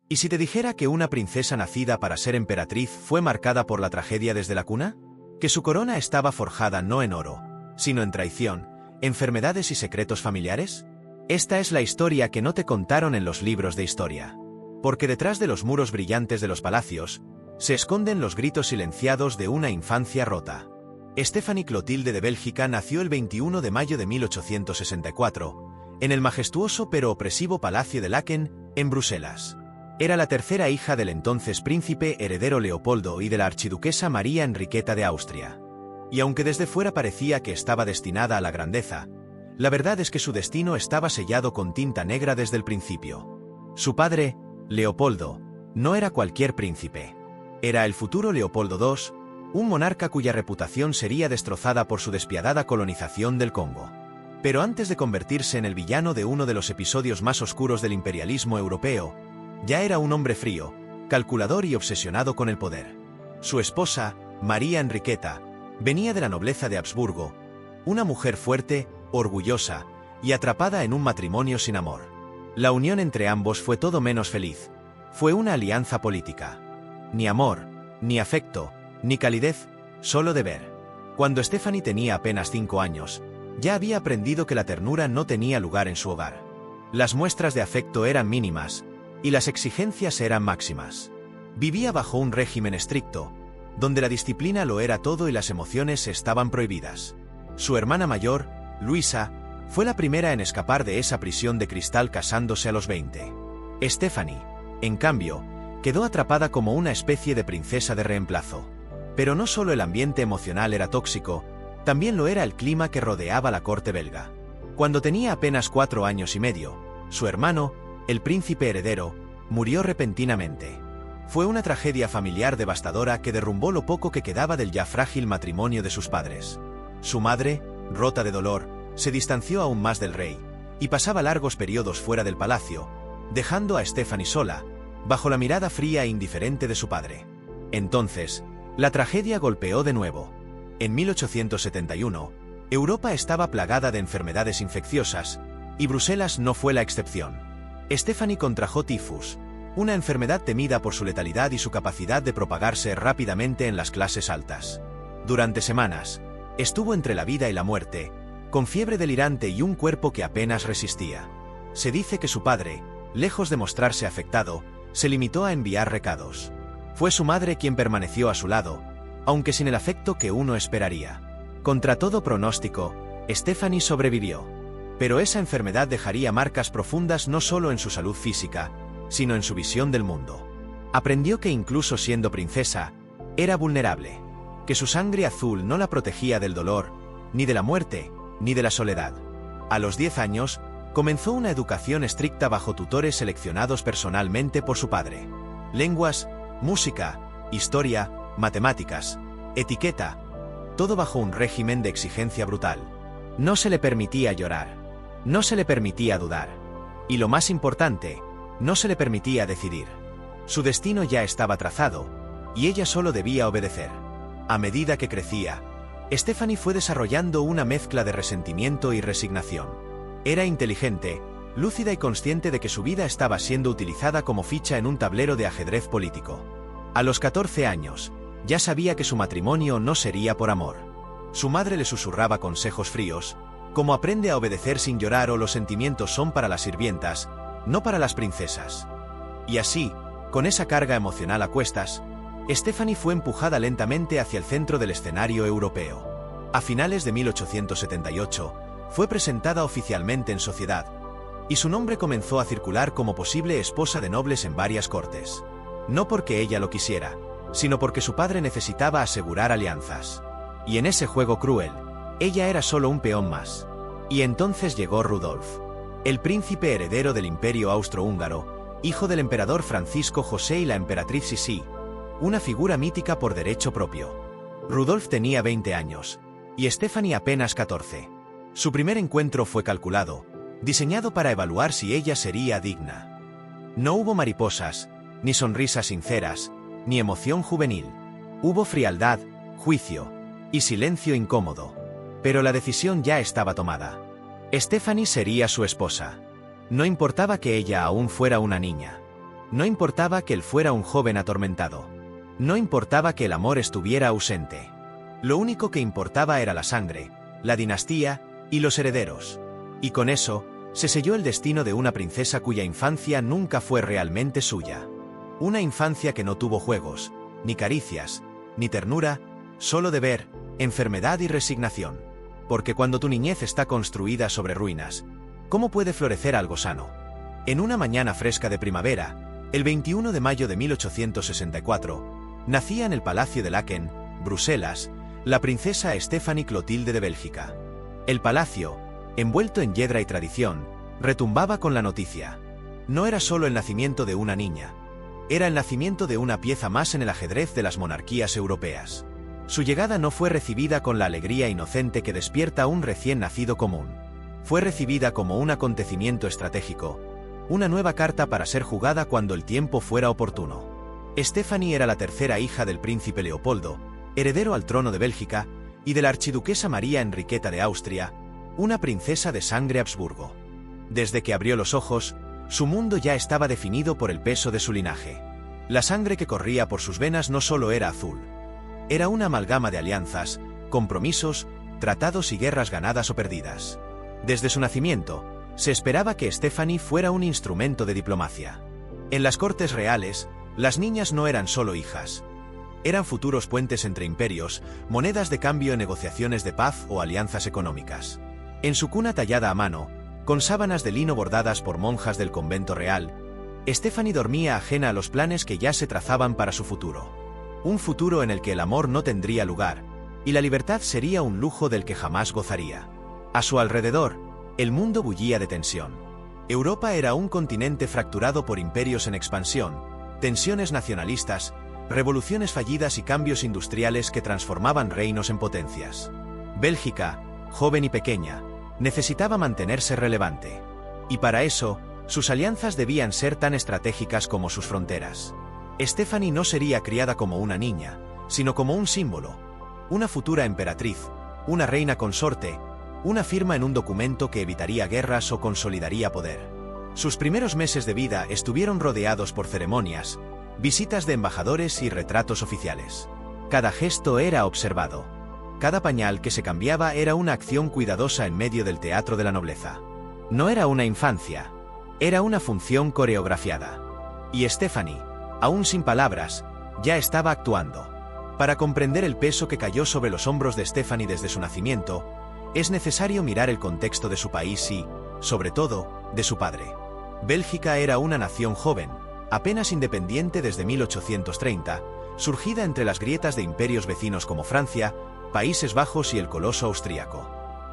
¿Y si te dijera que una princesa nacida para ser emperatriz fue marcada por la tragedia desde la cuna? Que su corona estaba forjada no en oro, sino en traición, enfermedades y secretos familiares. Esta es la historia que no te contaron en los libros de historia. Porque detrás de los muros brillantes de los palacios, se esconden los gritos silenciados de una infancia rota. Stephanie Clotilde de Bélgica nació el 21 de mayo de 1864, en el majestuoso pero opresivo Palacio de Laeken, en Bruselas. Era la tercera hija del entonces príncipe heredero Leopoldo y de la archiduquesa María Enriqueta de Austria. Y aunque desde fuera parecía que estaba destinada a la grandeza, la verdad es que su destino estaba sellado con tinta negra desde el principio. Su padre, Leopoldo, no era cualquier príncipe. Era el futuro Leopoldo II, un monarca cuya reputación sería destrozada por su despiadada colonización del Congo. Pero antes de convertirse en el villano de uno de los episodios más oscuros del imperialismo europeo, ya era un hombre frío, calculador y obsesionado con el poder. Su esposa, María Enriqueta, venía de la nobleza de Habsburgo, una mujer fuerte, orgullosa y atrapada en un matrimonio sin amor. La unión entre ambos fue todo menos feliz. Fue una alianza política. Ni amor, ni afecto, ni calidez, solo deber. Cuando Stephanie tenía apenas 5 años, ya había aprendido que la ternura no tenía lugar en su hogar. Las muestras de afecto eran mínimas, y las exigencias eran máximas. Vivía bajo un régimen estricto, donde la disciplina lo era todo y las emociones estaban prohibidas. Su hermana mayor, Luisa, fue la primera en escapar de esa prisión de cristal casándose a los 20. Stephanie, en cambio, quedó atrapada como una especie de princesa de reemplazo. Pero no solo el ambiente emocional era tóxico, también lo era el clima que rodeaba la corte belga. Cuando tenía apenas 4 años y medio, su hermano, el príncipe heredero, murió repentinamente. Fue una tragedia familiar devastadora que derrumbó lo poco que quedaba del ya frágil matrimonio de sus padres. Su madre, rota de dolor, se distanció aún más del rey, y pasaba largos periodos fuera del palacio, dejando a Stephanie sola, bajo la mirada fría e indiferente de su padre. Entonces, la tragedia golpeó de nuevo. En 1871, Europa estaba plagada de enfermedades infecciosas, y Bruselas no fue la excepción. Stephanie contrajo tifus, una enfermedad temida por su letalidad y su capacidad de propagarse rápidamente en las clases altas. Durante semanas, estuvo entre la vida y la muerte, con fiebre delirante y un cuerpo que apenas resistía. Se dice que su padre, lejos de mostrarse afectado, se limitó a enviar recados. Fue su madre quien permaneció a su lado, aunque sin el afecto que uno esperaría. Contra todo pronóstico, Stephanie sobrevivió. Pero esa enfermedad dejaría marcas profundas no solo en su salud física, sino en su visión del mundo. Aprendió que incluso siendo princesa, era vulnerable, que su sangre azul no la protegía del dolor, ni de la muerte, ni de la soledad. A los 10 años, comenzó una educación estricta bajo tutores seleccionados personalmente por su padre. Lenguas, música, historia, matemáticas, etiqueta, todo bajo un régimen de exigencia brutal. No se le permitía llorar. No se le permitía dudar. Y lo más importante, no se le permitía decidir. Su destino ya estaba trazado, y ella solo debía obedecer. A medida que crecía, Stephanie fue desarrollando una mezcla de resentimiento y resignación. Era inteligente, lúcida y consciente de que su vida estaba siendo utilizada como ficha en un tablero de ajedrez político. A los 14 años, ya sabía que su matrimonio no sería por amor. Su madre le susurraba consejos fríos, como aprende a obedecer sin llorar o los sentimientos son para las sirvientas, no para las princesas. Y así, con esa carga emocional a cuestas, Stephanie fue empujada lentamente hacia el centro del escenario europeo. A finales de 1878, fue presentada oficialmente en sociedad, y su nombre comenzó a circular como posible esposa de nobles en varias cortes. No porque ella lo quisiera, sino porque su padre necesitaba asegurar alianzas. Y en ese juego cruel, ella era solo un peón más. Y entonces llegó Rudolf, el príncipe heredero del Imperio Austrohúngaro, hijo del emperador Francisco José y la emperatriz Sisi, una figura mítica por derecho propio. Rudolf tenía 20 años, y Stephanie apenas 14. Su primer encuentro fue calculado, diseñado para evaluar si ella sería digna. No hubo mariposas, ni sonrisas sinceras, ni emoción juvenil. Hubo frialdad, juicio y silencio incómodo. Pero la decisión ya estaba tomada. Stephanie sería su esposa. No importaba que ella aún fuera una niña. No importaba que él fuera un joven atormentado. No importaba que el amor estuviera ausente. Lo único que importaba era la sangre, la dinastía y los herederos. Y con eso, se selló el destino de una princesa cuya infancia nunca fue realmente suya. Una infancia que no tuvo juegos, ni caricias, ni ternura, solo deber, enfermedad y resignación. Porque cuando tu niñez está construida sobre ruinas, ¿cómo puede florecer algo sano? En una mañana fresca de primavera, el 21 de mayo de 1864, nacía en el Palacio de Laeken, Bruselas, la princesa Stephanie Clotilde de Bélgica. El palacio, envuelto en hiedra y tradición, retumbaba con la noticia. No era solo el nacimiento de una niña, era el nacimiento de una pieza más en el ajedrez de las monarquías europeas. Su llegada no fue recibida con la alegría inocente que despierta un recién nacido común. Fue recibida como un acontecimiento estratégico, una nueva carta para ser jugada cuando el tiempo fuera oportuno. Stephanie era la tercera hija del príncipe Leopoldo, heredero al trono de Bélgica, y de la archiduquesa María Enriqueta de Austria, una princesa de sangre Habsburgo. Desde que abrió los ojos, su mundo ya estaba definido por el peso de su linaje. La sangre que corría por sus venas no solo era azul. Era una amalgama de alianzas, compromisos, tratados y guerras ganadas o perdidas. Desde su nacimiento, se esperaba que Stephanie fuera un instrumento de diplomacia. En las cortes reales, las niñas no eran solo hijas. Eran futuros puentes entre imperios, monedas de cambio en negociaciones de paz o alianzas económicas. En su cuna tallada a mano, con sábanas de lino bordadas por monjas del convento real, Stephanie dormía ajena a los planes que ya se trazaban para su futuro. Un futuro en el que el amor no tendría lugar, y la libertad sería un lujo del que jamás gozaría. A su alrededor, el mundo bullía de tensión. Europa era un continente fracturado por imperios en expansión, tensiones nacionalistas, revoluciones fallidas y cambios industriales que transformaban reinos en potencias. Bélgica, joven y pequeña, necesitaba mantenerse relevante. Y para eso, sus alianzas debían ser tan estratégicas como sus fronteras. Stephanie no sería criada como una niña, sino como un símbolo, una futura emperatriz, una reina consorte, una firma en un documento que evitaría guerras o consolidaría poder. Sus primeros meses de vida estuvieron rodeados por ceremonias, visitas de embajadores y retratos oficiales. Cada gesto era observado. Cada pañal que se cambiaba era una acción cuidadosa en medio del teatro de la nobleza. No era una infancia, era una función coreografiada. Y Stephanie, aún sin palabras, ya estaba actuando. Para comprender el peso que cayó sobre los hombros de Stephanie desde su nacimiento, es necesario mirar el contexto de su país y, sobre todo, de su padre. Bélgica era una nación joven, apenas independiente desde 1830, surgida entre las grietas de imperios vecinos como Francia, Países Bajos y el coloso austríaco.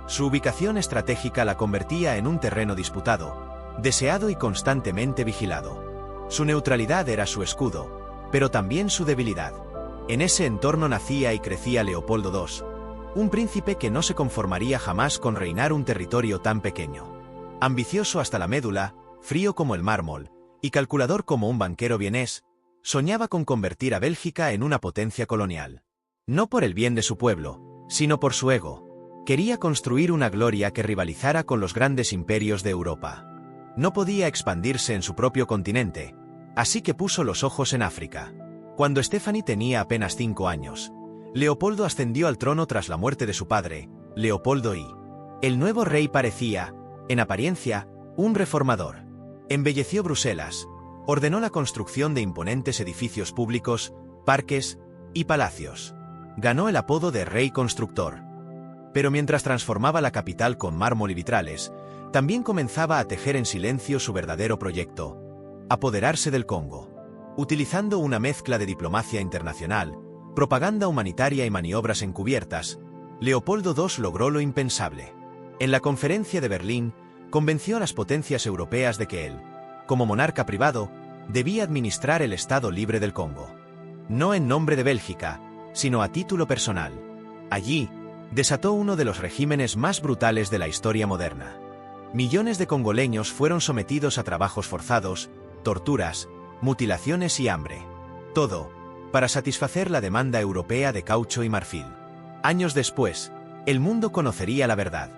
Su ubicación estratégica la convertía en un terreno disputado, deseado y constantemente vigilado. Su neutralidad era su escudo, pero también su debilidad. En ese entorno nacía y crecía Leopoldo II, un príncipe que no se conformaría jamás con reinar un territorio tan pequeño. Ambicioso hasta la médula, frío como el mármol, y calculador como un banquero vienés, soñaba con convertir a Bélgica en una potencia colonial. No por el bien de su pueblo, sino por su ego. Quería construir una gloria que rivalizara con los grandes imperios de Europa. No podía expandirse en su propio continente, así que puso los ojos en África. Cuando Stephanie tenía apenas 5 años, Leopoldo ascendió al trono tras la muerte de su padre, Leopoldo I. El nuevo rey parecía, en apariencia, un reformador. Embelleció Bruselas, ordenó la construcción de imponentes edificios públicos, parques y palacios. Ganó el apodo de Rey Constructor. Pero mientras transformaba la capital con mármol y vitrales, también comenzaba a tejer en silencio su verdadero proyecto: apoderarse del Congo. Utilizando una mezcla de diplomacia internacional, propaganda humanitaria y maniobras encubiertas, Leopoldo II logró lo impensable. En la conferencia de Berlín, convenció a las potencias europeas de que él, como monarca privado, debía administrar el Estado libre del Congo. No en nombre de Bélgica, sino a título personal. Allí, desató uno de los regímenes más brutales de la historia moderna. Millones de congoleños fueron sometidos a trabajos forzados, torturas, mutilaciones y hambre. Todo, para satisfacer la demanda europea de caucho y marfil. Años después, el mundo conocería la verdad.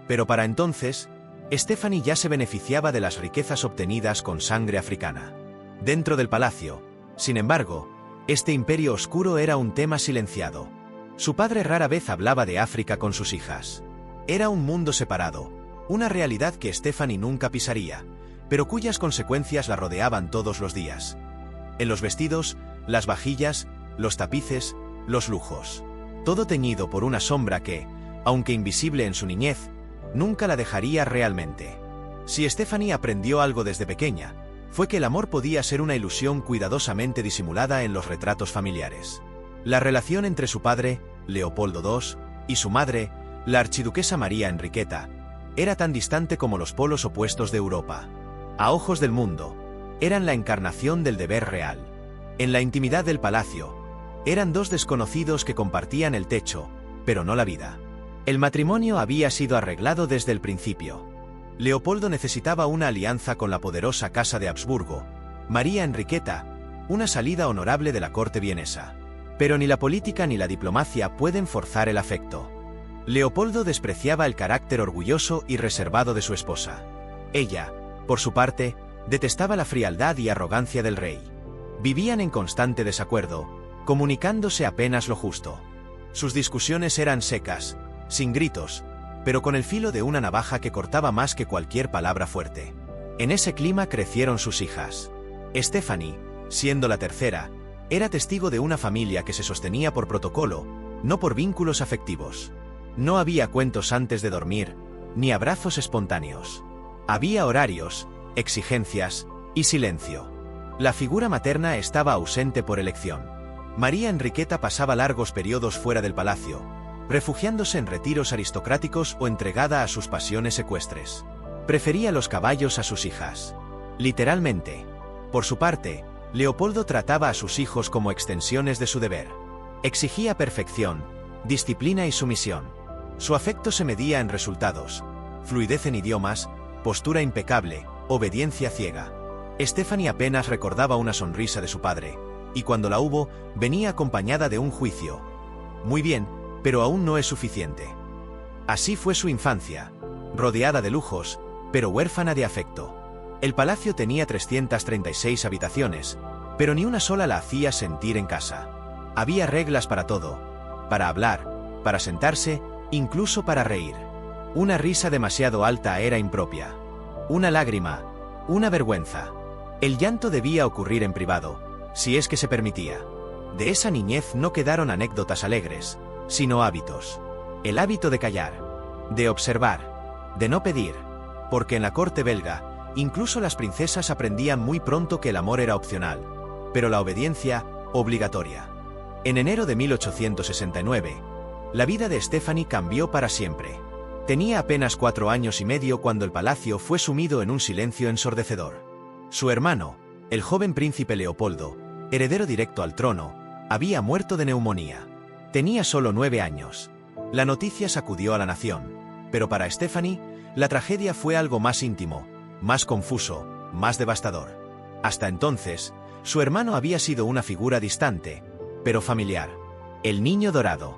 Pero para entonces, Stephanie ya se beneficiaba de las riquezas obtenidas con sangre africana. Dentro del palacio, sin embargo, este imperio oscuro era un tema silenciado. Su padre rara vez hablaba de África con sus hijas. Era un mundo separado, una realidad que Stephanie nunca pisaría, pero cuyas consecuencias la rodeaban todos los días. En los vestidos, las vajillas, los tapices, los lujos. Todo teñido por una sombra que, aunque invisible en su niñez, nunca la dejaría realmente. Si Stephanie aprendió algo desde pequeña, fue que el amor podía ser una ilusión cuidadosamente disimulada en los retratos familiares. La relación entre su padre, Leopoldo II, y su madre, la archiduquesa María Enriqueta, era tan distante como los polos opuestos de Europa. A ojos del mundo, eran la encarnación del deber real. En la intimidad del palacio, eran dos desconocidos que compartían el techo, pero no la vida. El matrimonio había sido arreglado desde el principio. Leopoldo necesitaba una alianza con la poderosa Casa de Habsburgo, María Enriqueta, una salida honorable de la corte vienesa. Pero ni la política ni la diplomacia pueden forzar el afecto. Leopoldo despreciaba el carácter orgulloso y reservado de su esposa. Ella, por su parte, detestaba la frialdad y arrogancia del rey. Vivían en constante desacuerdo, comunicándose apenas lo justo. Sus discusiones eran secas, sin gritos, pero con el filo de una navaja que cortaba más que cualquier palabra fuerte. En ese clima crecieron sus hijas. Stephanie, siendo la tercera, era testigo de una familia que se sostenía por protocolo, no por vínculos afectivos. No había cuentos antes de dormir, ni abrazos espontáneos. Había horarios, exigencias y silencio. La figura materna estaba ausente por elección. María Enriqueta pasaba largos periodos fuera del palacio, refugiándose en retiros aristocráticos o entregada a sus pasiones ecuestres. Prefería los caballos a sus hijas. Literalmente. Por su parte, Leopoldo trataba a sus hijos como extensiones de su deber. Exigía perfección, disciplina y sumisión. Su afecto se medía en resultados: fluidez en idiomas, postura impecable, obediencia ciega. Stephanie apenas recordaba una sonrisa de su padre, y cuando la hubo, venía acompañada de un juicio. Muy bien, pero aún no es suficiente. Así fue su infancia, rodeada de lujos, pero huérfana de afecto. El palacio tenía 336 habitaciones, pero ni una sola la hacía sentir en casa. Había reglas para todo: para hablar, para sentarse, incluso para reír. Una risa demasiado alta era impropia. Una lágrima, una vergüenza. El llanto debía ocurrir en privado, si es que se permitía. De esa niñez no quedaron anécdotas alegres, sino hábitos. El hábito de callar, de observar, de no pedir, porque en la corte belga, incluso las princesas aprendían muy pronto que el amor era opcional, pero la obediencia, obligatoria. En enero de 1869, la vida de Stephanie cambió para siempre. Tenía apenas 4 años y medio cuando el palacio fue sumido en un silencio ensordecedor. Su hermano, el joven príncipe Leopoldo, heredero directo al trono, había muerto de neumonía. Tenía solo 9 años. La noticia sacudió a la nación, pero para Stephanie, la tragedia fue algo más íntimo, más confuso, más devastador. Hasta entonces, su hermano había sido una figura distante, pero familiar. El niño dorado.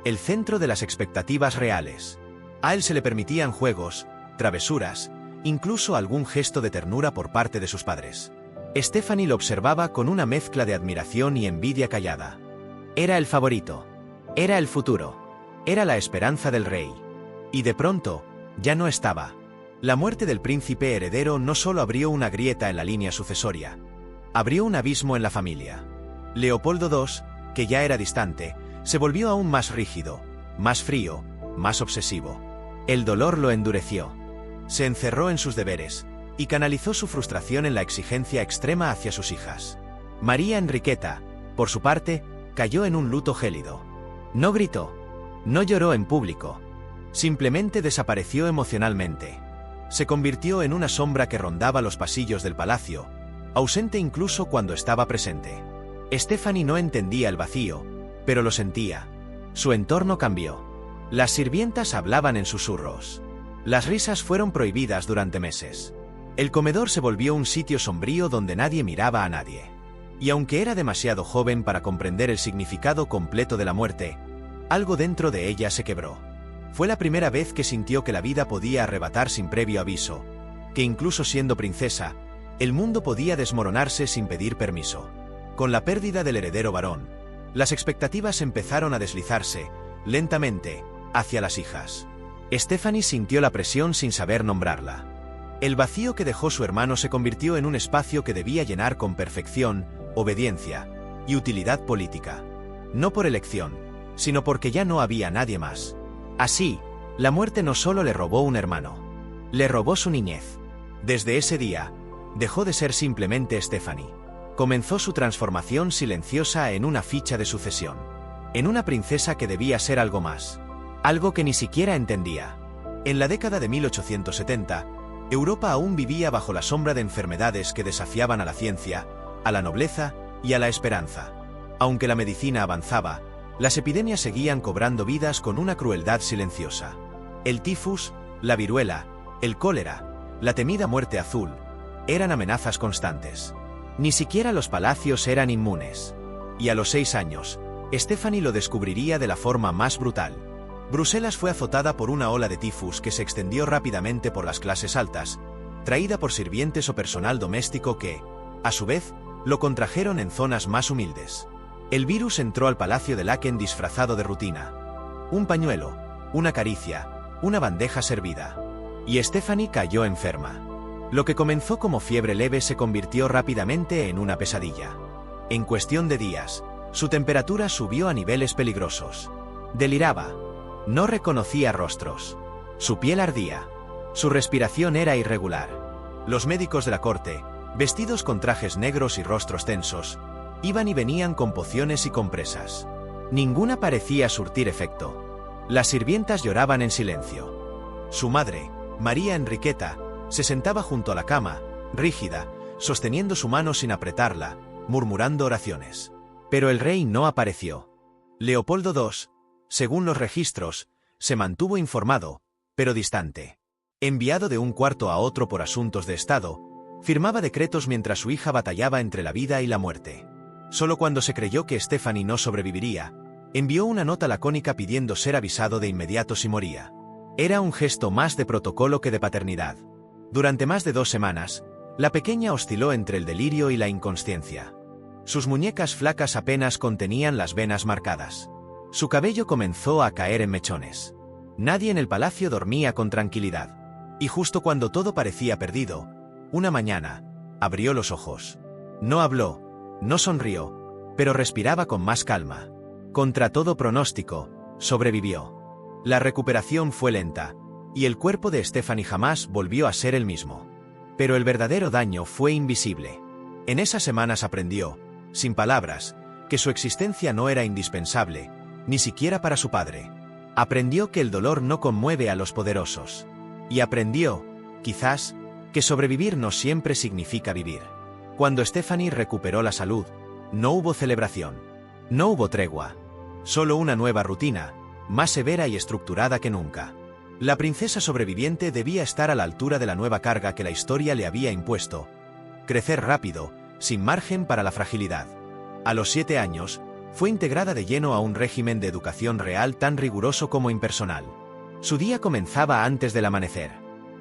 El centro de las expectativas reales. A él se le permitían juegos, travesuras, incluso algún gesto de ternura por parte de sus padres. Stephanie lo observaba con una mezcla de admiración y envidia callada. Era el favorito. Era el futuro. Era la esperanza del rey. Y de pronto, ya no estaba. La muerte del príncipe heredero no solo abrió una grieta en la línea sucesoria, abrió un abismo en la familia. Leopoldo II, que ya era distante, se volvió aún más rígido, más frío, más obsesivo. El dolor lo endureció. Se encerró en sus deberes, y canalizó su frustración en la exigencia extrema hacia sus hijas. María Enriqueta, por su parte, cayó en un luto gélido. No gritó, no lloró en público. Simplemente desapareció emocionalmente. Se convirtió en una sombra que rondaba los pasillos del palacio, ausente incluso cuando estaba presente. Stephanie no entendía el vacío, pero lo sentía. Su entorno cambió. Las sirvientas hablaban en susurros. Las risas fueron prohibidas durante meses. El comedor se volvió un sitio sombrío donde nadie miraba a nadie. Y aunque era demasiado joven para comprender el significado completo de la muerte, algo dentro de ella se quebró. Fue la primera vez que sintió que la vida podía arrebatar sin previo aviso, que incluso siendo princesa, El mundo podía desmoronarse sin pedir permiso. Con la pérdida del heredero varón, las expectativas empezaron a deslizarse, lentamente, hacia las hijas. Stephanie sintió la presión sin saber nombrarla. El vacío que dejó su hermano se convirtió en un espacio que debía llenar con perfección, obediencia y utilidad política. No por elección, sino porque ya no había nadie más. Así, la muerte no solo le robó un hermano, le robó su niñez. Desde ese día, dejó de ser simplemente Stephanie. Comenzó su transformación silenciosa en una ficha de sucesión. En una princesa que debía ser algo más. Algo que ni siquiera entendía. En la década de 1870, Europa aún vivía bajo la sombra de enfermedades que desafiaban a la ciencia, a la nobleza y a la esperanza. Aunque la medicina avanzaba, las epidemias seguían cobrando vidas con una crueldad silenciosa. El tifus, la viruela, el cólera, la temida muerte azul, eran amenazas constantes. Ni siquiera los palacios eran inmunes. Y a los 6 años, Stephanie lo descubriría de la forma más brutal. Bruselas fue azotada por una ola de tifus que se extendió rápidamente por las clases altas, traída por sirvientes o personal doméstico que, a su vez, lo contrajeron en zonas más humildes. El virus entró al palacio de Laeken disfrazado de rutina. Un pañuelo, una caricia, una bandeja servida. Y Stephanie cayó enferma. Lo que comenzó como fiebre leve se convirtió rápidamente en una pesadilla. En cuestión de días, su temperatura subió a niveles peligrosos. Deliraba. No reconocía rostros. Su piel ardía. Su respiración era irregular. Los médicos de la corte, vestidos con trajes negros y rostros tensos, iban y venían con pociones y compresas. Ninguna parecía surtir efecto. Las sirvientas lloraban en silencio. Su madre, María Enriqueta, se sentaba junto a la cama, rígida, sosteniendo su mano sin apretarla, murmurando oraciones. Pero el rey no apareció. Leopoldo II, según los registros, se mantuvo informado, pero distante. Enviado de un cuarto a otro por asuntos de Estado, firmaba decretos mientras su hija batallaba entre la vida y la muerte. Solo cuando se creyó que Stephanie no sobreviviría, envió una nota lacónica pidiendo ser avisado de inmediato si moría. Era un gesto más de protocolo que de paternidad. Durante más de 2 semanas, la pequeña osciló entre el delirio y la inconsciencia. Sus muñecas flacas apenas contenían las venas marcadas. Su cabello comenzó a caer en mechones. Nadie en el palacio dormía con tranquilidad. Y justo cuando todo parecía perdido, una mañana, abrió los ojos. No habló, no sonrió, pero respiraba con más calma. Contra todo pronóstico, sobrevivió. La recuperación fue lenta, y el cuerpo de Stephanie jamás volvió a ser el mismo. Pero el verdadero daño fue invisible. En esas semanas aprendió, sin palabras, que su existencia no era indispensable, ni siquiera para su padre. Aprendió que el dolor no conmueve a los poderosos. Y aprendió, quizás, que sobrevivir no siempre significa vivir. Cuando Stephanie recuperó la salud, no hubo celebración. No hubo tregua. Solo una nueva rutina, más severa y estructurada que nunca. La princesa sobreviviente debía estar a la altura de la nueva carga que la historia le había impuesto. Crecer rápido, sin margen para la fragilidad. A los 7 años, fue integrada de lleno a un régimen de educación real tan riguroso como impersonal. Su día comenzaba antes del amanecer.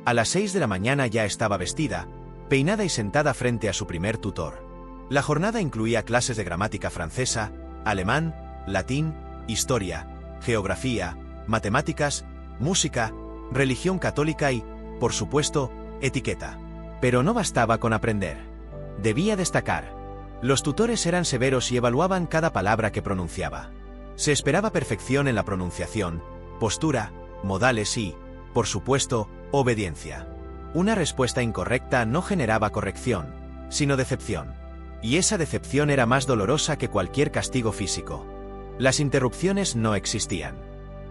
A las 6 de la mañana ya estaba vestida, peinada y sentada frente a su primer tutor. La jornada incluía clases de gramática francesa, alemán, latín, historia, geografía, matemáticas, música, religión católica y, por supuesto, etiqueta. Pero no bastaba con aprender. Debía destacar. Los tutores eran severos y evaluaban cada palabra que pronunciaba. Se esperaba perfección en la pronunciación, postura, modales y, por supuesto, obediencia. Una respuesta incorrecta no generaba corrección, sino decepción. Y esa decepción era más dolorosa que cualquier castigo físico. Las interrupciones no existían.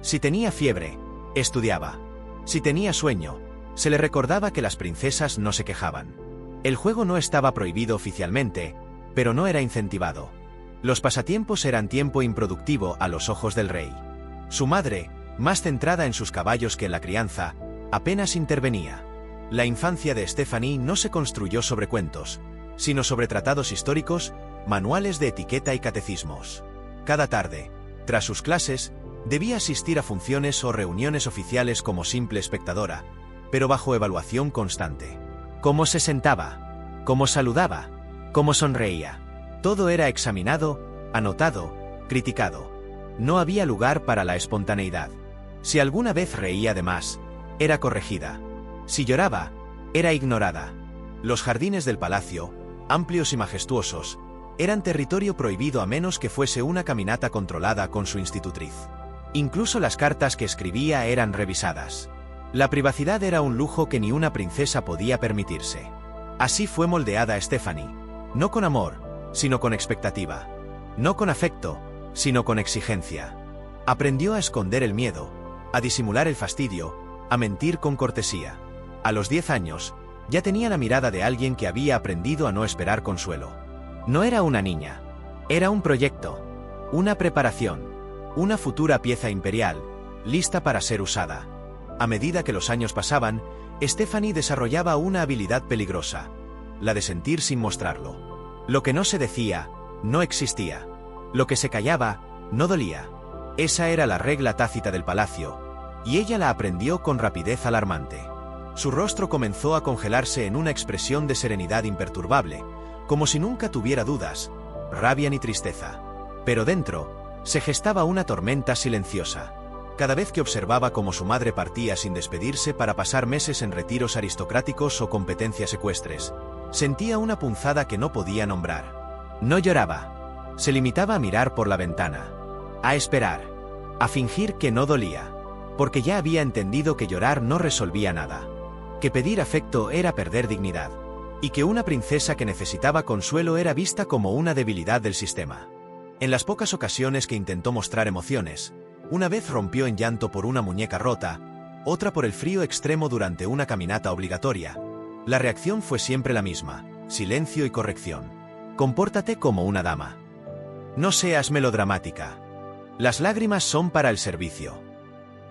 Si tenía fiebre, estudiaba. Si tenía sueño, se le recordaba que las princesas no se quejaban. El juego no estaba prohibido oficialmente, pero no era incentivado. Los pasatiempos eran tiempo improductivo a los ojos del rey. Su madre, más centrada en sus caballos que en la crianza, apenas intervenía. La infancia de Stephanie no se construyó sobre cuentos, sino sobre tratados históricos, manuales de etiqueta y catecismos. Cada tarde, tras sus clases, debía asistir a funciones o reuniones oficiales como simple espectadora, pero bajo evaluación constante. ¿Cómo se sentaba? Cómo saludaba, cómo sonreía. Todo era examinado, anotado, criticado. No había lugar para la espontaneidad. Si alguna vez reía de más, era corregida. Si lloraba, era ignorada. Los jardines del palacio, amplios y majestuosos, eran territorio prohibido a menos que fuese una caminata controlada con su institutriz. Incluso las cartas que escribía eran revisadas. La privacidad era un lujo que ni una princesa podía permitirse. Así fue moldeada Stephanie, no con amor, sino con expectativa. No con afecto, sino con exigencia. Aprendió a esconder el miedo, a disimular el fastidio, a mentir con cortesía. A los 10 años, ya tenía la mirada de alguien que había aprendido a no esperar consuelo. No era una niña, era un proyecto, una preparación, una futura pieza imperial, lista para ser usada. A medida que los años pasaban, Stephanie desarrollaba una habilidad peligrosa, la de sentir sin mostrarlo. Lo que no se decía, no existía. Lo que se callaba, no dolía. Esa era la regla tácita del palacio, y ella la aprendió con rapidez alarmante. Su rostro comenzó a congelarse en una expresión de serenidad imperturbable, como si nunca tuviera dudas, rabia ni tristeza. Pero dentro, se gestaba una tormenta silenciosa. Cada vez que observaba cómo su madre partía sin despedirse para pasar meses en retiros aristocráticos o competencias ecuestres, sentía una punzada que no podía nombrar. No lloraba. Se limitaba a mirar por la ventana, a esperar, a fingir que no dolía, porque ya había entendido que llorar no resolvía nada, que pedir afecto era perder dignidad, y que una princesa que necesitaba consuelo era vista como una debilidad del sistema. En las pocas ocasiones que intentó mostrar emociones, una vez rompió en llanto por una muñeca rota, otra por el frío extremo durante una caminata obligatoria. La reacción fue siempre la misma: silencio y corrección. Compórtate como una dama. No seas melodramática. Las lágrimas son para el servicio.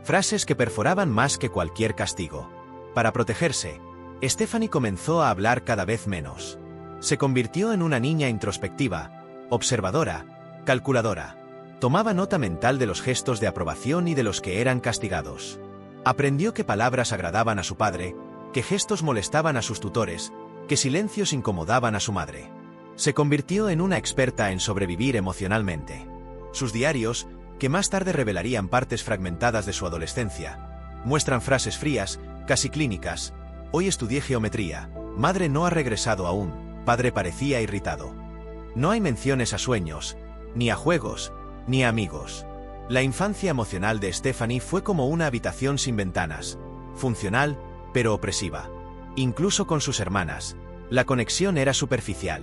Frases que perforaban más que cualquier castigo. Para protegerse, Stephanie comenzó a hablar cada vez menos. Se convirtió en una niña introspectiva, observadora, calculadora. Tomaba nota mental de los gestos de aprobación y de los que eran castigados. Aprendió que palabras agradaban a su padre, que gestos molestaban a sus tutores, que silencios incomodaban a su madre. Se convirtió en una experta en sobrevivir emocionalmente. Sus diarios, que más tarde revelarían partes fragmentadas de su adolescencia, muestran frases frías, casi clínicas. Hoy estudié geometría, madre no ha regresado aún, padre parecía irritado. No hay menciones a sueños, ni a juegos, ni a amigos. La infancia emocional de Stephanie fue como una habitación sin ventanas, funcional, pero opresiva. Incluso con sus hermanas, la conexión era superficial.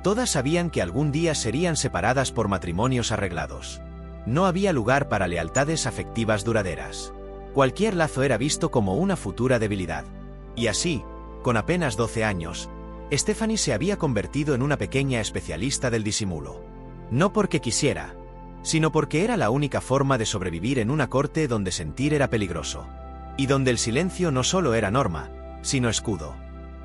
Todas sabían que algún día serían separadas por matrimonios arreglados. No había lugar para lealtades afectivas duraderas. Cualquier lazo era visto como una futura debilidad. Y así, con apenas 12 años, Stephanie se había convertido en una pequeña especialista del disimulo. No porque quisiera, sino porque era la única forma de sobrevivir en una corte donde sentir era peligroso. Y donde el silencio no solo era norma, sino escudo.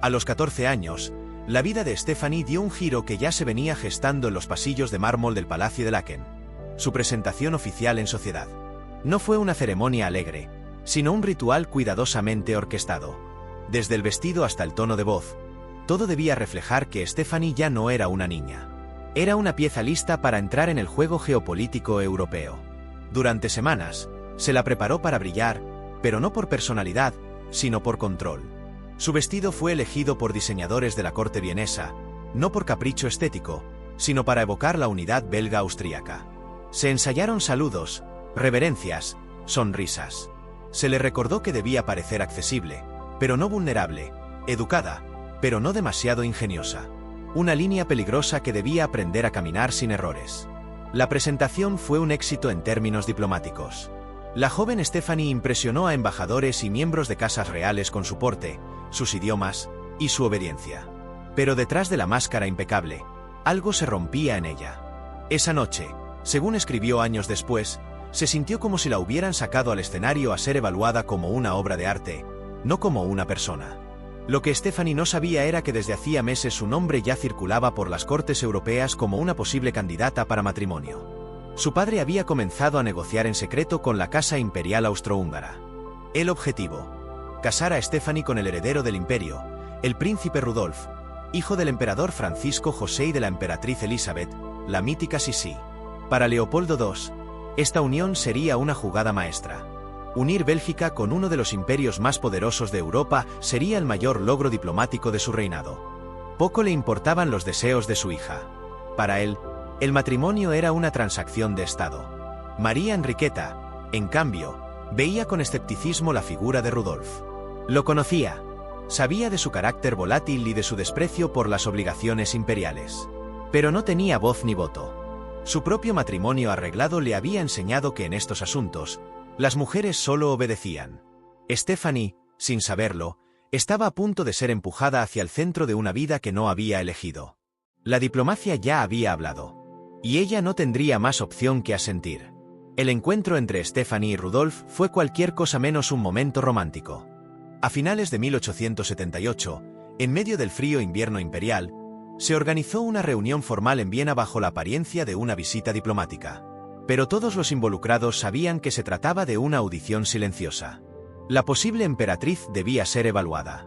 A los 14 años, la vida de Stephanie dio un giro que ya se venía gestando en los pasillos de mármol del Palacio de Laeken. Su presentación oficial en sociedad. No fue una ceremonia alegre, sino un ritual cuidadosamente orquestado. Desde el vestido hasta el tono de voz, todo debía reflejar que Stephanie ya no era una niña. Era una pieza lista para entrar en el juego geopolítico europeo. Durante semanas, se la preparó para brillar, pero no por personalidad, sino por control. Su vestido fue elegido por diseñadores de la corte vienesa, no por capricho estético, sino para evocar la unidad belga-austríaca. Se ensayaron saludos, reverencias, sonrisas. Se le recordó que debía parecer accesible, pero no vulnerable, educada, pero no demasiado ingeniosa. Una línea peligrosa que debía aprender a caminar sin errores. La presentación fue un éxito en términos diplomáticos. La joven Stephanie impresionó a embajadores y miembros de casas reales con su porte, sus idiomas y su obediencia. Pero detrás de la máscara impecable, algo se rompía en ella. Esa noche, según escribió años después, se sintió como si la hubieran sacado al escenario a ser evaluada como una obra de arte, no como una persona. Lo que Stephanie no sabía era que desde hacía meses su nombre ya circulaba por las cortes europeas como una posible candidata para matrimonio. Su padre había comenzado a negociar en secreto con la Casa Imperial Austrohúngara. El objetivo: casar a Stephanie con el heredero del imperio, el príncipe Rudolf, hijo del emperador Francisco José y de la emperatriz Elizabeth, la mítica Sisi. Para Leopoldo II, esta unión sería una jugada maestra. Unir Bélgica con uno de los imperios más poderosos de Europa sería el mayor logro diplomático de su reinado. Poco le importaban los deseos de su hija. Para él, el matrimonio era una transacción de Estado. María Enriqueta, en cambio, veía con escepticismo la figura de Rudolf. Lo conocía. Sabía de su carácter volátil y de su desprecio por las obligaciones imperiales. Pero no tenía voz ni voto. Su propio matrimonio arreglado le había enseñado que en estos asuntos, las mujeres solo obedecían. Stephanie, sin saberlo, estaba a punto de ser empujada hacia el centro de una vida que no había elegido. La diplomacia ya había hablado. Y ella no tendría más opción que asentir. El encuentro entre Stephanie y Rudolf fue cualquier cosa menos un momento romántico. A finales de 1878, en medio del frío invierno imperial, se organizó una reunión formal en Viena bajo la apariencia de una visita diplomática. Pero todos los involucrados sabían que se trataba de una audición silenciosa. La posible emperatriz debía ser evaluada.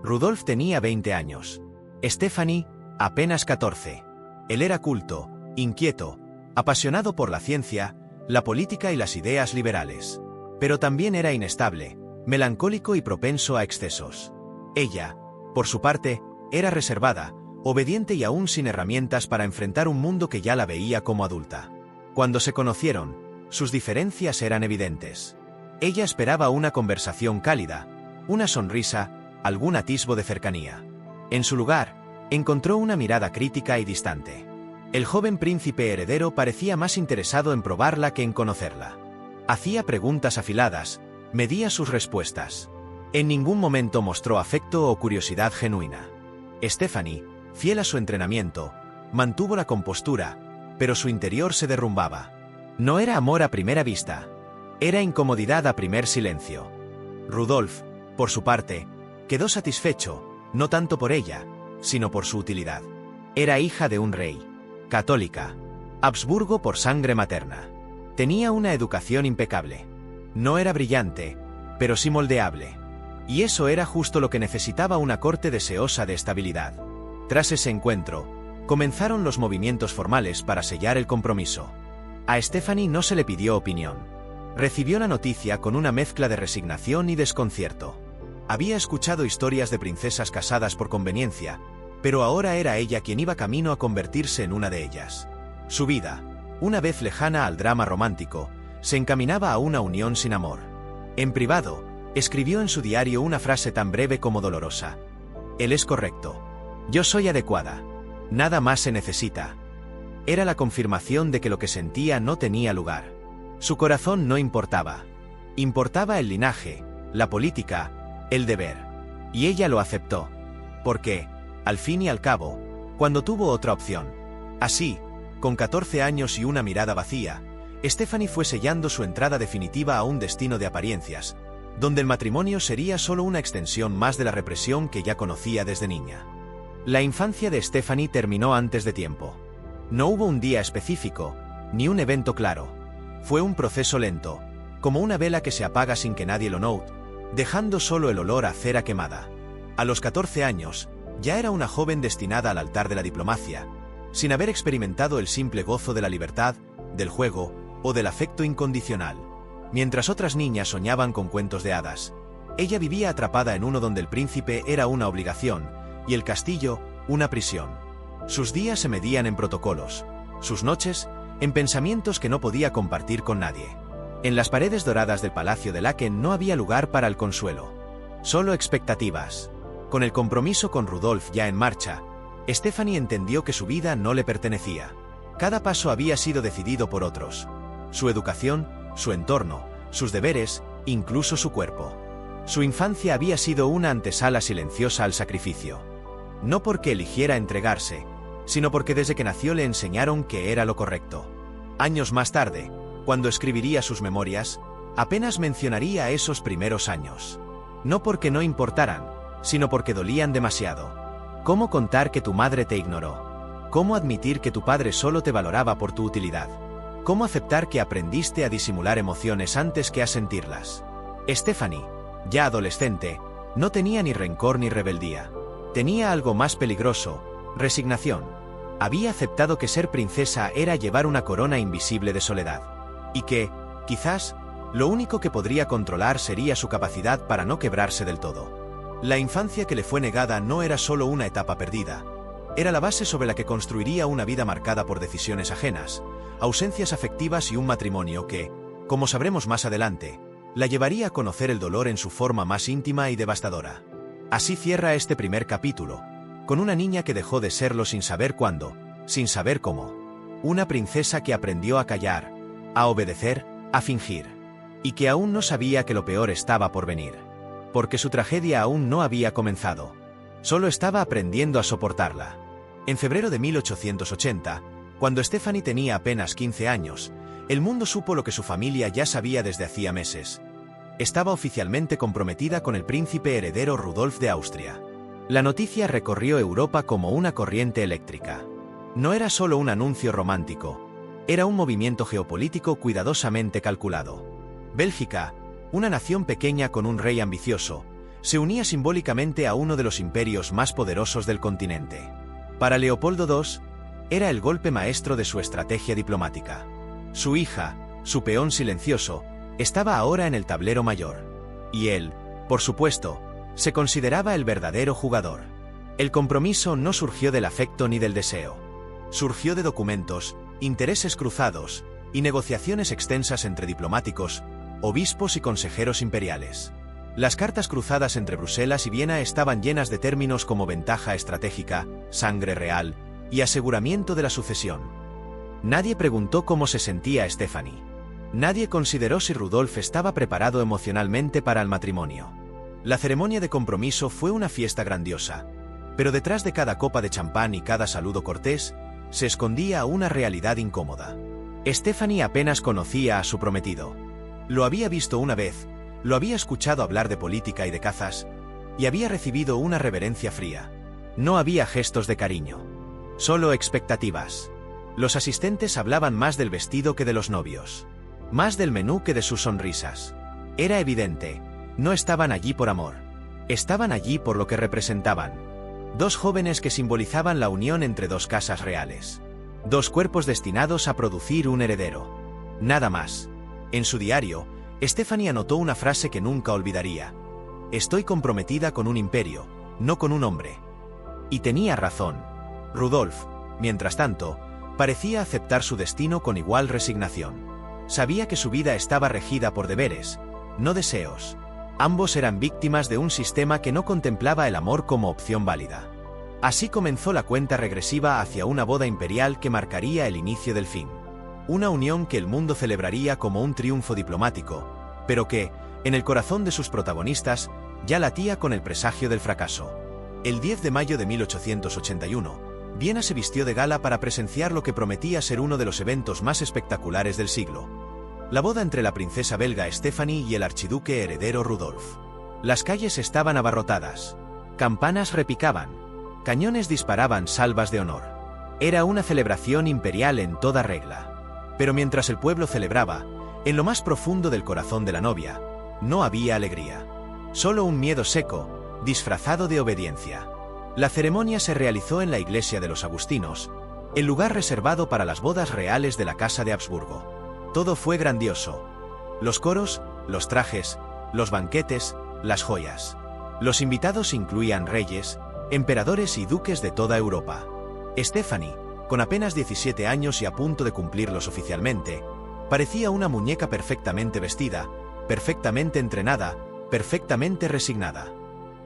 Rudolf tenía 20 años. Stephanie, apenas 14. Él era culto, inquieto, apasionado por la ciencia, la política y las ideas liberales. Pero también era inestable, melancólico y propenso a excesos. Ella, por su parte, era reservada, obediente y aún sin herramientas para enfrentar un mundo que ya la veía como adulta. Cuando se conocieron, sus diferencias eran evidentes. Ella esperaba una conversación cálida, una sonrisa, algún atisbo de cercanía. En su lugar, encontró una mirada crítica y distante. El joven príncipe heredero parecía más interesado en probarla que en conocerla. Hacía preguntas afiladas, medía sus respuestas. En ningún momento mostró afecto o curiosidad genuina. Stephanie, fiel a su entrenamiento, mantuvo la compostura, pero su interior se derrumbaba. No era amor a primera vista. Era incomodidad a primer silencio. Rudolf, por su parte, quedó satisfecho, no tanto por ella, sino por su utilidad. Era hija de un rey. Católica. Habsburgo por sangre materna. Tenía una educación impecable. No era brillante, pero sí moldeable. Y eso era justo lo que necesitaba una corte deseosa de estabilidad. Tras ese encuentro, comenzaron los movimientos formales para sellar el compromiso. A Stephanie no se le pidió opinión. Recibió la noticia con una mezcla de resignación y desconcierto. Había escuchado historias de princesas casadas por conveniencia, pero ahora era ella quien iba camino a convertirse en una de ellas. Su vida, una vez lejana al drama romántico, se encaminaba a una unión sin amor. En privado, escribió en su diario una frase tan breve como dolorosa. Él es correcto. Yo soy adecuada. Nada más se necesita. Era la confirmación de que lo que sentía no tenía lugar. Su corazón no importaba. Importaba el linaje, la política, el deber. Y ella lo aceptó. Porque, al fin y al cabo, cuando tuvo otra opción. Así, con 14 años y una mirada vacía, Stephanie fue sellando su entrada definitiva a un destino de apariencias, donde el matrimonio sería solo una extensión más de la represión que ya conocía desde niña. La infancia de Stephanie terminó antes de tiempo. No hubo un día específico, ni un evento claro. Fue un proceso lento, como una vela que se apaga sin que nadie lo note, dejando solo el olor a cera quemada. A los 14 años, ya era una joven destinada al altar de la diplomacia, sin haber experimentado el simple gozo de la libertad, del juego o del afecto incondicional. Mientras otras niñas soñaban con cuentos de hadas, ella vivía atrapada en uno donde el príncipe era una obligación y el castillo, una prisión. Sus días se medían en protocolos, sus noches, en pensamientos que no podía compartir con nadie. En las paredes doradas del Palacio de Laeken no había lugar para el consuelo. Solo expectativas. Con el compromiso con Rudolf ya en marcha, Stephanie entendió que su vida no le pertenecía. Cada paso había sido decidido por otros. Su educación, su entorno, sus deberes, incluso su cuerpo. Su infancia había sido una antesala silenciosa al sacrificio. No porque eligiera entregarse, sino porque desde que nació le enseñaron que era lo correcto. Años más tarde, cuando escribiría sus memorias, apenas mencionaría esos primeros años. No porque no importaran, sino porque dolían demasiado. ¿Cómo contar que tu madre te ignoró? ¿Cómo admitir que tu padre solo te valoraba por tu utilidad? ¿Cómo aceptar que aprendiste a disimular emociones antes que a sentirlas? Stephanie, ya adolescente, no tenía ni rencor ni rebeldía. Tenía algo más peligroso: resignación. Había aceptado que ser princesa era llevar una corona invisible de soledad. Y que, quizás, lo único que podría controlar sería su capacidad para no quebrarse del todo. La infancia que le fue negada no era solo una etapa perdida. Era la base sobre la que construiría una vida marcada por decisiones ajenas, ausencias afectivas y un matrimonio que, como sabremos más adelante, la llevaría a conocer el dolor en su forma más íntima y devastadora. Así cierra este primer capítulo, con una niña que dejó de serlo sin saber cuándo, sin saber cómo. Una princesa que aprendió a callar, a obedecer, a fingir. Y que aún no sabía que lo peor estaba por venir. Porque su tragedia aún no había comenzado. Solo estaba aprendiendo a soportarla. En febrero de 1880, cuando Stephanie tenía apenas 15 años, el mundo supo lo que su familia ya sabía desde hacía meses. Estaba oficialmente comprometida con el príncipe heredero Rudolf de Austria. La noticia recorrió Europa como una corriente eléctrica. No era solo un anuncio romántico, era un movimiento geopolítico cuidadosamente calculado. Bélgica, una nación pequeña con un rey ambicioso, se unía simbólicamente a uno de los imperios más poderosos del continente. Para Leopoldo II, era el golpe maestro de su estrategia diplomática. Su hija, su peón silencioso, estaba ahora en el tablero mayor. Y él, por supuesto, se consideraba el verdadero jugador. El compromiso no surgió del afecto ni del deseo. Surgió de documentos, intereses cruzados y negociaciones extensas entre diplomáticos, obispos y consejeros imperiales. Las cartas cruzadas entre Bruselas y Viena estaban llenas de términos como ventaja estratégica, sangre real y aseguramiento de la sucesión. Nadie preguntó cómo se sentía Stephanie. Nadie consideró si Rudolf estaba preparado emocionalmente para el matrimonio. La ceremonia de compromiso fue una fiesta grandiosa, pero detrás de cada copa de champán y cada saludo cortés, se escondía una realidad incómoda. Stephanie apenas conocía a su prometido. Lo había visto una vez, lo había escuchado hablar de política y de cazas, y había recibido una reverencia fría. No había gestos de cariño, solo expectativas. Los asistentes hablaban más del vestido que de los novios, más del menú que de sus sonrisas. Era evidente, no estaban allí por amor, estaban allí por lo que representaban. Dos jóvenes que simbolizaban la unión entre dos casas reales. Dos cuerpos destinados a producir un heredero. Nada más. En su diario, Stephanie anotó una frase que nunca olvidaría. Estoy comprometida con un imperio, no con un hombre. Y tenía razón. Rudolf, mientras tanto, parecía aceptar su destino con igual resignación. Sabía que su vida estaba regida por deberes, no deseos. Ambos eran víctimas de un sistema que no contemplaba el amor como opción válida. Así comenzó la cuenta regresiva hacia una boda imperial que marcaría el inicio del fin. Una unión que el mundo celebraría como un triunfo diplomático, pero que, en el corazón de sus protagonistas, ya latía con el presagio del fracaso. El 10 de mayo de 1881, Viena se vistió de gala para presenciar lo que prometía ser uno de los eventos más espectaculares del siglo. La boda entre la princesa belga Stephanie y el archiduque heredero Rudolf. Las calles estaban abarrotadas. Campanas repicaban. Cañones disparaban salvas de honor. Era una celebración imperial en toda regla. Pero mientras el pueblo celebraba, en lo más profundo del corazón de la novia, no había alegría. Solo un miedo seco, disfrazado de obediencia. La ceremonia se realizó en la iglesia de los Agustinos, el lugar reservado para las bodas reales de la Casa de Habsburgo. Todo fue grandioso. Los coros, los trajes, los banquetes, las joyas. Los invitados incluían reyes, emperadores y duques de toda Europa. Stephanie, con apenas 17 años y a punto de cumplirlos oficialmente, parecía una muñeca perfectamente vestida, perfectamente entrenada, perfectamente resignada.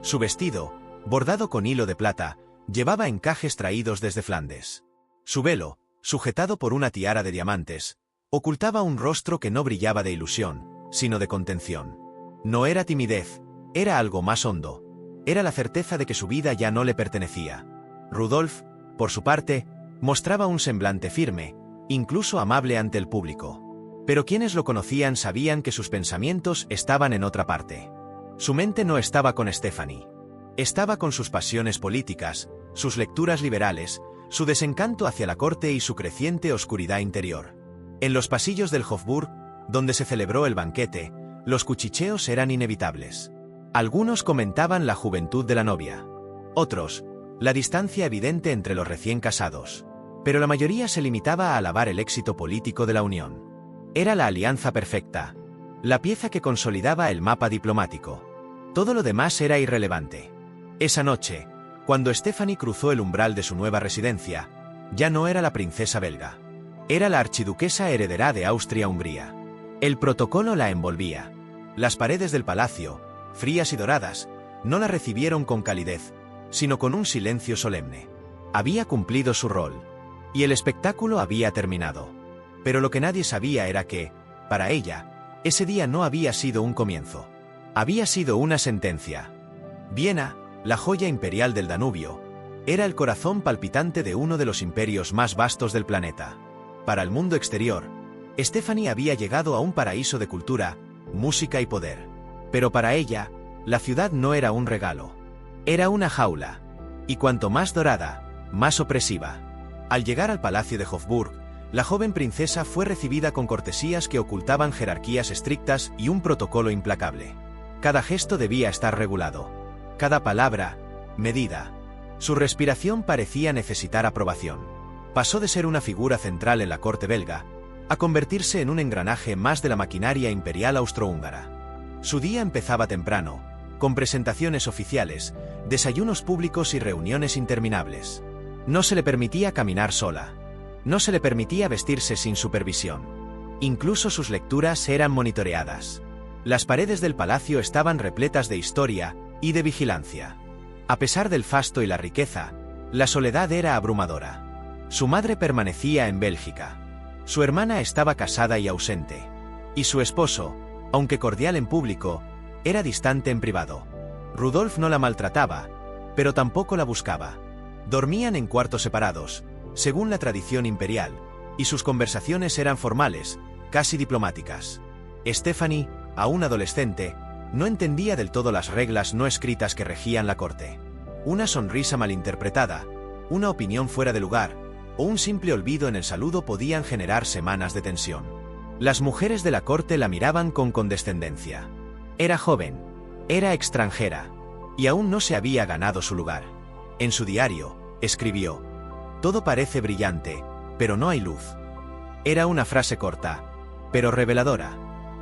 Su vestido, bordado con hilo de plata, llevaba encajes traídos desde Flandes. Su velo, sujetado por una tiara de diamantes, ocultaba un rostro que no brillaba de ilusión, sino de contención. No era timidez, era algo más hondo. Era la certeza de que su vida ya no le pertenecía. Rudolf, por su parte, mostraba un semblante firme, incluso amable ante el público. Pero quienes lo conocían sabían que sus pensamientos estaban en otra parte. Su mente no estaba con Stephanie. Estaba con sus pasiones políticas, sus lecturas liberales, su desencanto hacia la corte y su creciente oscuridad interior. En los pasillos del Hofburg, donde se celebró el banquete, los cuchicheos eran inevitables. Algunos comentaban la juventud de la novia. Otros, la distancia evidente entre los recién casados. Pero la mayoría se limitaba a alabar el éxito político de la unión. Era la alianza perfecta, la pieza que consolidaba el mapa diplomático. Todo lo demás era irrelevante. Esa noche, cuando Stephanie cruzó el umbral de su nueva residencia, ya no era la princesa belga. Era la archiduquesa heredera de Austria-Hungría. El protocolo la envolvía. Las paredes del palacio, frías y doradas, no la recibieron con calidez, sino con un silencio solemne. Había cumplido su rol. Y el espectáculo había terminado. Pero lo que nadie sabía era que, para ella, ese día no había sido un comienzo. Había sido una sentencia. Viena, la joya imperial del Danubio, era el corazón palpitante de uno de los imperios más vastos del planeta. Para el mundo exterior, Stephanie había llegado a un paraíso de cultura, música y poder. Pero para ella, la ciudad no era un regalo. Era una jaula. Y cuanto más dorada, más opresiva. Al llegar al palacio de Hofburg, la joven princesa fue recibida con cortesías que ocultaban jerarquías estrictas y un protocolo implacable. Cada gesto debía estar regulado. Cada palabra, medida. Su respiración parecía necesitar aprobación. Pasó de ser una figura central en la corte belga, a convertirse en un engranaje más de la maquinaria imperial austrohúngara. Su día empezaba temprano, con presentaciones oficiales, desayunos públicos y reuniones interminables. No se le permitía caminar sola. No se le permitía vestirse sin supervisión. Incluso sus lecturas eran monitoreadas. Las paredes del palacio estaban repletas de historia y de vigilancia. A pesar del fasto y la riqueza, la soledad era abrumadora. Su madre permanecía en Bélgica. Su hermana estaba casada y ausente. Y su esposo, aunque cordial en público, era distante en privado. Rudolf no la maltrataba, pero tampoco la buscaba. Dormían en cuartos separados, según la tradición imperial, y sus conversaciones eran formales, casi diplomáticas. Stephanie, aún adolescente, no entendía del todo las reglas no escritas que regían la corte. Una sonrisa malinterpretada, una opinión fuera de lugar, o un simple olvido en el saludo podían generar semanas de tensión. Las mujeres de la corte la miraban con condescendencia. Era joven, era extranjera, y aún no se había ganado su lugar. En su diario, escribió: «Todo parece brillante, pero no hay luz». Era una frase corta, pero reveladora.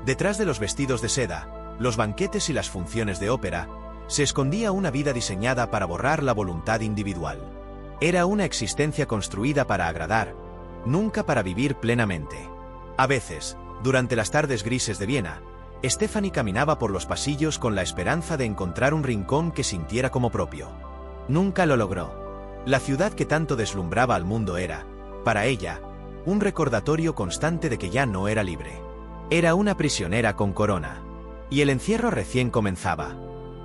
Detrás de los vestidos de seda, los banquetes y las funciones de ópera, se escondía una vida diseñada para borrar la voluntad individual. Era una existencia construida para agradar, nunca para vivir plenamente. A veces, durante las tardes grises de Viena, Stephanie caminaba por los pasillos con la esperanza de encontrar un rincón que sintiera como propio. Nunca lo logró. La ciudad que tanto deslumbraba al mundo era, para ella, un recordatorio constante de que ya no era libre. Era una prisionera con corona. Y el encierro recién comenzaba.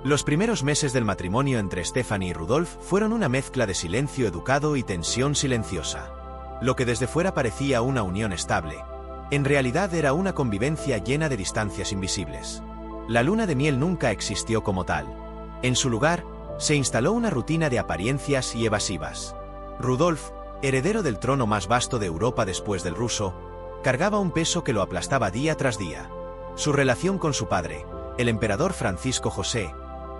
Los primeros meses del matrimonio entre Stephanie y Rudolf fueron una mezcla de silencio educado y tensión silenciosa. Lo que desde fuera parecía una unión estable, en realidad era una convivencia llena de distancias invisibles. La luna de miel nunca existió como tal. En su lugar, se instaló una rutina de apariencias y evasivas. Rudolf, heredero del trono más vasto de Europa después del ruso, cargaba un peso que lo aplastaba día tras día. Su relación con su padre, el emperador Francisco José,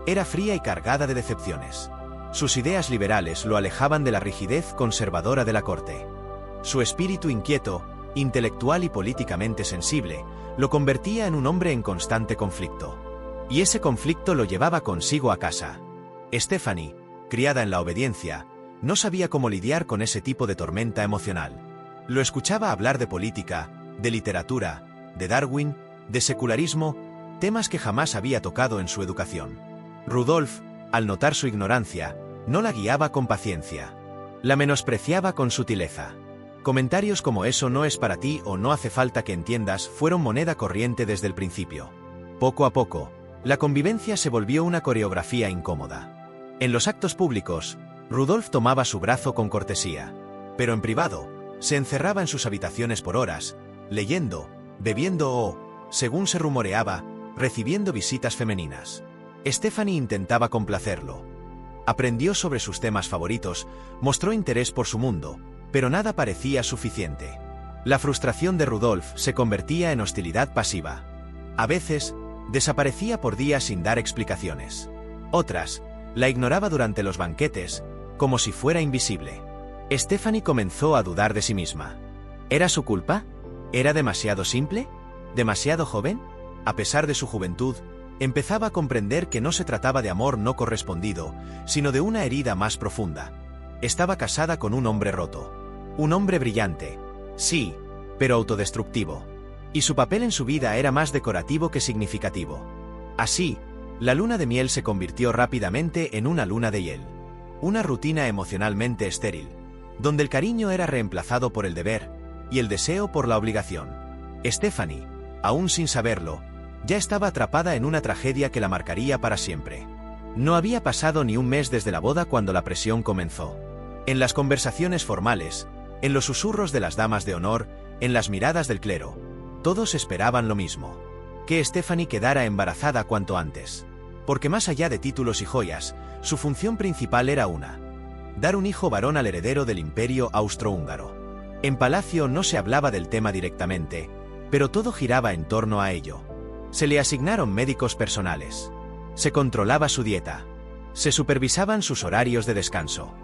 era fría y cargada de decepciones. Sus ideas liberales lo alejaban de la rigidez conservadora de la corte. Su espíritu inquieto, intelectual y políticamente sensible, lo convertía en un hombre en constante conflicto. Y ese conflicto lo llevaba consigo a casa. Stephanie, criada en la obediencia, no sabía cómo lidiar con ese tipo de tormenta emocional. Lo escuchaba hablar de política, de literatura, de Darwin, de secularismo, temas que jamás había tocado en su educación. Rudolf, al notar su ignorancia, no la guiaba con paciencia. La menospreciaba con sutileza. Comentarios como «eso no es para ti» o «no hace falta que entiendas» fueron moneda corriente desde el principio. Poco a poco, la convivencia se volvió una coreografía incómoda. En los actos públicos, Rudolf tomaba su brazo con cortesía, pero en privado, se encerraba en sus habitaciones por horas, leyendo, bebiendo o, según se rumoreaba, recibiendo visitas femeninas. Stephanie intentaba complacerlo. Aprendió sobre sus temas favoritos, mostró interés por su mundo, pero nada parecía suficiente. La frustración de Rudolf se convertía en hostilidad pasiva. A veces, desaparecía por días sin dar explicaciones. Otras, La ignoraba durante los banquetes, como si fuera invisible. Stephanie comenzó a dudar de sí misma. ¿Era su culpa? ¿Era demasiado simple? ¿Demasiado joven? A pesar de su juventud, empezaba a comprender que no se trataba de amor no correspondido, sino de una herida más profunda. Estaba casada con un hombre roto. Un hombre brillante. Sí, pero autodestructivo. Y su papel en su vida era más decorativo que significativo. Así, la luna de miel se convirtió rápidamente en una luna de hiel. Una rutina emocionalmente estéril, donde el cariño era reemplazado por el deber, y el deseo por la obligación. Stephanie, aún sin saberlo, ya estaba atrapada en una tragedia que la marcaría para siempre. No había pasado ni un mes desde la boda cuando la presión comenzó. En las conversaciones formales, en los susurros de las damas de honor, en las miradas del clero, todos esperaban lo mismo: que Stephanie quedara embarazada cuanto antes. Porque más allá de títulos y joyas, su función principal era una: dar un hijo varón al heredero del imperio austrohúngaro. En palacio no se hablaba del tema directamente, pero todo giraba en torno a ello. Se le asignaron médicos personales. Se controlaba su dieta. Se supervisaban sus horarios de descanso.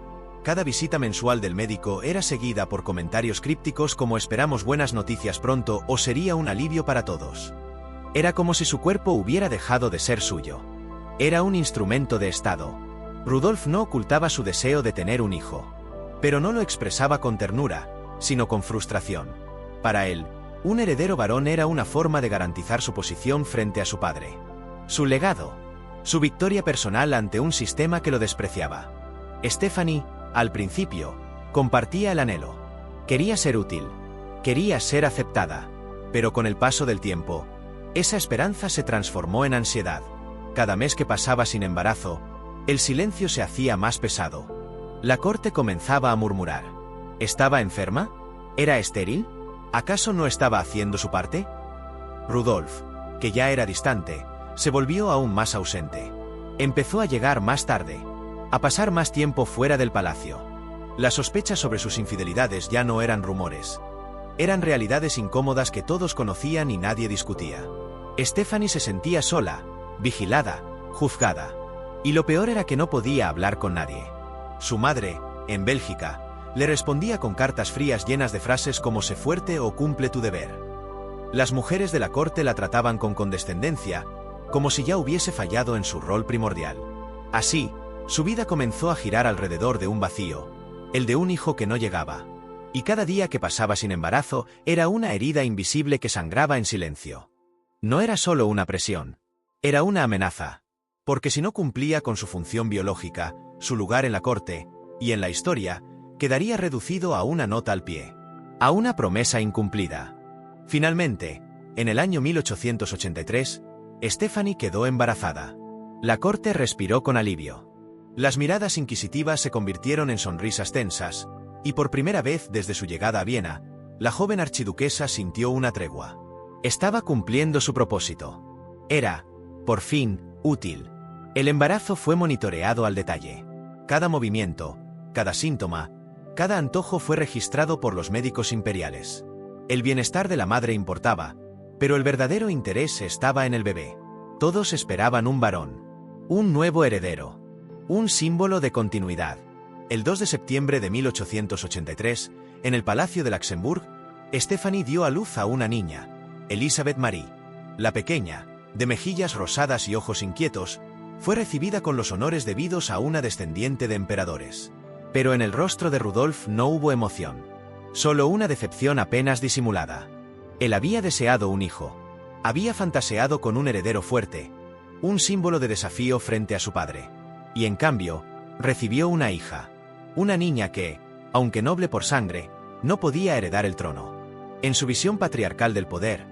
Cada visita mensual del médico era seguida por comentarios crípticos como «esperamos buenas noticias pronto» o «sería un alivio para todos». Era como si su cuerpo hubiera dejado de ser suyo. Era un instrumento de Estado. Rudolf no ocultaba su deseo de tener un hijo. Pero no lo expresaba con ternura, sino con frustración. Para él, un heredero varón era una forma de garantizar su posición frente a su padre. Su legado. Su victoria personal ante un sistema que lo despreciaba. Stephanie, al principio, compartía el anhelo. Quería ser útil. Quería ser aceptada. Pero con el paso del tiempo, esa esperanza se transformó en ansiedad. Cada mes que pasaba sin embarazo, el silencio se hacía más pesado. La corte comenzaba a murmurar. ¿Estaba enferma? ¿Era estéril? ¿Acaso no estaba haciendo su parte? Rudolf, que ya era distante, se volvió aún más ausente. Empezó a llegar más tarde, a pasar más tiempo fuera del palacio. Las sospechas sobre sus infidelidades ya no eran rumores. Eran realidades incómodas que todos conocían y nadie discutía. Stephanie se sentía sola, vigilada, juzgada. Y lo peor era que no podía hablar con nadie. Su madre, en Bélgica, le respondía con cartas frías llenas de frases como «sé fuerte» o «cumple tu deber». Las mujeres de la corte la trataban con condescendencia, como si ya hubiese fallado en su rol primordial. Así, su vida comenzó a girar alrededor de un vacío, el de un hijo que no llegaba. Y cada día que pasaba sin embarazo era una herida invisible que sangraba en silencio. No era solo una presión. Era una amenaza. Porque si no cumplía con su función biológica, su lugar en la corte, y en la historia, quedaría reducido a una nota al pie. A una promesa incumplida. Finalmente, en el año 1883, Stephanie quedó embarazada. La corte respiró con alivio. Las miradas inquisitivas se convirtieron en sonrisas tensas, y por primera vez desde su llegada a Viena, la joven archiduquesa sintió una tregua. Estaba cumpliendo su propósito. Era, por fin, útil. El embarazo fue monitoreado al detalle. Cada movimiento, cada síntoma, cada antojo fue registrado por los médicos imperiales. El bienestar de la madre importaba, pero el verdadero interés estaba en el bebé. Todos esperaban un varón. Un nuevo heredero. Un símbolo de continuidad. El 2 de septiembre de 1883, en el Palacio de Luxemburgo, Stephanie dio a luz a una niña, Elisabeth Marie. La pequeña, de mejillas rosadas y ojos inquietos, fue recibida con los honores debidos a una descendiente de emperadores. Pero en el rostro de Rudolf no hubo emoción. Solo una decepción apenas disimulada. Él había deseado un hijo. Había fantaseado con un heredero fuerte, un símbolo de desafío frente a su padre. Y en cambio, recibió una hija. Una niña que, aunque noble por sangre, no podía heredar el trono. En su visión patriarcal del poder,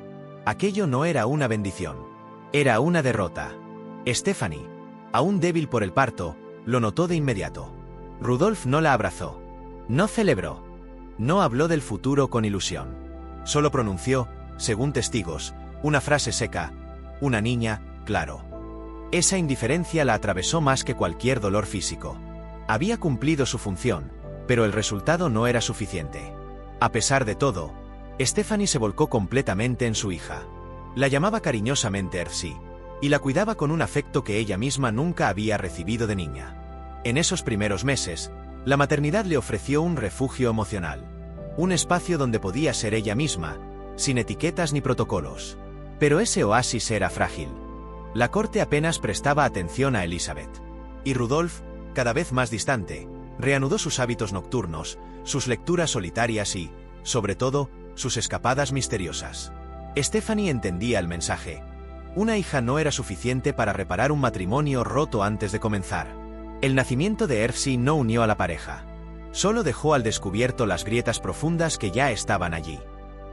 aquello no era una bendición. Era una derrota. Stephanie, aún débil por el parto, lo notó de inmediato. Rudolf no la abrazó. No celebró. No habló del futuro con ilusión. Solo pronunció, según testigos, una frase seca: una niña, claro. Esa indiferencia la atravesó más que cualquier dolor físico. Había cumplido su función, pero el resultado no era suficiente. A pesar de todo, Stephanie se volcó completamente en su hija. La llamaba cariñosamente Ersi, y la cuidaba con un afecto que ella misma nunca había recibido de niña. En esos primeros meses, la maternidad le ofreció un refugio emocional, un espacio donde podía ser ella misma, sin etiquetas ni protocolos. Pero ese oasis era frágil. La corte apenas prestaba atención a Elizabeth. Y Rudolf, cada vez más distante, reanudó sus hábitos nocturnos, sus lecturas solitarias y, sobre todo, sus escapadas misteriosas. Stephanie entendía el mensaje. Una hija no era suficiente para reparar un matrimonio roto antes de comenzar. El nacimiento de Earthsea no unió a la pareja. Solo dejó al descubierto las grietas profundas que ya estaban allí.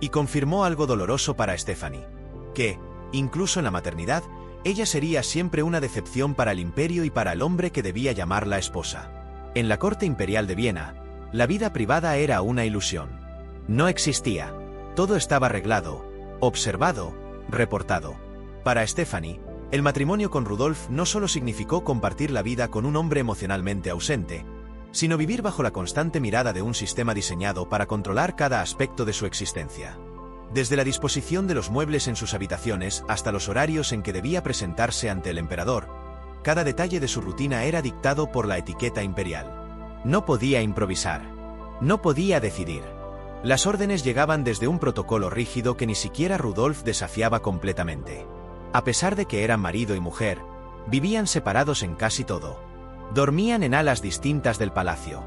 Y confirmó algo doloroso para Stephanie. Que, incluso en la maternidad, ella sería siempre una decepción para el imperio y para el hombre que debía llamarla esposa. En la corte imperial de Viena, la vida privada era una ilusión. No existía. Todo estaba arreglado, observado, reportado. Para Stephanie, el matrimonio con Rudolf no solo significó compartir la vida con un hombre emocionalmente ausente, sino vivir bajo la constante mirada de un sistema diseñado para controlar cada aspecto de su existencia. Desde la disposición de los muebles en sus habitaciones hasta los horarios en que debía presentarse ante el emperador, cada detalle de su rutina era dictado por la etiqueta imperial. No podía improvisar. No podía decidir. Las órdenes llegaban desde un protocolo rígido que ni siquiera Rudolf desafiaba completamente. A pesar de que eran marido y mujer, vivían separados en casi todo. Dormían en alas distintas del palacio.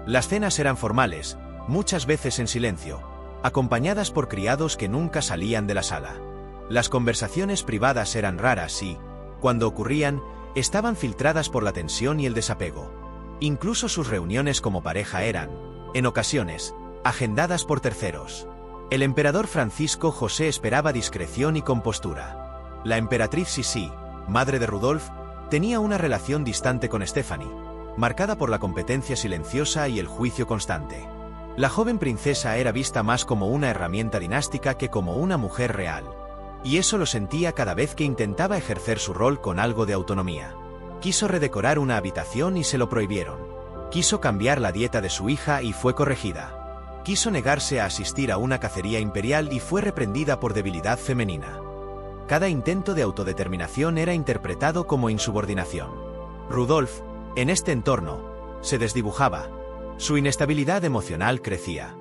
Las cenas eran formales, muchas veces en silencio, acompañadas por criados que nunca salían de la sala. Las conversaciones privadas eran raras y, cuando ocurrían, estaban filtradas por la tensión y el desapego. Incluso sus reuniones como pareja eran, en ocasiones, agendadas por terceros. El emperador Francisco José esperaba discreción y compostura. La emperatriz Sisi, madre de Rudolf, tenía una relación distante con Stephanie, marcada por la competencia silenciosa y el juicio constante. La joven princesa era vista más como una herramienta dinástica que como una mujer real. Y eso lo sentía cada vez que intentaba ejercer su rol con algo de autonomía. Quiso redecorar una habitación y se lo prohibieron. Quiso cambiar la dieta de su hija y fue corregida. Quiso negarse a asistir a una cacería imperial y fue reprendida por debilidad femenina. Cada intento de autodeterminación era interpretado como insubordinación. Rudolf, en este entorno, se desdibujaba. Su inestabilidad emocional crecía.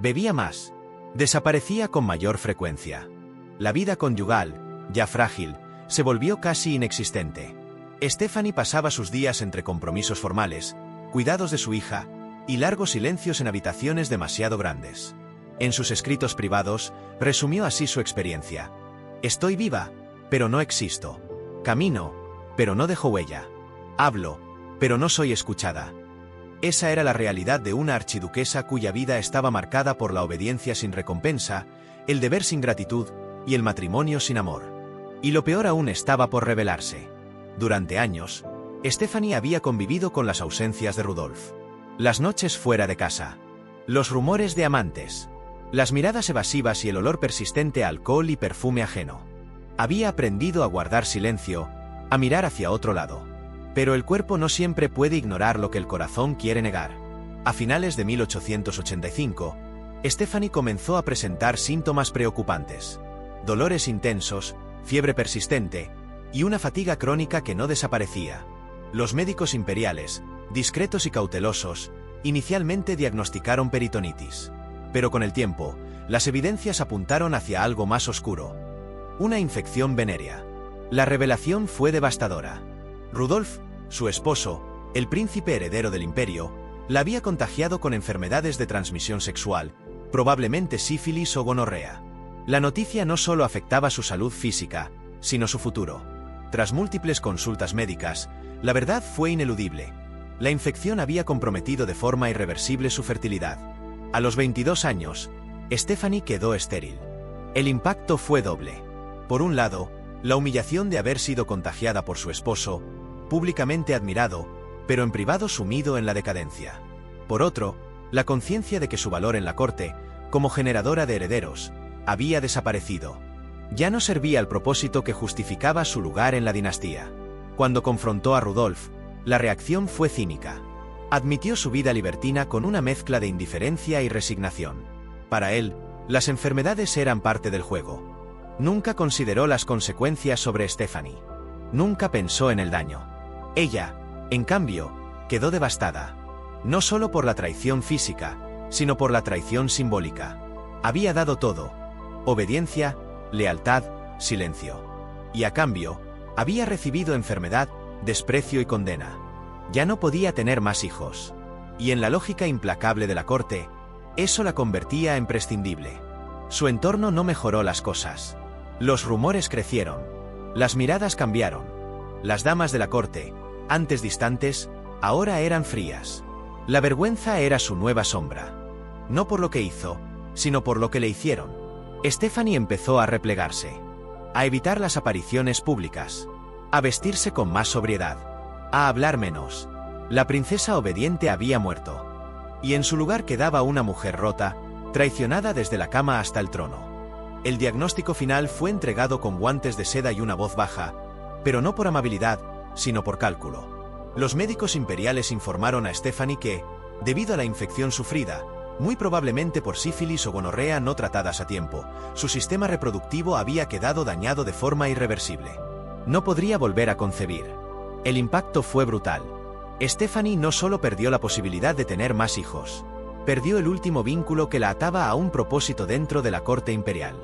Bebía más. Desaparecía con mayor frecuencia. La vida conyugal, ya frágil, se volvió casi inexistente. Stephanie pasaba sus días entre compromisos formales, cuidados de su hija, y largos silencios en habitaciones demasiado grandes. En sus escritos privados, resumió así su experiencia. Estoy viva, pero no existo. Camino, pero no dejo huella. Hablo, pero no soy escuchada. Esa era la realidad de una archiduquesa cuya vida estaba marcada por la obediencia sin recompensa, el deber sin gratitud y el matrimonio sin amor. Y lo peor aún estaba por revelarse. Durante años, Stephanie había convivido con las ausencias de Rudolf. Las noches fuera de casa, los rumores de amantes, las miradas evasivas y el olor persistente a alcohol y perfume ajeno. Había aprendido a guardar silencio, a mirar hacia otro lado. Pero el cuerpo no siempre puede ignorar lo que el corazón quiere negar. A finales de 1885, Stephanie comenzó a presentar síntomas preocupantes. Dolores intensos, fiebre persistente y una fatiga crónica que no desaparecía. Los médicos imperiales, discretos y cautelosos, inicialmente diagnosticaron peritonitis. Pero con el tiempo, las evidencias apuntaron hacia algo más oscuro. Una infección venérea. La revelación fue devastadora. Rudolf, su esposo, el príncipe heredero del imperio, la había contagiado con enfermedades de transmisión sexual, probablemente sífilis o gonorrea. La noticia no solo afectaba su salud física, sino su futuro. Tras múltiples consultas médicas, la verdad fue ineludible. La infección había comprometido de forma irreversible su fertilidad. A los 22 años, Stephanie quedó estéril. El impacto fue doble. Por un lado, la humillación de haber sido contagiada por su esposo, públicamente admirado, pero en privado sumido en la decadencia. Por otro, la conciencia de que su valor en la corte, como generadora de herederos, había desaparecido. Ya no servía al propósito que justificaba su lugar en la dinastía. Cuando confrontó a Rudolf, la reacción fue cínica. Admitió su vida libertina con una mezcla de indiferencia y resignación. Para él, las enfermedades eran parte del juego. Nunca consideró las consecuencias sobre Stephanie. Nunca pensó en el daño. Ella, en cambio, quedó devastada. No solo por la traición física, sino por la traición simbólica. Había dado todo: obediencia, lealtad, silencio. Y a cambio, había recibido enfermedad, desprecio y condena. Ya no podía tener más hijos. Y en la lógica implacable de la corte, eso la convertía en prescindible. Su entorno no mejoró las cosas. Los rumores crecieron. Las miradas cambiaron. Las damas de la corte, antes distantes, ahora eran frías. La vergüenza era su nueva sombra. No por lo que hizo, sino por lo que le hicieron. Stephanie empezó a replegarse, a evitar las apariciones públicas, a vestirse con más sobriedad, a hablar menos. La princesa obediente había muerto. Y en su lugar quedaba una mujer rota, traicionada desde la cama hasta el trono. El diagnóstico final fue entregado con guantes de seda y una voz baja, pero no por amabilidad, sino por cálculo. Los médicos imperiales informaron a Stephanie que, debido a la infección sufrida, muy probablemente por sífilis o gonorrea no tratadas a tiempo, su sistema reproductivo había quedado dañado de forma irreversible. No podría volver a concebir. El impacto fue brutal. Stephanie no solo perdió la posibilidad de tener más hijos, perdió el último vínculo que la ataba a un propósito dentro de la corte imperial.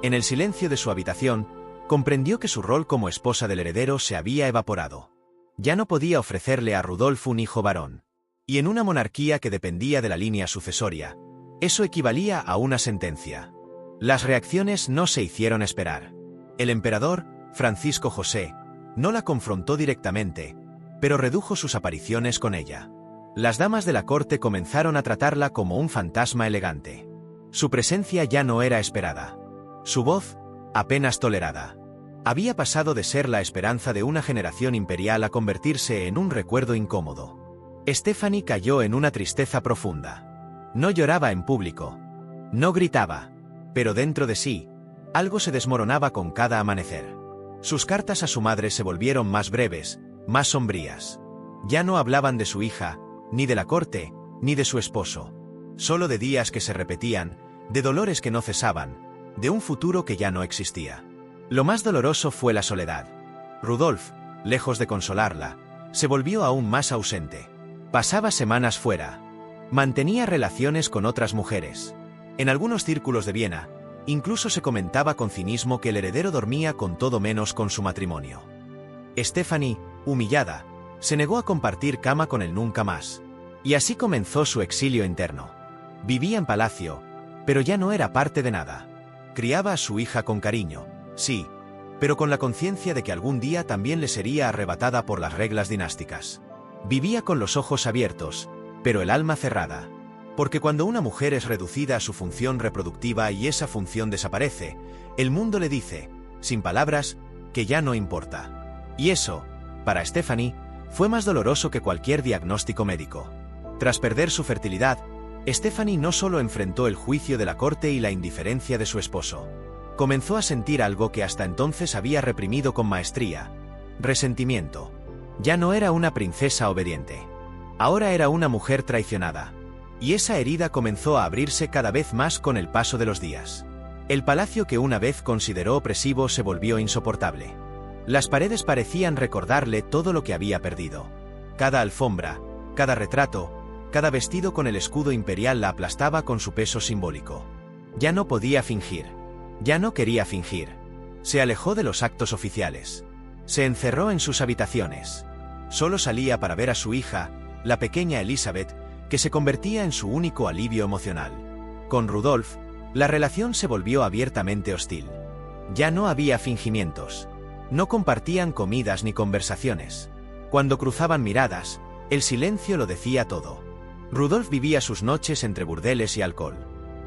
En el silencio de su habitación, comprendió que su rol como esposa del heredero se había evaporado. Ya no podía ofrecerle a Rudolf un hijo varón. Y en una monarquía que dependía de la línea sucesoria, eso equivalía a una sentencia. Las reacciones no se hicieron esperar. El emperador, Francisco José, no la confrontó directamente, pero redujo sus apariciones con ella. Las damas de la corte comenzaron a tratarla como un fantasma elegante. Su presencia ya no era esperada. Su voz, apenas tolerada. Había pasado de ser la esperanza de una generación imperial a convertirse en un recuerdo incómodo. Stephanie cayó en una tristeza profunda. No lloraba en público. No gritaba. Pero dentro de sí, algo se desmoronaba con cada amanecer. Sus cartas a su madre se volvieron más breves, más sombrías. Ya no hablaban de su hija, ni de la corte, ni de su esposo. Solo de días que se repetían, de dolores que no cesaban, de un futuro que ya no existía. Lo más doloroso fue la soledad. Rudolf, lejos de consolarla, se volvió aún más ausente. Pasaba semanas fuera. Mantenía relaciones con otras mujeres. En algunos círculos de Viena, incluso se comentaba con cinismo que el heredero dormía con todo menos con su matrimonio. Stephanie, humillada, se negó a compartir cama con él nunca más. Y así comenzó su exilio interno. Vivía en palacio, pero ya no era parte de nada. Criaba a su hija con cariño, sí, pero con la conciencia de que algún día también le sería arrebatada por las reglas dinásticas. Vivía con los ojos abiertos, pero el alma cerrada. Porque cuando una mujer es reducida a su función reproductiva y esa función desaparece, el mundo le dice, sin palabras, que ya no importa. Y eso, para Stephanie, fue más doloroso que cualquier diagnóstico médico. Tras perder su fertilidad, Stephanie no solo enfrentó el juicio de la corte y la indiferencia de su esposo. Comenzó a sentir algo que hasta entonces había reprimido con maestría: resentimiento. Ya no era una princesa obediente. Ahora era una mujer traicionada. Y esa herida comenzó a abrirse cada vez más con el paso de los días. El palacio que una vez consideró opresivo se volvió insoportable. Las paredes parecían recordarle todo lo que había perdido. Cada alfombra, cada retrato, cada vestido con el escudo imperial la aplastaba con su peso simbólico. Ya no podía fingir. Ya no quería fingir. Se alejó de los actos oficiales. Se encerró en sus habitaciones. Solo salía para ver a su hija, la pequeña Elizabeth, que se convertía en su único alivio emocional. Con Rudolf, la relación se volvió abiertamente hostil. Ya no había fingimientos. No compartían comidas ni conversaciones. Cuando cruzaban miradas, el silencio lo decía todo. Rudolf vivía sus noches entre burdeles y alcohol.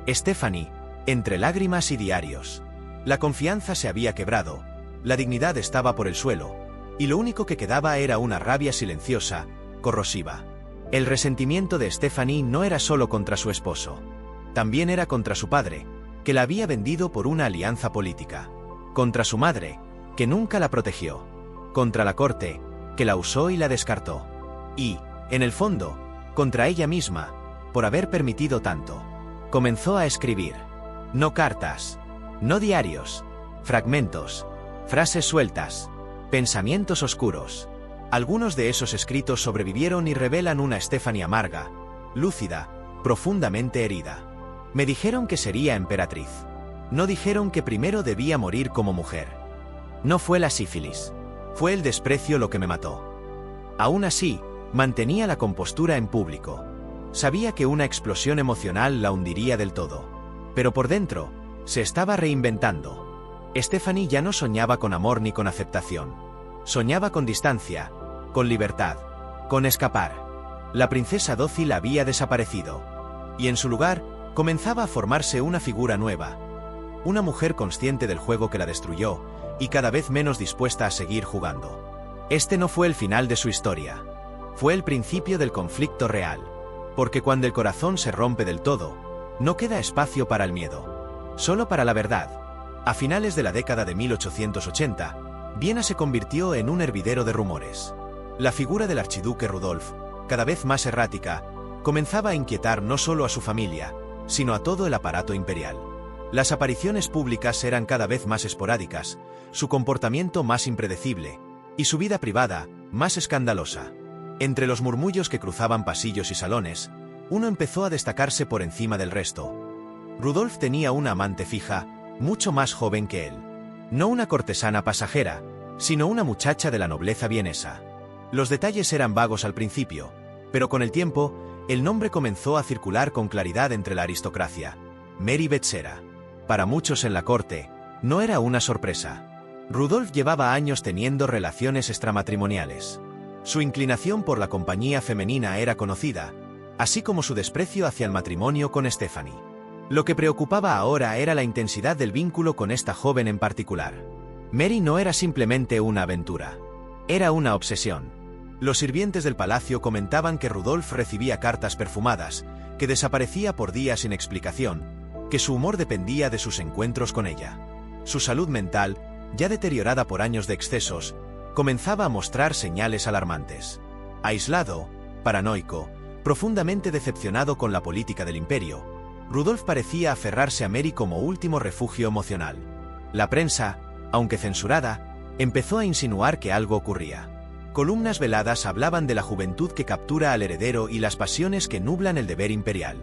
Stephanie, entre lágrimas y diarios. La confianza se había quebrado. La dignidad estaba por el suelo, y lo único que quedaba era una rabia silenciosa, corrosiva. El resentimiento de Stephanie no era solo contra su esposo. También era contra su padre, que la había vendido por una alianza política. Contra su madre, que nunca la protegió. Contra la corte, que la usó y la descartó. Y, en el fondo, contra ella misma, por haber permitido tanto. Comenzó a escribir. No cartas, no diarios, fragmentos, frases sueltas. Pensamientos oscuros. Algunos de esos escritos sobrevivieron y revelan una Stephanie amarga, lúcida, profundamente herida. Me dijeron que sería emperatriz. No dijeron que primero debía morir como mujer. No fue la sífilis. Fue el desprecio lo que me mató. Aún así, mantenía la compostura en público. Sabía que una explosión emocional la hundiría del todo. Pero por dentro, se estaba reinventando. Stephanie ya no soñaba con amor ni con aceptación. Soñaba con distancia, con libertad, con escapar. La princesa dócil había desaparecido. Y en su lugar, comenzaba a formarse una figura nueva. Una mujer consciente del juego que la destruyó, y cada vez menos dispuesta a seguir jugando. Este no fue el final de su historia. Fue el principio del conflicto real. Porque cuando el corazón se rompe del todo, no queda espacio para el miedo. Solo para la verdad. A finales de la década de 1880, Viena se convirtió en un hervidero de rumores. La figura del archiduque Rudolf, cada vez más errática, comenzaba a inquietar no solo a su familia, sino a todo el aparato imperial. Las apariciones públicas eran cada vez más esporádicas, su comportamiento más impredecible, y su vida privada, más escandalosa. Entre los murmullos que cruzaban pasillos y salones, uno empezó a destacarse por encima del resto. Rudolf tenía una amante fija, mucho más joven que él. No una cortesana pasajera, sino una muchacha de la nobleza vienesa. Los detalles eran vagos al principio, pero con el tiempo, el nombre comenzó a circular con claridad entre la aristocracia. Mary Betsera. Para muchos en la corte, no era una sorpresa. Rudolf llevaba años teniendo relaciones extramatrimoniales. Su inclinación por la compañía femenina era conocida, así como su desprecio hacia el matrimonio con Stephanie. Lo que preocupaba ahora era la intensidad del vínculo con esta joven en particular. Mary no era simplemente una aventura. Era una obsesión. Los sirvientes del palacio comentaban que Rudolf recibía cartas perfumadas, que desaparecía por días sin explicación, que su humor dependía de sus encuentros con ella. Su salud mental, ya deteriorada por años de excesos, comenzaba a mostrar señales alarmantes. Aislado, paranoico, profundamente decepcionado con la política del imperio, Rudolf parecía aferrarse a Mary como último refugio emocional. La prensa, aunque censurada, empezó a insinuar que algo ocurría. Columnas veladas hablaban de la juventud que captura al heredero y las pasiones que nublan el deber imperial.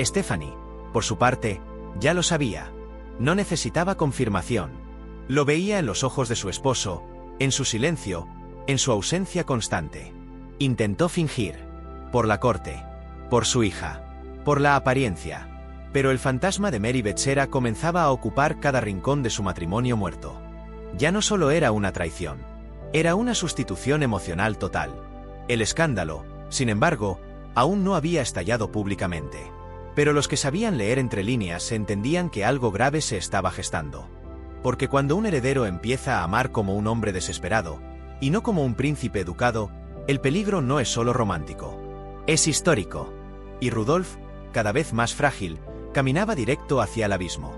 Stephanie, por su parte, ya lo sabía. No necesitaba confirmación. Lo veía en los ojos de su esposo, en su silencio, en su ausencia constante. Intentó fingir. Por la corte. Por su hija. Por la apariencia. Pero el fantasma de Mary Betsera comenzaba a ocupar cada rincón de su matrimonio muerto. Ya no solo era una traición. Era una sustitución emocional total. El escándalo, sin embargo, aún no había estallado públicamente. Pero los que sabían leer entre líneas entendían que algo grave se estaba gestando. Porque cuando un heredero empieza a amar como un hombre desesperado, y no como un príncipe educado, el peligro no es solo romántico. Es histórico. Y Rudolf, cada vez más frágil, caminaba directo hacia el abismo.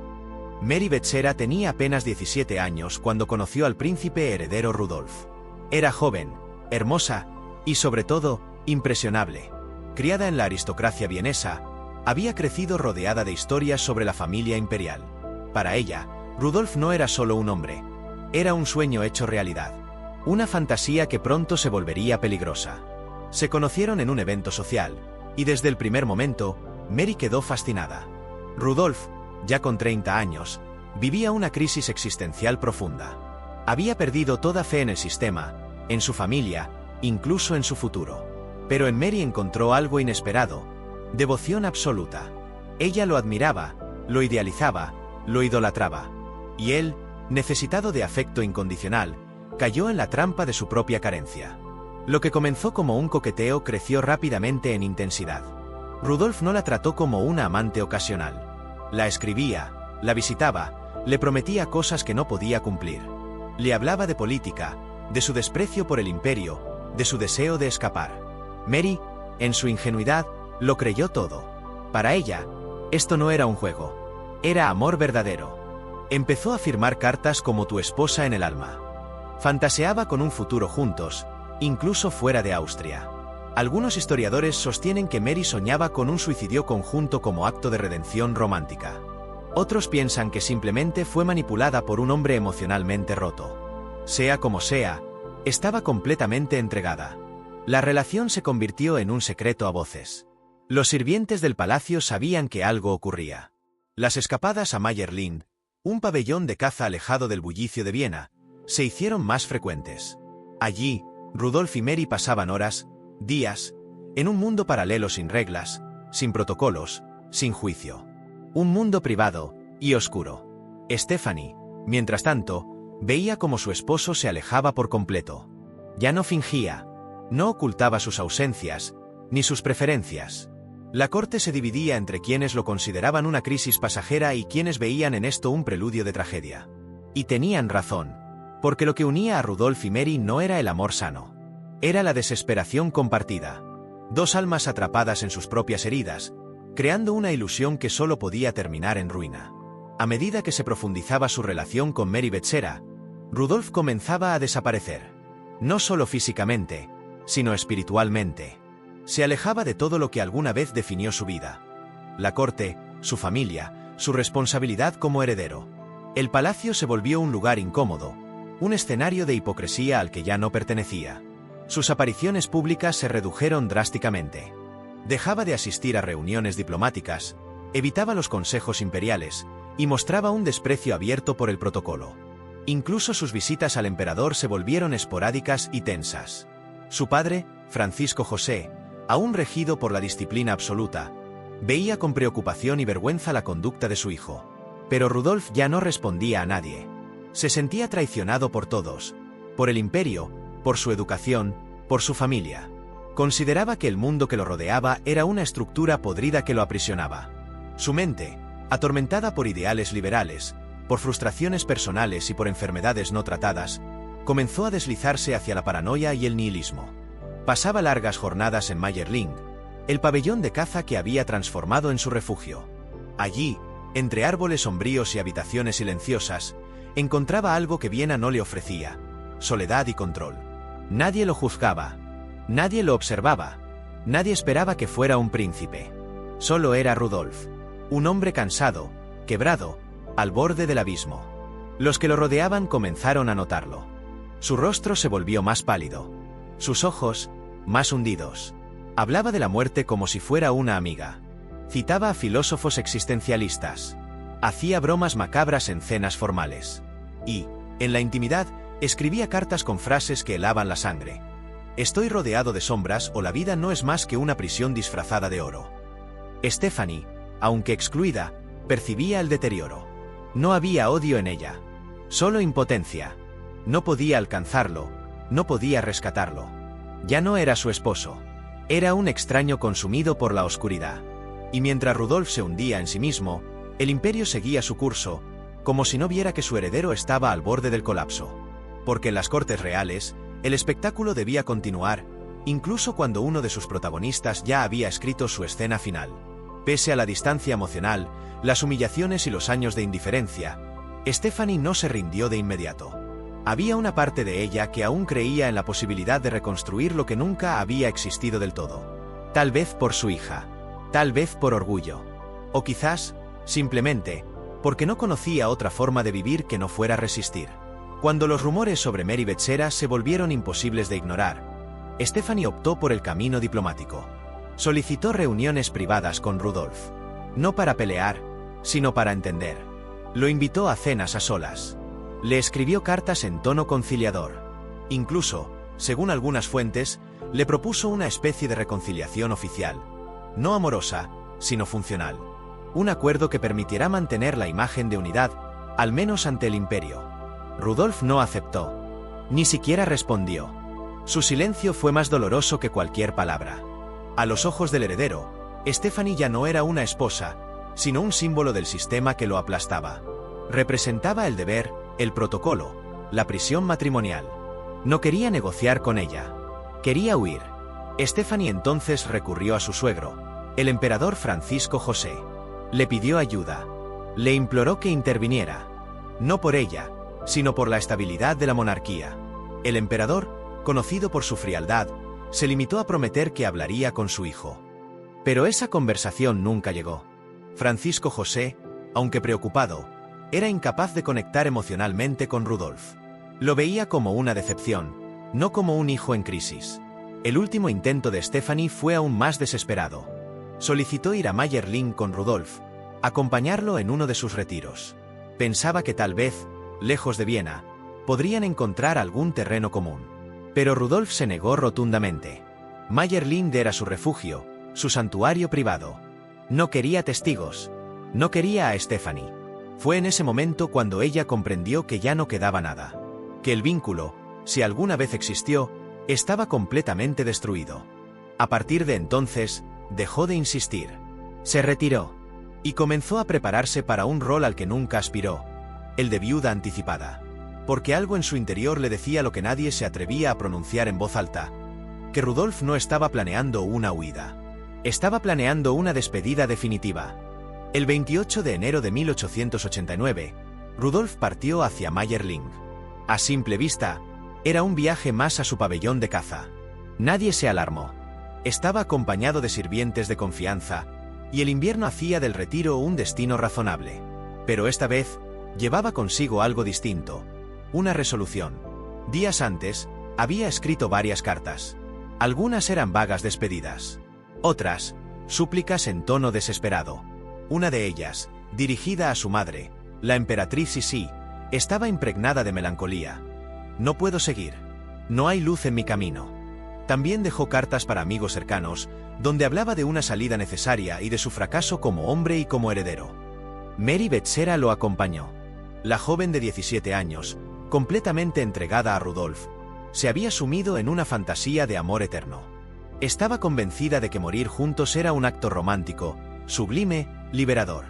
Mary Betsera tenía apenas 17 años cuando conoció al príncipe heredero Rudolf. Era joven, hermosa, y sobre todo, impresionable. Criada en la aristocracia vienesa, había crecido rodeada de historias sobre la familia imperial. Para ella, Rudolf no era solo un hombre. Era un sueño hecho realidad. Una fantasía que pronto se volvería peligrosa. Se conocieron en un evento social, y desde el primer momento, Mary quedó fascinada. Rudolf, ya con 30 años, vivía una crisis existencial profunda. Había perdido toda fe en el sistema, en su familia, incluso en su futuro. Pero en Mary encontró algo inesperado: devoción absoluta. Ella lo admiraba, lo idealizaba, lo idolatraba. Y él, necesitado de afecto incondicional, cayó en la trampa de su propia carencia. Lo que comenzó como un coqueteo creció rápidamente en intensidad. Rudolf no la trató como una amante ocasional. La escribía, la visitaba, le prometía cosas que no podía cumplir. Le hablaba de política, de su desprecio por el imperio, de su deseo de escapar. Mary, en su ingenuidad, lo creyó todo. Para ella, esto no era un juego. Era amor verdadero. Empezó a firmar cartas como tu esposa en el alma. Fantaseaba con un futuro juntos, incluso fuera de Austria. Algunos historiadores sostienen que Mary soñaba con un suicidio conjunto como acto de redención romántica. Otros piensan que simplemente fue manipulada por un hombre emocionalmente roto. Sea como sea, estaba completamente entregada. La relación se convirtió en un secreto a voces. Los sirvientes del palacio sabían que algo ocurría. Las escapadas a Mayerlind, un pabellón de caza alejado del bullicio de Viena, se hicieron más frecuentes. Allí, Rudolf y Mary pasaban horas, días, en un mundo paralelo sin reglas, sin protocolos, sin juicio. Un mundo privado y oscuro. Stephanie, mientras tanto, veía cómo su esposo se alejaba por completo. Ya no fingía, no ocultaba sus ausencias, ni sus preferencias. La corte se dividía entre quienes lo consideraban una crisis pasajera y quienes veían en esto un preludio de tragedia. Y tenían razón, porque lo que unía a Rudolf y Mary no era el amor sano. Era la desesperación compartida. Dos almas atrapadas en sus propias heridas, creando una ilusión que solo podía terminar en ruina. A medida que se profundizaba su relación con Mary Becerra, Rudolf comenzaba a desaparecer. No solo físicamente, sino espiritualmente. Se alejaba de todo lo que alguna vez definió su vida. La corte, su familia, su responsabilidad como heredero. El palacio se volvió un lugar incómodo, un escenario de hipocresía al que ya no pertenecía. Sus apariciones públicas se redujeron drásticamente. Dejaba de asistir a reuniones diplomáticas, evitaba los consejos imperiales, y mostraba un desprecio abierto por el protocolo. Incluso sus visitas al emperador se volvieron esporádicas y tensas. Su padre, Francisco José, aún regido por la disciplina absoluta, veía con preocupación y vergüenza la conducta de su hijo. Pero Rudolf ya no respondía a nadie. Se sentía traicionado por todos, por el imperio, por su educación, por su familia. Consideraba que el mundo que lo rodeaba era una estructura podrida que lo aprisionaba. Su mente, atormentada por ideales liberales, por frustraciones personales y por enfermedades no tratadas, comenzó a deslizarse hacia la paranoia y el nihilismo. Pasaba largas jornadas en Mayerlind, el pabellón de caza que había transformado en su refugio. Allí, entre árboles sombríos y habitaciones silenciosas, encontraba algo que Viena no le ofrecía: soledad y control. Nadie lo juzgaba, nadie lo observaba, nadie esperaba que fuera un príncipe. Solo era Rudolf, un hombre cansado, quebrado, al borde del abismo. Los que lo rodeaban comenzaron a notarlo. Su rostro se volvió más pálido, sus ojos, más hundidos. Hablaba de la muerte como si fuera una amiga. Citaba a filósofos existencialistas. Hacía bromas macabras en cenas formales. Y, en la intimidad, escribía cartas con frases que helaban la sangre. Estoy rodeado de sombras o la vida no es más que una prisión disfrazada de oro. Stephanie, aunque excluida, percibía el deterioro. No había odio en ella, solo impotencia. No podía alcanzarlo, no podía rescatarlo. Ya no era su esposo. Era un extraño consumido por la oscuridad. Y mientras Rudolf se hundía en sí mismo, el imperio seguía su curso, como si no viera que su heredero estaba al borde del colapso. Porque en las cortes reales, el espectáculo debía continuar, incluso cuando uno de sus protagonistas ya había escrito su escena final. Pese a la distancia emocional, las humillaciones y los años de indiferencia, Stephanie no se rindió de inmediato. Había una parte de ella que aún creía en la posibilidad de reconstruir lo que nunca había existido del todo. Tal vez por su hija, tal vez por orgullo, o quizás, simplemente, porque no conocía otra forma de vivir que no fuera resistir. Cuando los rumores sobre Mary Becerra se volvieron imposibles de ignorar, Stephanie optó por el camino diplomático. Solicitó reuniones privadas con Rudolf. No para pelear, sino para entender. Lo invitó a cenas a solas. Le escribió cartas en tono conciliador. Incluso, según algunas fuentes, le propuso una especie de reconciliación oficial. No amorosa, sino funcional. Un acuerdo que permitirá mantener la imagen de unidad, al menos ante el imperio. Rudolf no aceptó. Ni siquiera respondió. Su silencio fue más doloroso que cualquier palabra. A los ojos del heredero, Stephanie ya no era una esposa, sino un símbolo del sistema que lo aplastaba. Representaba el deber, el protocolo, la prisión matrimonial. No quería negociar con ella. Quería huir. Stephanie entonces recurrió a su suegro, el emperador Francisco José. Le pidió ayuda. Le imploró que interviniera. No por ella, sino por la estabilidad de la monarquía. El emperador, conocido por su frialdad, se limitó a prometer que hablaría con su hijo. Pero esa conversación nunca llegó. Francisco José, aunque preocupado, era incapaz de conectar emocionalmente con Rudolf. Lo veía como una decepción, no como un hijo en crisis. El último intento de Stephanie fue aún más desesperado. Solicitó ir a Mayerling con Rudolf, acompañarlo en uno de sus retiros. Pensaba que tal vez, lejos de Viena, podrían encontrar algún terreno común. Pero Rudolf se negó rotundamente. Mayerling era su refugio, su santuario privado. No quería testigos. No quería a Stephanie. Fue en ese momento cuando ella comprendió que ya no quedaba nada. Que el vínculo, si alguna vez existió, estaba completamente destruido. A partir de entonces, dejó de insistir. Se retiró. Y comenzó a prepararse para un rol al que nunca aspiró, el de viuda anticipada. Porque algo en su interior le decía lo que nadie se atrevía a pronunciar en voz alta: que Rudolf no estaba planeando una huida. Estaba planeando una despedida definitiva. El 28 de enero de 1889, Rudolf partió hacia Mayerling. A simple vista, era un viaje más a su pabellón de caza. Nadie se alarmó. Estaba acompañado de sirvientes de confianza, y el invierno hacía del retiro un destino razonable. Pero esta vez, llevaba consigo algo distinto. Una resolución. Días antes, había escrito varias cartas. Algunas eran vagas despedidas. Otras, súplicas en tono desesperado. Una de ellas, dirigida a su madre, la emperatriz Sisi, estaba impregnada de melancolía. No puedo seguir. No hay luz en mi camino. También dejó cartas para amigos cercanos, donde hablaba de una salida necesaria y de su fracaso como hombre y como heredero. Mary Betsera lo acompañó. La joven de 17 años, completamente entregada a Rudolf, se había sumido en una fantasía de amor eterno. Estaba convencida de que morir juntos era un acto romántico, sublime, liberador.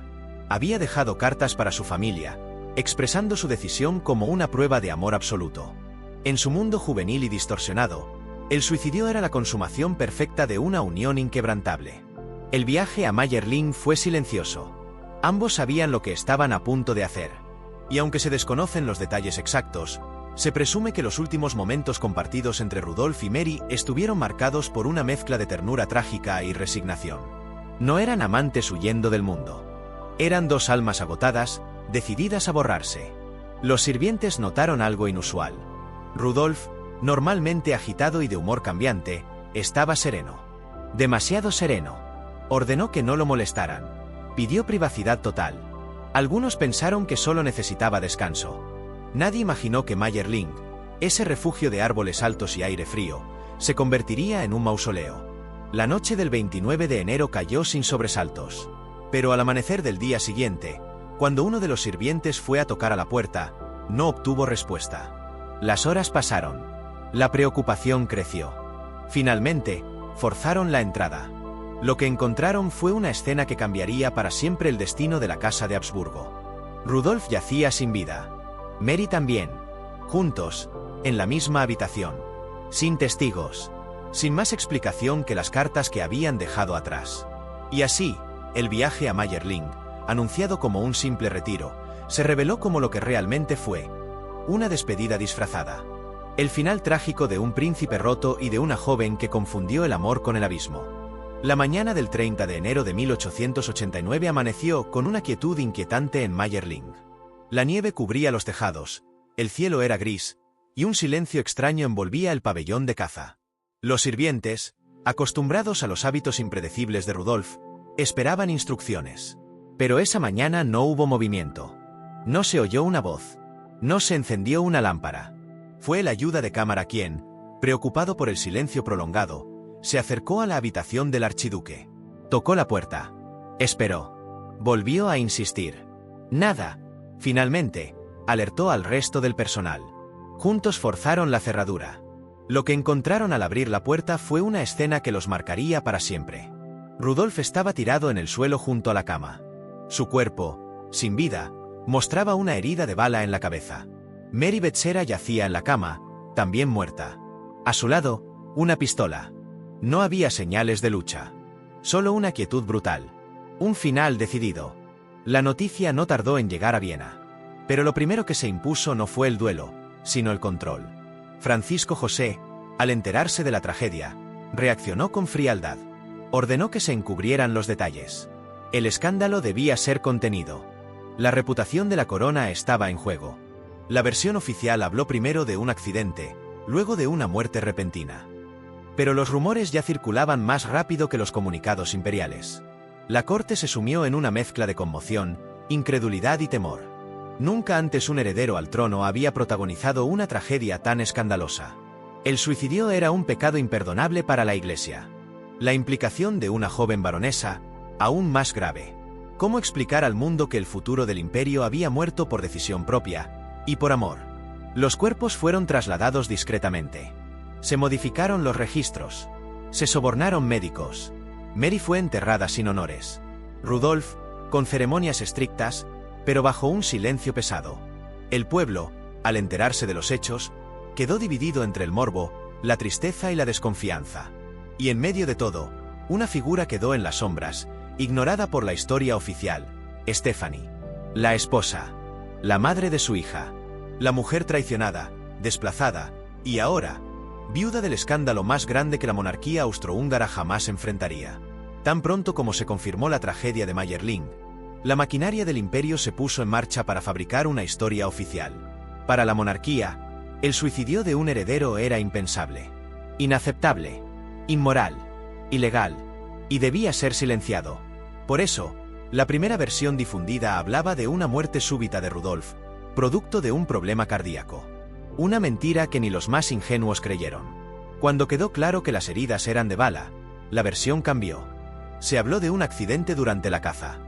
Había dejado cartas para su familia, expresando su decisión como una prueba de amor absoluto. En su mundo juvenil y distorsionado, el suicidio era la consumación perfecta de una unión inquebrantable. El viaje a Mayerling fue silencioso. Ambos sabían lo que estaban a punto de hacer. Y aunque se desconocen los detalles exactos, se presume que los últimos momentos compartidos entre Rudolf y Mary estuvieron marcados por una mezcla de ternura trágica y resignación. No eran amantes huyendo del mundo. Eran dos almas agotadas, decididas a borrarse. Los sirvientes notaron algo inusual. Rudolf, normalmente agitado y de humor cambiante, estaba sereno. Demasiado sereno. Ordenó que no lo molestaran. Pidió privacidad total. Algunos pensaron que solo necesitaba descanso. Nadie imaginó que Mayerling, ese refugio de árboles altos y aire frío, se convertiría en un mausoleo. La noche del 29 de enero cayó sin sobresaltos. Pero al amanecer del día siguiente, cuando uno de los sirvientes fue a tocar a la puerta, no obtuvo respuesta. Las horas pasaron. La preocupación creció. Finalmente, forzaron la entrada. Lo que encontraron fue una escena que cambiaría para siempre el destino de la casa de Habsburgo. Rudolf yacía sin vida. Mary también. Juntos, en la misma habitación. Sin testigos. Sin más explicación que las cartas que habían dejado atrás. Y así, el viaje a Mayerling, anunciado como un simple retiro, se reveló como lo que realmente fue: una despedida disfrazada. El final trágico de un príncipe roto y de una joven que confundió el amor con el abismo. La mañana del 30 de enero de 1889 amaneció con una quietud inquietante en Mayerling. La nieve cubría los tejados, el cielo era gris, y un silencio extraño envolvía el pabellón de caza. Los sirvientes, acostumbrados a los hábitos impredecibles de Rudolf, esperaban instrucciones. Pero esa mañana no hubo movimiento. No se oyó una voz. No se encendió una lámpara. Fue el ayuda de cámara quien, preocupado por el silencio prolongado, se acercó a la habitación del archiduque. Tocó la puerta. Esperó. Volvió a insistir. Nada. Finalmente, alertó al resto del personal. Juntos forzaron la cerradura. Lo que encontraron al abrir la puerta fue una escena que los marcaría para siempre. Rudolf estaba tirado en el suelo junto a la cama. Su cuerpo, sin vida, mostraba una herida de bala en la cabeza. Mary Betsera yacía en la cama, también muerta. A su lado, una pistola. No había señales de lucha. Solo una quietud brutal. Un final decidido. La noticia no tardó en llegar a Viena. Pero lo primero que se impuso no fue el duelo, sino el control. Francisco José, al enterarse de la tragedia, reaccionó con frialdad. Ordenó que se encubrieran los detalles. El escándalo debía ser contenido. La reputación de la corona estaba en juego. La versión oficial habló primero de un accidente, luego de una muerte repentina. Pero los rumores ya circulaban más rápido que los comunicados imperiales. La corte se sumió en una mezcla de conmoción, incredulidad y temor. Nunca antes un heredero al trono había protagonizado una tragedia tan escandalosa. El suicidio era un pecado imperdonable para la Iglesia. La implicación de una joven baronesa, aún más grave. ¿Cómo explicar al mundo que el futuro del imperio había muerto por decisión propia, y por amor? Los cuerpos fueron trasladados discretamente. Se modificaron los registros. Se sobornaron médicos. Mary fue enterrada sin honores. Rudolf, con ceremonias estrictas, pero bajo un silencio pesado. El pueblo, al enterarse de los hechos, quedó dividido entre el morbo, la tristeza y la desconfianza. Y en medio de todo, una figura quedó en las sombras, ignorada por la historia oficial: Stephanie. La esposa. La madre de su hija. La mujer traicionada, desplazada, y ahora, viuda del escándalo más grande que la monarquía austrohúngara jamás enfrentaría. Tan pronto como se confirmó la tragedia de Mayerling, la maquinaria del imperio se puso en marcha para fabricar una historia oficial. Para la monarquía, el suicidio de un heredero era impensable, inaceptable, inmoral, ilegal, y debía ser silenciado. Por eso, la primera versión difundida hablaba de una muerte súbita de Rudolf, producto de un problema cardíaco. Una mentira que ni los más ingenuos creyeron. Cuando quedó claro que las heridas eran de bala, la versión cambió. Se habló de un accidente durante la caza.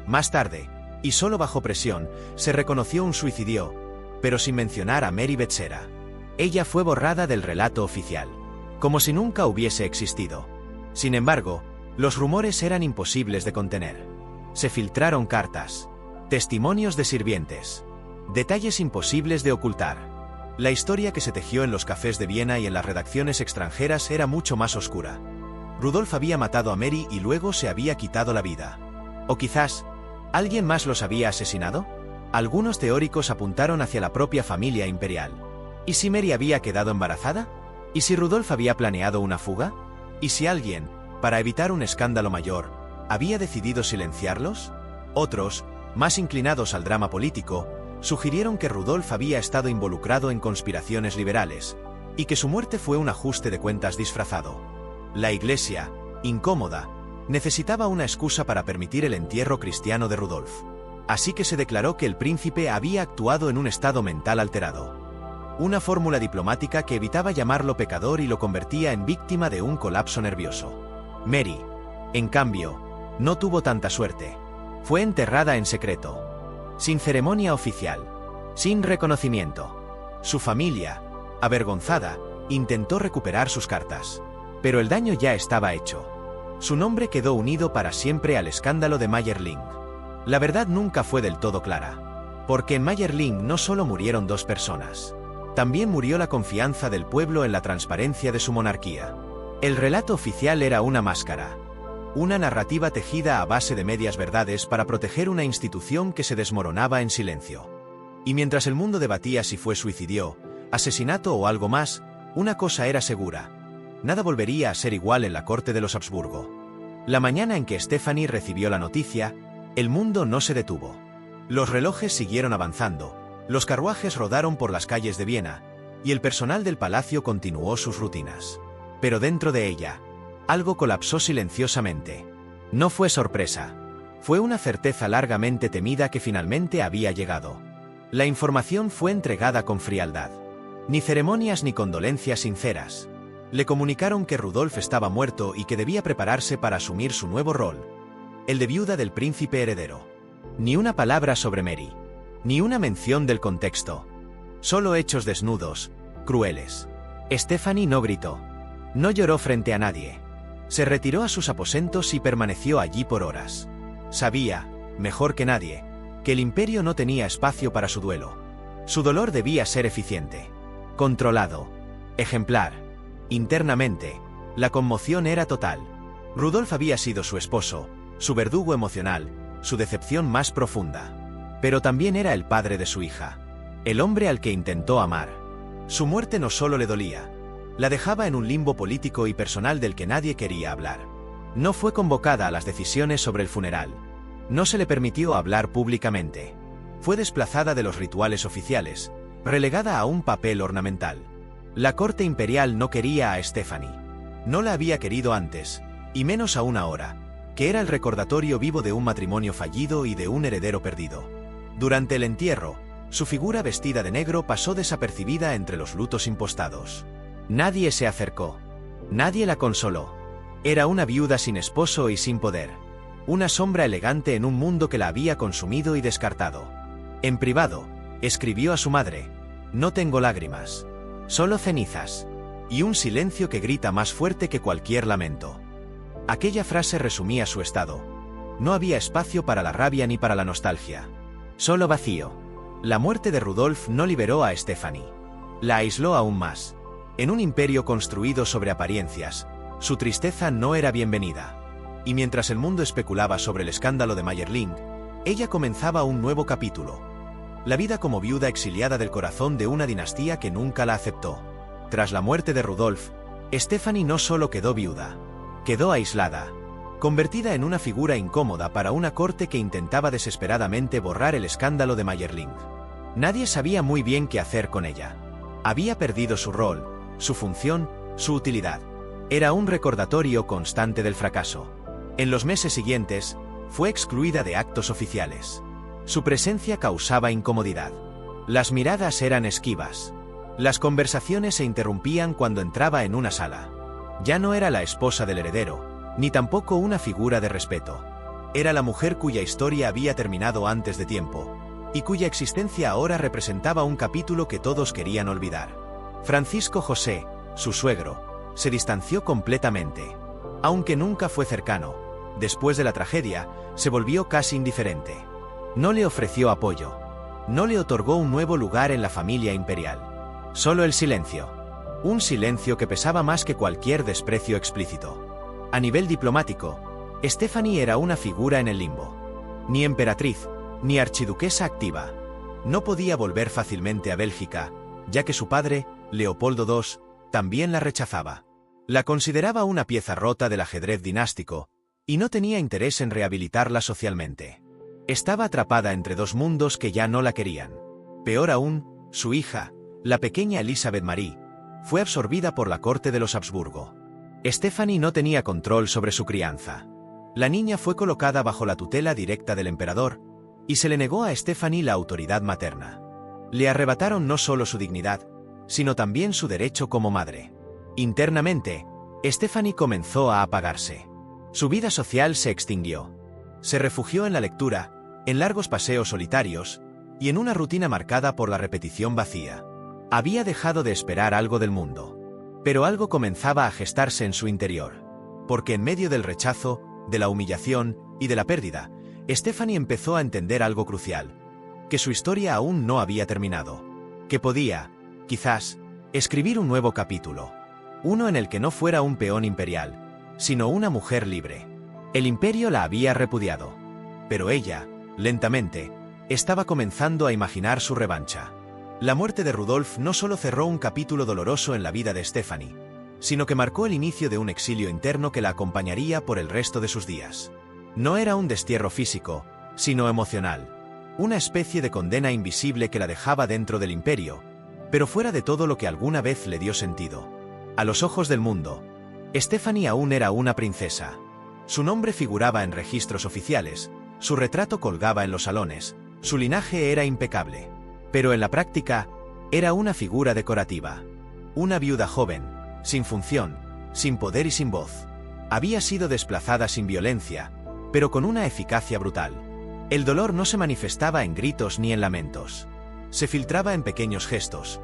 Más tarde, y solo bajo presión, se reconoció un suicidio, pero sin mencionar a Mary Betsera. Ella fue borrada del relato oficial, como si nunca hubiese existido. Sin embargo, los rumores eran imposibles de contener. Se filtraron cartas, testimonios de sirvientes, detalles imposibles de ocultar. La historia que se tejió en los cafés de Viena y en las redacciones extranjeras era mucho más oscura. Rudolf había matado a Mary y luego se había quitado la vida. O quizás, ¿alguien más los había asesinado? Algunos teóricos apuntaron hacia la propia familia imperial. ¿Y si Mary había quedado embarazada? ¿Y si Rudolf había planeado una fuga? ¿Y si alguien, para evitar un escándalo mayor, había decidido silenciarlos? Otros, más inclinados al drama político, sugirieron que Rudolf había estado involucrado en conspiraciones liberales, y que su muerte fue un ajuste de cuentas disfrazado. La Iglesia, incómoda, necesitaba una excusa para permitir el entierro cristiano de Rudolf. Así que se declaró que el príncipe había actuado en un estado mental alterado. Una fórmula diplomática que evitaba llamarlo pecador y lo convertía en víctima de un colapso nervioso. Mary, en cambio, no tuvo tanta suerte. Fue enterrada en secreto, sin ceremonia oficial, sin reconocimiento. Su familia, avergonzada, intentó recuperar sus cartas. Pero el daño ya estaba hecho. Su nombre quedó unido para siempre al escándalo de Mayerling. La verdad nunca fue del todo clara, porque en Mayerling no solo murieron 2 personas, también murió la confianza del pueblo en la transparencia de su monarquía. El relato oficial era una máscara, una narrativa tejida a base de medias verdades para proteger una institución que se desmoronaba en silencio. Y mientras el mundo debatía si fue suicidio, asesinato o algo más, una cosa era segura: nada volvería a ser igual en la corte de los Habsburgo. La mañana en que Stephanie recibió la noticia, el mundo no se detuvo. Los relojes siguieron avanzando, los carruajes rodaron por las calles de Viena, y el personal del palacio continuó sus rutinas. Pero dentro de ella, algo colapsó silenciosamente. No fue sorpresa. Fue una certeza largamente temida que finalmente había llegado. La información fue entregada con frialdad. Ni ceremonias ni condolencias sinceras. Le comunicaron que Rudolf estaba muerto y que debía prepararse para asumir su nuevo rol, el de viuda del príncipe heredero. Ni una palabra sobre Mary, ni una mención del contexto. Solo hechos desnudos, crueles. Stephanie no gritó, no lloró frente a nadie. Se retiró a sus aposentos y permaneció allí por horas. Sabía, mejor que nadie, que el imperio no tenía espacio para su duelo. Su dolor debía ser eficiente, controlado, ejemplar. Internamente, la conmoción era total. Rudolf había sido su esposo, su verdugo emocional, su decepción más profunda. Pero también era el padre de su hija, el hombre al que intentó amar. Su muerte no solo le dolía, la dejaba en un limbo político y personal del que nadie quería hablar. No fue convocada a las decisiones sobre el funeral. No se le permitió hablar públicamente. Fue desplazada de los rituales oficiales, relegada a un papel ornamental. La corte imperial no quería a Stephanie. No la había querido antes, y menos aún ahora, que era el recordatorio vivo de un matrimonio fallido y de un heredero perdido. Durante el entierro, su figura vestida de negro pasó desapercibida entre los lutos impostados. Nadie se acercó. Nadie la consoló. Era una viuda sin esposo y sin poder. Una sombra elegante en un mundo que la había consumido y descartado. En privado, escribió a su madre: «No tengo lágrimas. Solo cenizas. Y un silencio que grita más fuerte que cualquier lamento». Aquella frase resumía su estado. No había espacio para la rabia ni para la nostalgia. Solo vacío. La muerte de Rudolf no liberó a Stephanie. La aisló aún más. En un imperio construido sobre apariencias, su tristeza no era bienvenida. Y mientras el mundo especulaba sobre el escándalo de Mayerling, ella comenzaba un nuevo capítulo. La vida como viuda exiliada del corazón de una dinastía que nunca la aceptó. Tras la muerte de Rudolf, Stephanie no solo quedó viuda, quedó aislada, convertida en una figura incómoda para una corte que intentaba desesperadamente borrar el escándalo de Mayerling. Nadie sabía muy bien qué hacer con ella. Había perdido su rol, su función, su utilidad. Era un recordatorio constante del fracaso. En los meses siguientes, fue excluida de actos oficiales. Su presencia causaba incomodidad. Las miradas eran esquivas. Las conversaciones se interrumpían cuando entraba en una sala. Ya no era la esposa del heredero, ni tampoco una figura de respeto. Era la mujer cuya historia había terminado antes de tiempo, y cuya existencia ahora representaba un capítulo que todos querían olvidar. Francisco José, su suegro, se distanció completamente. Aunque nunca fue cercano, después de la tragedia, se volvió casi indiferente. No le ofreció apoyo. No le otorgó un nuevo lugar en la familia imperial. Solo el silencio. Un silencio que pesaba más que cualquier desprecio explícito. A nivel diplomático, Stephanie era una figura en el limbo. Ni emperatriz, ni archiduquesa activa. No podía volver fácilmente a Bélgica, ya que su padre, Leopoldo II, también la rechazaba. La consideraba una pieza rota del ajedrez dinástico, y no tenía interés en rehabilitarla socialmente. Estaba atrapada entre dos mundos que ya no la querían. Peor aún, su hija, la pequeña Elisabeth Marie, fue absorbida por la corte de los Habsburgo. Stephanie no tenía control sobre su crianza. La niña fue colocada bajo la tutela directa del emperador, y se le negó a Stephanie la autoridad materna. Le arrebataron no solo su dignidad, sino también su derecho como madre. Internamente, Stephanie comenzó a apagarse. Su vida social se extinguió. Se refugió en la lectura, en largos paseos solitarios, y en una rutina marcada por la repetición vacía. Había dejado de esperar algo del mundo. Pero algo comenzaba a gestarse en su interior. Porque en medio del rechazo, de la humillación y de la pérdida, Stephanie empezó a entender algo crucial. Que su historia aún no había terminado. Que podía, quizás, escribir un nuevo capítulo. Uno en el que no fuera un peón imperial, sino una mujer libre. El imperio la había repudiado. Pero ella, lentamente, estaba comenzando a imaginar su revancha. La muerte de Rudolf no solo cerró un capítulo doloroso en la vida de Stephanie, sino que marcó el inicio de un exilio interno que la acompañaría por el resto de sus días. No era un destierro físico, sino emocional. Una especie de condena invisible que la dejaba dentro del imperio, pero fuera de todo lo que alguna vez le dio sentido. A los ojos del mundo, Stephanie aún era una princesa. Su nombre figuraba en registros oficiales, su retrato colgaba en los salones, su linaje era impecable. Pero en la práctica, era una figura decorativa. Una viuda joven, sin función, sin poder y sin voz. Había sido desplazada sin violencia, pero con una eficacia brutal. El dolor no se manifestaba en gritos ni en lamentos. Se filtraba en pequeños gestos.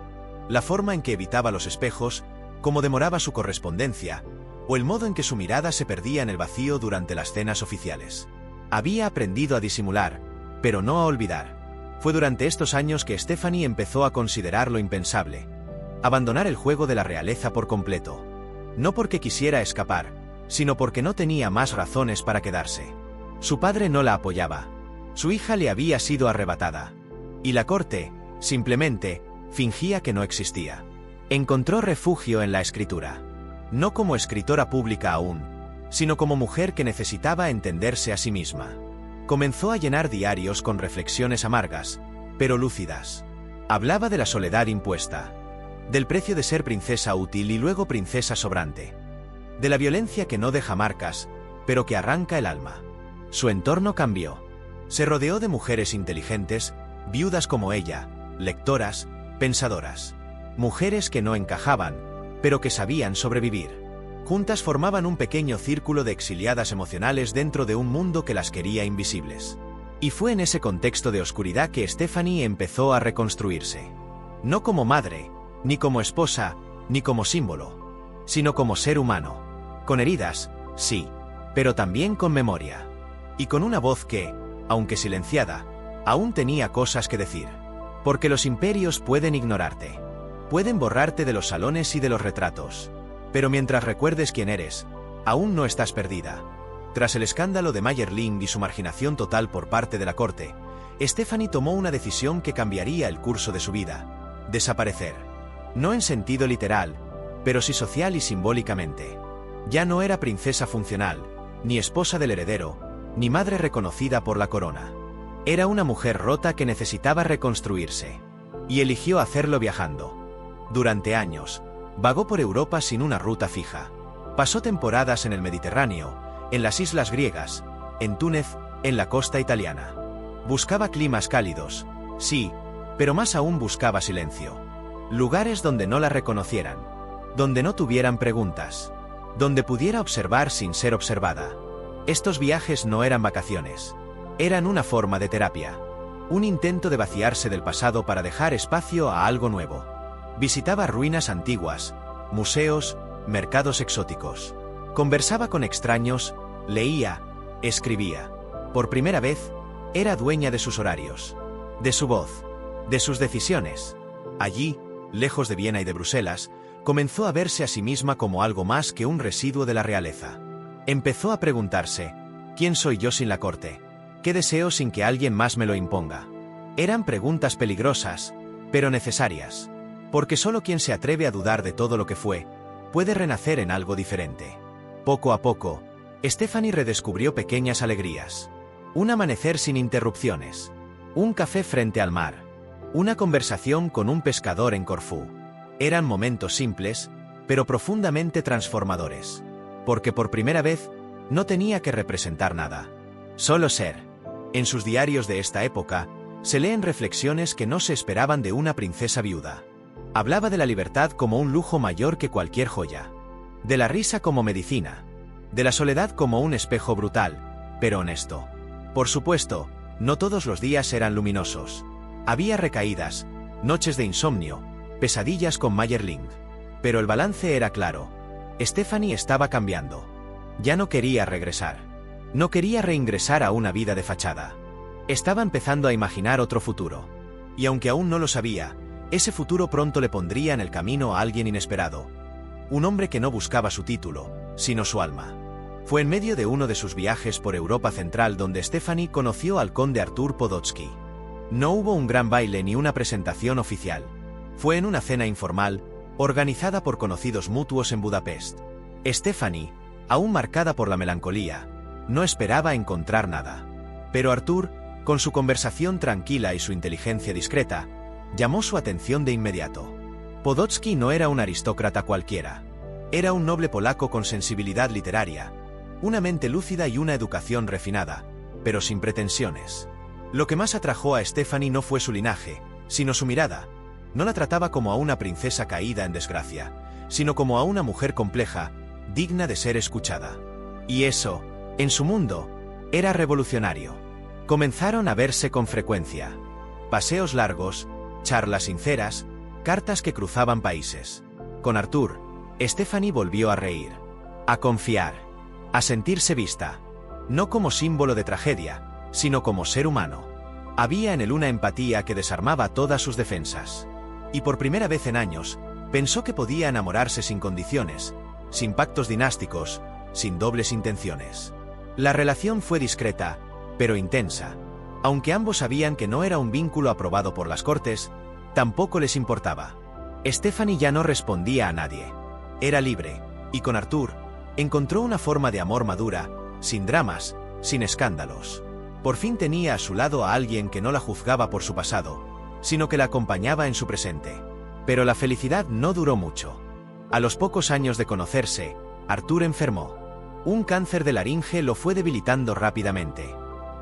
La forma en que evitaba los espejos, cómo demoraba su correspondencia, o el modo en que su mirada se perdía en el vacío durante las cenas oficiales. Había aprendido a disimular, pero no a olvidar. Fue durante estos años que Stephanie empezó a considerar lo impensable. Abandonar el juego de la realeza por completo. No porque quisiera escapar, sino porque no tenía más razones para quedarse. Su padre no la apoyaba. Su hija le había sido arrebatada. Y la corte, simplemente, fingía que no existía. Encontró refugio en la escritura. No como escritora pública aún, sino como mujer que necesitaba entenderse a sí misma. Comenzó a llenar diarios con reflexiones amargas, pero lúcidas. Hablaba de la soledad impuesta, del precio de ser princesa útil y luego princesa sobrante, de la violencia que no deja marcas, pero que arranca el alma. Su entorno cambió. Se rodeó de mujeres inteligentes, viudas como ella, lectoras, pensadoras. Mujeres que no encajaban, pero que sabían sobrevivir. Juntas formaban un pequeño círculo de exiliadas emocionales dentro de un mundo que las quería invisibles. Y fue en ese contexto de oscuridad que Stephanie empezó a reconstruirse. No como madre, ni como esposa, ni como símbolo, sino como ser humano. Con heridas, sí, pero también con memoria. Y con una voz que, aunque silenciada, aún tenía cosas que decir. Porque los imperios pueden ignorarte. Pueden borrarte de los salones y de los retratos. Pero mientras recuerdes quién eres, aún no estás perdida. Tras el escándalo de Mayerling y su marginación total por parte de la corte, Stephanie tomó una decisión que cambiaría el curso de su vida: desaparecer. No en sentido literal, pero sí social y simbólicamente. Ya no era princesa funcional, ni esposa del heredero, ni madre reconocida por la corona. Era una mujer rota que necesitaba reconstruirse. Y eligió hacerlo viajando. Durante años, vagó por Europa sin una ruta fija. Pasó temporadas en el Mediterráneo, en las islas griegas, en Túnez, en la costa italiana. Buscaba climas cálidos, sí, pero más aún buscaba silencio. Lugares donde no la reconocieran, donde no tuvieran preguntas, donde pudiera observar sin ser observada. Estos viajes no eran vacaciones, eran una forma de terapia, un intento de vaciarse del pasado para dejar espacio a algo nuevo. Visitaba ruinas antiguas, museos, mercados exóticos. Conversaba con extraños, leía, escribía. Por primera vez, era dueña de sus horarios, de su voz, de sus decisiones. Allí, lejos de Viena y de Bruselas, comenzó a verse a sí misma como algo más que un residuo de la realeza. Empezó a preguntarse: ¿quién soy yo sin la corte? ¿Qué deseo sin que alguien más me lo imponga? Eran preguntas peligrosas, pero necesarias. Porque solo quien se atreve a dudar de todo lo que fue, puede renacer en algo diferente. Poco a poco, Stephanie redescubrió pequeñas alegrías. Un amanecer sin interrupciones. Un café frente al mar. Una conversación con un pescador en Corfú. Eran momentos simples, pero profundamente transformadores. Porque por primera vez, no tenía que representar nada. Solo ser. En sus diarios de esta época, se leen reflexiones que no se esperaban de una princesa viuda. Hablaba de la libertad como un lujo mayor que cualquier joya. De la risa como medicina. De la soledad como un espejo brutal, pero honesto. Por supuesto, no todos los días eran luminosos. Había recaídas, noches de insomnio, pesadillas con Mayerling. Pero el balance era claro. Stephanie estaba cambiando. Ya no quería regresar. No quería reingresar a una vida de fachada. Estaba empezando a imaginar otro futuro. Y aunque aún no lo sabía, ese futuro pronto le pondría en el camino a alguien inesperado. Un hombre que no buscaba su título, sino su alma. Fue en medio de uno de sus viajes por Europa Central donde Stephanie conoció al conde Artur Podolski. No hubo un gran baile ni una presentación oficial. Fue en una cena informal, organizada por conocidos mutuos en Budapest. Stephanie, aún marcada por la melancolía, no esperaba encontrar nada. Pero Artur, con su conversación tranquila y su inteligencia discreta, llamó su atención de inmediato. Podolski no era un aristócrata cualquiera. Era un noble polaco con sensibilidad literaria, una mente lúcida y una educación refinada, pero sin pretensiones. Lo que más atrajo a Stephanie no fue su linaje, sino su mirada. No la trataba como a una princesa caída en desgracia, sino como a una mujer compleja, digna de ser escuchada. Y eso, en su mundo, era revolucionario. Comenzaron a verse con frecuencia. Paseos largos, charlas sinceras, cartas que cruzaban países. Con Artur, Stephanie volvió a reír, a confiar, a sentirse vista. No como símbolo de tragedia, sino como ser humano. Había en él una empatía que desarmaba todas sus defensas. Y por primera vez en años, pensó que podía enamorarse sin condiciones, sin pactos dinásticos, sin dobles intenciones. La relación fue discreta, pero intensa. Aunque ambos sabían que no era un vínculo aprobado por las cortes, tampoco les importaba. Stephanie ya no respondía a nadie. Era libre, y con Artur, encontró una forma de amor madura, sin dramas, sin escándalos. Por fin tenía a su lado a alguien que no la juzgaba por su pasado, sino que la acompañaba en su presente. Pero la felicidad no duró mucho. A los pocos años de conocerse, Arthur enfermó. Un cáncer de laringe lo fue debilitando rápidamente.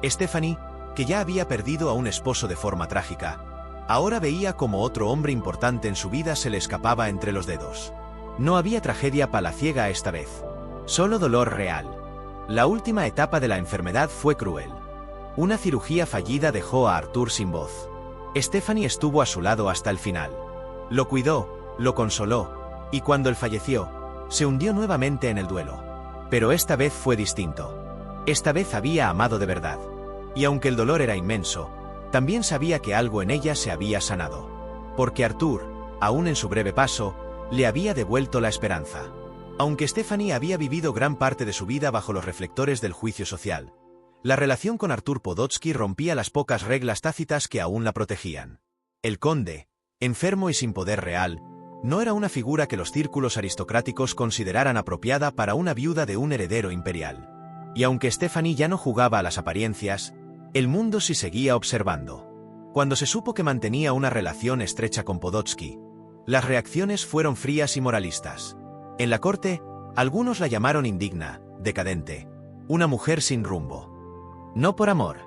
Stephanie, que ya había perdido a un esposo de forma trágica, ahora veía como otro hombre importante en su vida se le escapaba entre los dedos. No había tragedia palaciega esta vez, solo dolor real. La última etapa de la enfermedad fue cruel. Una cirugía fallida dejó a Arthur sin voz. Stephanie estuvo a su lado hasta el final. Lo cuidó, lo consoló, y cuando él falleció, se hundió nuevamente en el duelo. Pero esta vez fue distinto. Esta vez había amado de verdad. Y aunque el dolor era inmenso, también sabía que algo en ella se había sanado. Porque Arthur, aún en su breve paso, le había devuelto la esperanza. Aunque Stephanie había vivido gran parte de su vida bajo los reflectores del juicio social, la relación con Arthur Podotsky rompía las pocas reglas tácitas que aún la protegían. El conde, enfermo y sin poder real, no era una figura que los círculos aristocráticos consideraran apropiada para una viuda de un heredero imperial. Y aunque Stephanie ya no jugaba a las apariencias, el mundo sí seguía observando. Cuando se supo que mantenía una relación estrecha con Podotsky, las reacciones fueron frías y moralistas. En la corte, algunos la llamaron indigna, decadente, una mujer sin rumbo. No por amor,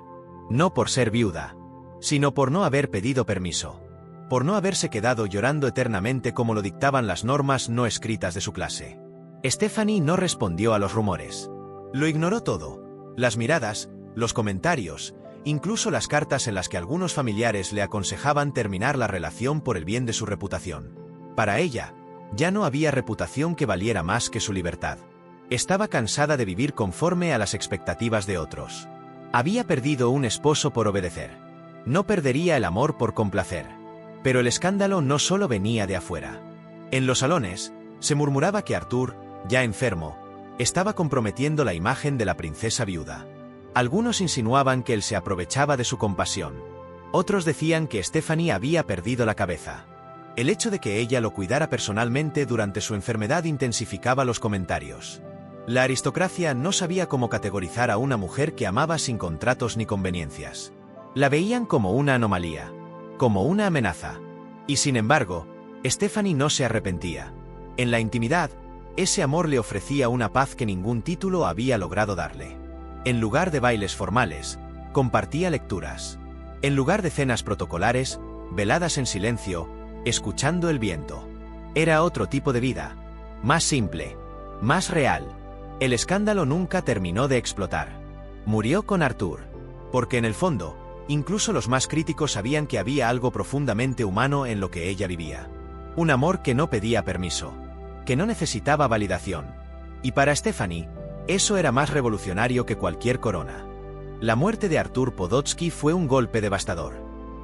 no por ser viuda, sino por no haber pedido permiso, por no haberse quedado llorando eternamente como lo dictaban las normas no escritas de su clase. Stephanie no respondió a los rumores. Lo ignoró todo, las miradas, los comentarios, incluso las cartas en las que algunos familiares le aconsejaban terminar la relación por el bien de su reputación. Para ella, ya no había reputación que valiera más que su libertad. Estaba cansada de vivir conforme a las expectativas de otros. Había perdido un esposo por obedecer. No perdería el amor por complacer. Pero el escándalo no solo venía de afuera. En los salones, se murmuraba que Arthur, ya enfermo, estaba comprometiendo la imagen de la princesa viuda. Algunos insinuaban que él se aprovechaba de su compasión. Otros decían que Stephanie había perdido la cabeza. El hecho de que ella lo cuidara personalmente durante su enfermedad intensificaba los comentarios. La aristocracia no sabía cómo categorizar a una mujer que amaba sin contratos ni conveniencias. La veían como una anomalía, como una amenaza. Y sin embargo, Stephanie no se arrepentía. En la intimidad, ese amor le ofrecía una paz que ningún título había logrado darle. En lugar de bailes formales, compartía lecturas. En lugar de cenas protocolares, veladas en silencio, escuchando el viento. Era otro tipo de vida, más simple, más real. El escándalo nunca terminó de explotar. Murió con Arthur, porque en el fondo, incluso los más críticos sabían que había algo profundamente humano en lo que ella vivía. Un amor que no pedía permiso, que no necesitaba validación. Y para Stephanie, eso era más revolucionario que cualquier corona. La muerte de Arthur Podotsky fue un golpe devastador.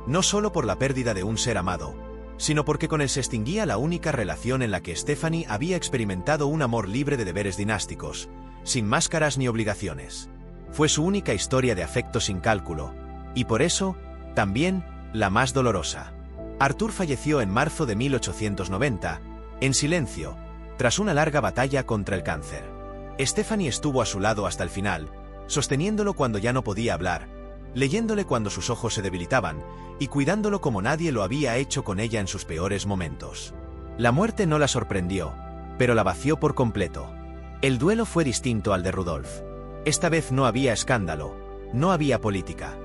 No solo por la pérdida de un ser amado, sino porque con él se extinguía la única relación en la que Stephanie había experimentado un amor libre de deberes dinásticos, sin máscaras ni obligaciones. Fue su única historia de afecto sin cálculo, y por eso, también, la más dolorosa. Arthur falleció en marzo de 1890, en silencio, tras una larga batalla contra el cáncer. Stephanie estuvo a su lado hasta el final, sosteniéndolo cuando ya no podía hablar, leyéndole cuando sus ojos se debilitaban, y cuidándolo como nadie lo había hecho con ella en sus peores momentos. La muerte no la sorprendió, pero la vació por completo. El duelo fue distinto al de Rudolf. Esta vez no había escándalo, no había política.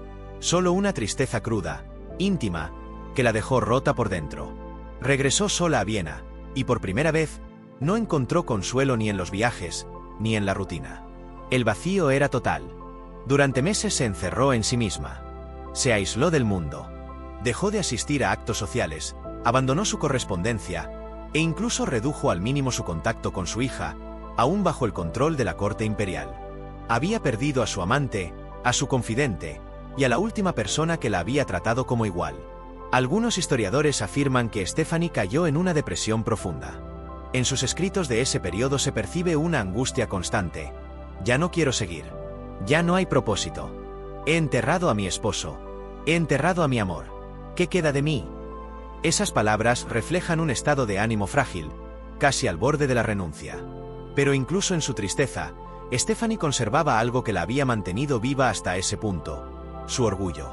Solo una tristeza cruda, íntima, que la dejó rota por dentro. Regresó sola a Viena, y por primera vez, no encontró consuelo ni en los viajes, ni en la rutina. El vacío era total. Durante meses se encerró en sí misma. Se aisló del mundo. Dejó de asistir a actos sociales, abandonó su correspondencia, e incluso redujo al mínimo su contacto con su hija, aún bajo el control de la corte imperial. Había perdido a su amante, a su confidente, y a la última persona que la había tratado como igual. Algunos historiadores afirman que Stephanie cayó en una depresión profunda. En sus escritos de ese periodo se percibe una angustia constante. Ya no quiero seguir. Ya no hay propósito. He enterrado a mi esposo. He enterrado a mi amor. ¿Qué queda de mí? Esas palabras reflejan un estado de ánimo frágil, casi al borde de la renuncia. Pero incluso en su tristeza, Stephanie conservaba algo que la había mantenido viva hasta ese punto: su orgullo.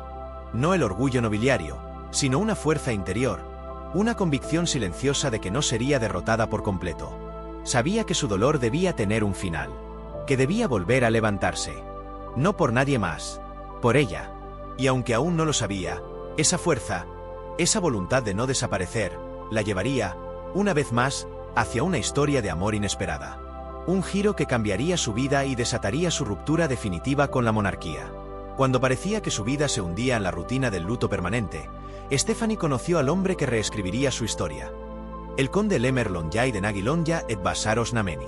No el orgullo nobiliario, sino una fuerza interior, una convicción silenciosa de que no sería derrotada por completo. Sabía que su dolor debía tener un final, que debía volver a levantarse. No por nadie más, por ella. Y aunque aún no lo sabía, esa fuerza, esa voluntad de no desaparecer, la llevaría, una vez más, hacia una historia de amor inesperada. Un giro que cambiaría su vida y desataría su ruptura definitiva con la monarquía. Cuando parecía que su vida se hundía en la rutina del luto permanente, Stephanie conoció al hombre que reescribiría su historia. El conde Lemer Lonjay de Naguilonja et Basaros Nameni.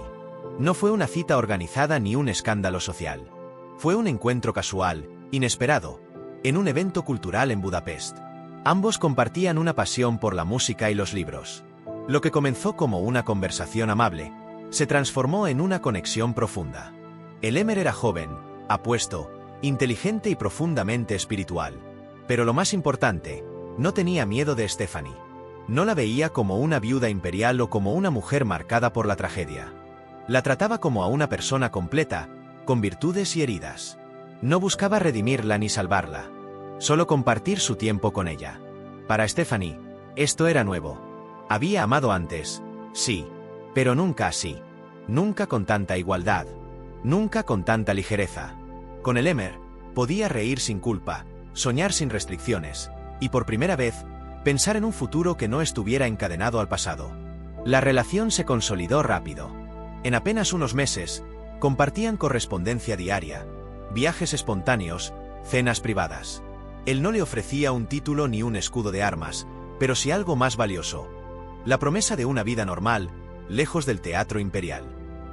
No fue una cita organizada ni un escándalo social. Fue un encuentro casual, inesperado, en un evento cultural en Budapest. Ambos compartían una pasión por la música y los libros. Lo que comenzó como una conversación amable, se transformó en una conexión profunda. El Lemer era joven, apuesto, inteligente y profundamente espiritual. Pero lo más importante, no tenía miedo de Stephanie. No la veía como una viuda imperial o como una mujer marcada por la tragedia. La trataba como a una persona completa, con virtudes y heridas. No buscaba redimirla ni salvarla, solo compartir su tiempo con ella. Para Stephanie, esto era nuevo. Había amado antes, sí, pero nunca así. Nunca con tanta igualdad. Nunca con tanta ligereza. Con el Lemer, podía reír sin culpa, soñar sin restricciones, y por primera vez, pensar en un futuro que no estuviera encadenado al pasado. La relación se consolidó rápido. En apenas unos meses, compartían correspondencia diaria, viajes espontáneos, cenas privadas. Él no le ofrecía un título ni un escudo de armas, pero sí algo más valioso: la promesa de una vida normal, lejos del teatro imperial.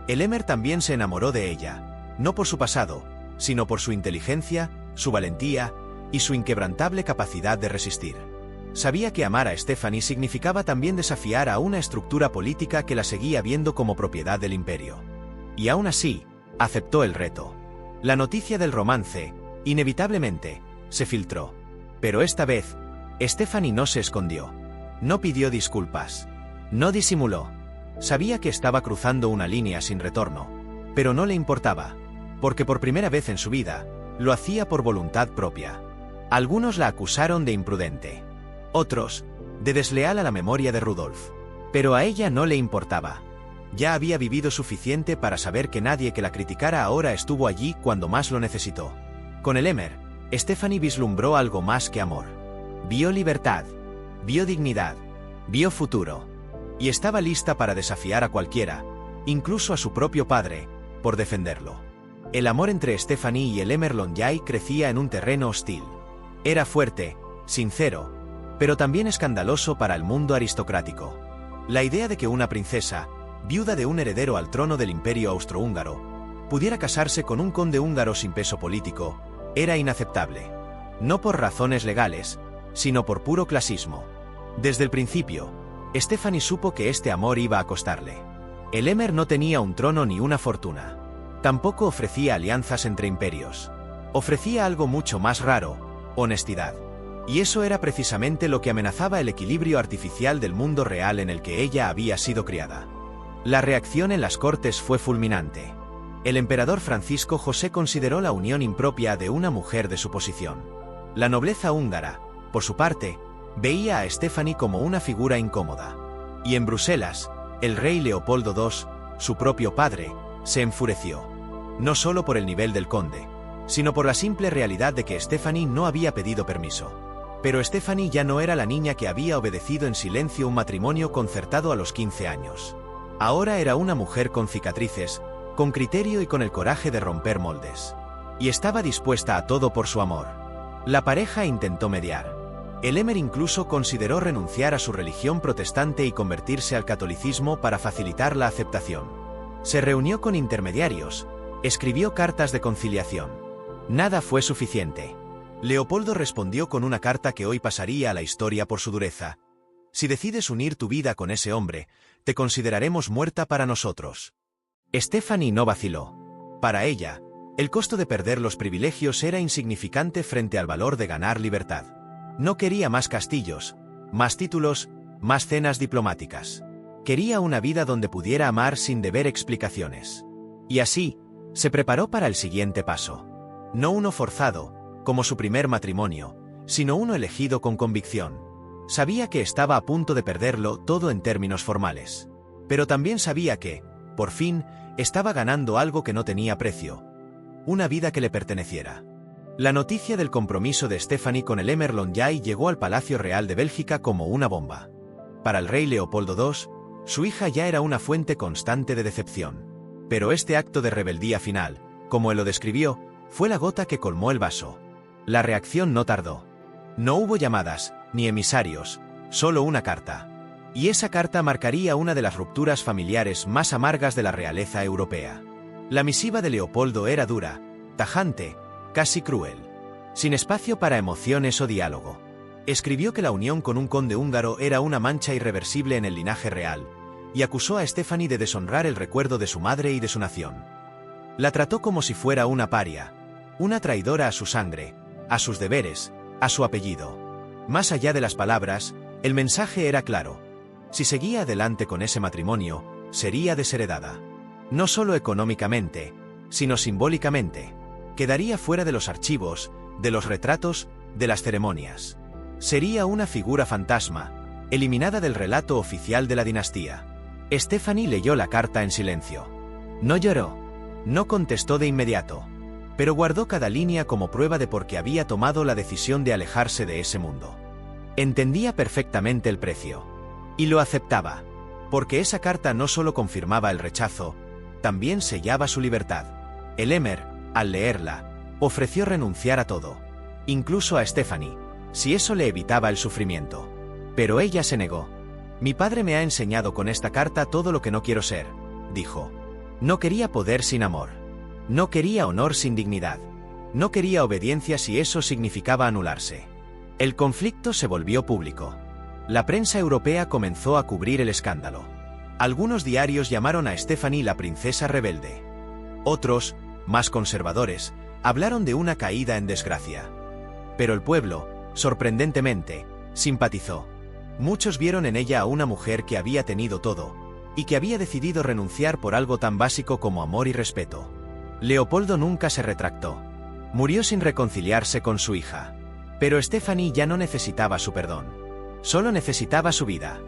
El Lemer también se enamoró de ella, no por su pasado, sino por su inteligencia, su valentía y su inquebrantable capacidad de resistir. Sabía que amar a Stephanie significaba también desafiar a una estructura política que la seguía viendo como propiedad del imperio. Y aún así, aceptó el reto. La noticia del romance, inevitablemente, se filtró. Pero esta vez, Stephanie no se escondió. No pidió disculpas. No disimuló. Sabía que estaba cruzando una línea sin retorno. Pero no le importaba, porque por primera vez en su vida, lo hacía por voluntad propia. Algunos la acusaron de imprudente. Otros, de desleal a la memoria de Rudolf. Pero a ella no le importaba. Ya había vivido suficiente para saber que nadie que la criticara ahora estuvo allí cuando más lo necesitó. Con el Lemer, Stephanie vislumbró algo más que amor. Vio libertad, vio dignidad, vio futuro. Y estaba lista para desafiar a cualquiera, incluso a su propio padre, por defenderlo. El amor entre Stephanie y el Lemer Lonjay crecía en un terreno hostil. Era fuerte, sincero, pero también escandaloso para el mundo aristocrático. La idea de que una princesa, viuda de un heredero al trono del imperio austrohúngaro, pudiera casarse con un conde húngaro sin peso político, era inaceptable. No por razones legales, sino por puro clasismo. Desde el principio, Stephanie supo que este amor iba a costarle. El Lemer no tenía un trono ni una fortuna. Tampoco ofrecía alianzas entre imperios. Ofrecía algo mucho más raro: honestidad. Y eso era precisamente lo que amenazaba el equilibrio artificial del mundo real en el que ella había sido criada. La reacción en las cortes fue fulminante. El emperador Francisco José consideró la unión impropia de una mujer de su posición. La nobleza húngara, por su parte, veía a Stephanie como una figura incómoda. Y en Bruselas, el rey Leopoldo II, su propio padre, se enfureció. No solo por el nivel del conde, sino por la simple realidad de que Stephanie no había pedido permiso. Pero Stephanie ya no era la niña que había obedecido en silencio un matrimonio concertado a los 15 años. Ahora era una mujer con cicatrices, con criterio y con el coraje de romper moldes. Y estaba dispuesta a todo por su amor. La pareja intentó mediar. El Lemer incluso consideró renunciar a su religión protestante y convertirse al catolicismo para facilitar la aceptación. Se reunió con intermediarios, escribió cartas de conciliación. Nada fue suficiente. Leopoldo respondió con una carta que hoy pasaría a la historia por su dureza. Si decides unir tu vida con ese hombre, te consideraremos muerta para nosotros. Stephanie no vaciló. Para ella, el costo de perder los privilegios era insignificante frente al valor de ganar libertad. No quería más castillos, más títulos, más cenas diplomáticas. Quería una vida donde pudiera amar sin deber explicaciones. Y así, se preparó para el siguiente paso. No uno forzado, como su primer matrimonio, sino uno elegido con convicción. Sabía que estaba a punto de perderlo todo en términos formales. Pero también sabía que, por fin, estaba ganando algo que no tenía precio. Una vida que le perteneciera. La noticia del compromiso de Stephanie con el Emir Longueuil llegó al Palacio Real de Bélgica como una bomba. Para el rey Leopoldo II, su hija ya era una fuente constante de decepción. Pero este acto de rebeldía final, como él lo describió, fue la gota que colmó el vaso. La reacción no tardó. No hubo llamadas, ni emisarios, solo una carta. Y esa carta marcaría una de las rupturas familiares más amargas de la realeza europea. La misiva de Leopoldo era dura, tajante, casi cruel. Sin espacio para emociones o diálogo. Escribió que la unión con un conde húngaro era una mancha irreversible en el linaje real, y acusó a Stephanie de deshonrar el recuerdo de su madre y de su nación. La trató como si fuera una paria, una traidora a su sangre, a sus deberes, a su apellido. Más allá de las palabras, el mensaje era claro. Si seguía adelante con ese matrimonio, sería desheredada. No solo económicamente, sino simbólicamente. Quedaría fuera de los archivos, de los retratos, de las ceremonias. Sería una figura fantasma, eliminada del relato oficial de la dinastía. Stephanie leyó la carta en silencio. No lloró. No contestó de inmediato. Pero guardó cada línea como prueba de por qué había tomado la decisión de alejarse de ese mundo. Entendía perfectamente el precio. Y lo aceptaba. Porque esa carta no solo confirmaba el rechazo, también sellaba su libertad. El Emir, al leerla, ofreció renunciar a todo. Incluso a Stephanie, si eso le evitaba el sufrimiento. Pero ella se negó. Mi padre me ha enseñado con esta carta todo lo que no quiero ser, dijo. No quería poder sin amor. No quería honor sin dignidad. No quería obediencia si eso significaba anularse. El conflicto se volvió público. La prensa europea comenzó a cubrir el escándalo. Algunos diarios llamaron a Stephanie la princesa rebelde. Otros, más conservadores, hablaron de una caída en desgracia. Pero el pueblo, sorprendentemente, simpatizó. Muchos vieron en ella a una mujer que había tenido todo, y que había decidido renunciar por algo tan básico como amor y respeto. Leopoldo nunca se retractó. Murió sin reconciliarse con su hija. Pero Stephanie ya no necesitaba su perdón. Solo necesitaba su vida.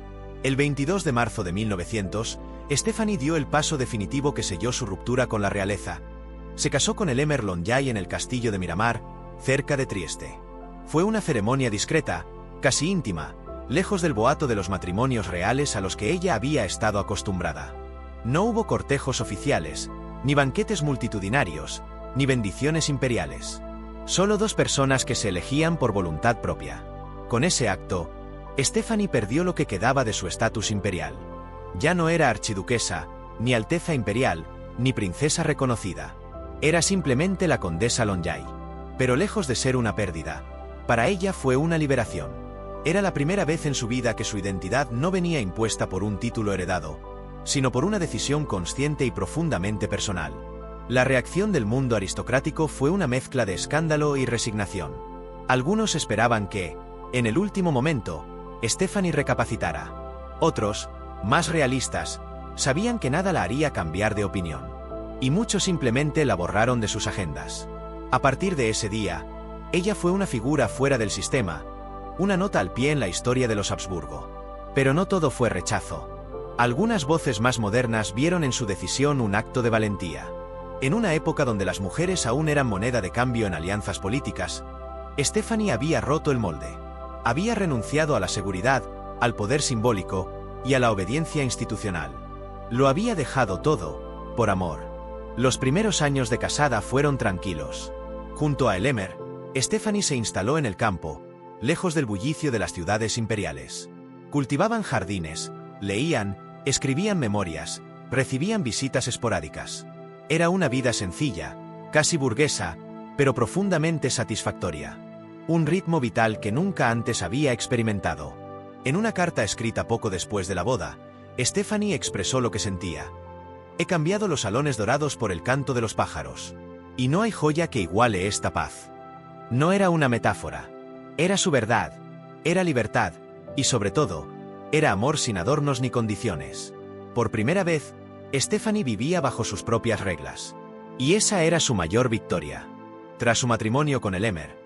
El 22 de marzo de 1900, Stephanie dio el paso definitivo que selló su ruptura con la realeza. Se casó con el Emir Longueuil en el castillo de Miramar, cerca de Trieste. Fue una ceremonia discreta, casi íntima, lejos del boato de los matrimonios reales a los que ella había estado acostumbrada. No hubo cortejos oficiales, ni banquetes multitudinarios, ni bendiciones imperiales. Solo dos personas que se elegían por voluntad propia. Con ese acto, Stephanie perdió lo que quedaba de su estatus imperial. Ya no era archiduquesa, ni alteza imperial, ni princesa reconocida. Era simplemente la condesa Longueuil. Pero lejos de ser una pérdida, para ella fue una liberación. Era la primera vez en su vida que su identidad no venía impuesta por un título heredado, sino por una decisión consciente y profundamente personal. La reacción del mundo aristocrático fue una mezcla de escándalo y resignación. Algunos esperaban que, en el último momento, Stephanie recapacitara. Otros, más realistas, sabían que nada la haría cambiar de opinión. Y muchos simplemente la borraron de sus agendas. A partir de ese día, ella fue una figura fuera del sistema, una nota al pie en la historia de los Habsburgo. Pero no todo fue rechazo. Algunas voces más modernas vieron en su decisión un acto de valentía. En una época donde las mujeres aún eran moneda de cambio en alianzas políticas, Stephanie había roto el molde. Había renunciado a la seguridad, al poder simbólico y a la obediencia institucional. Lo había dejado todo, por amor. Los primeros años de casada fueron tranquilos. Junto a el Emir, Stephanie se instaló en el campo, lejos del bullicio de las ciudades imperiales. Cultivaban jardines, leían, escribían memorias, recibían visitas esporádicas. Era una vida sencilla, casi burguesa, pero profundamente satisfactoria. Un ritmo vital que nunca antes había experimentado. En una carta escrita poco después de la boda, Stephanie expresó lo que sentía. He cambiado los salones dorados por el canto de los pájaros. Y no hay joya que iguale esta paz. No era una metáfora. Era su verdad. Era libertad. Y sobre todo, era amor sin adornos ni condiciones. Por primera vez, Stephanie vivía bajo sus propias reglas. Y esa era su mayor victoria. Tras su matrimonio con el Emir,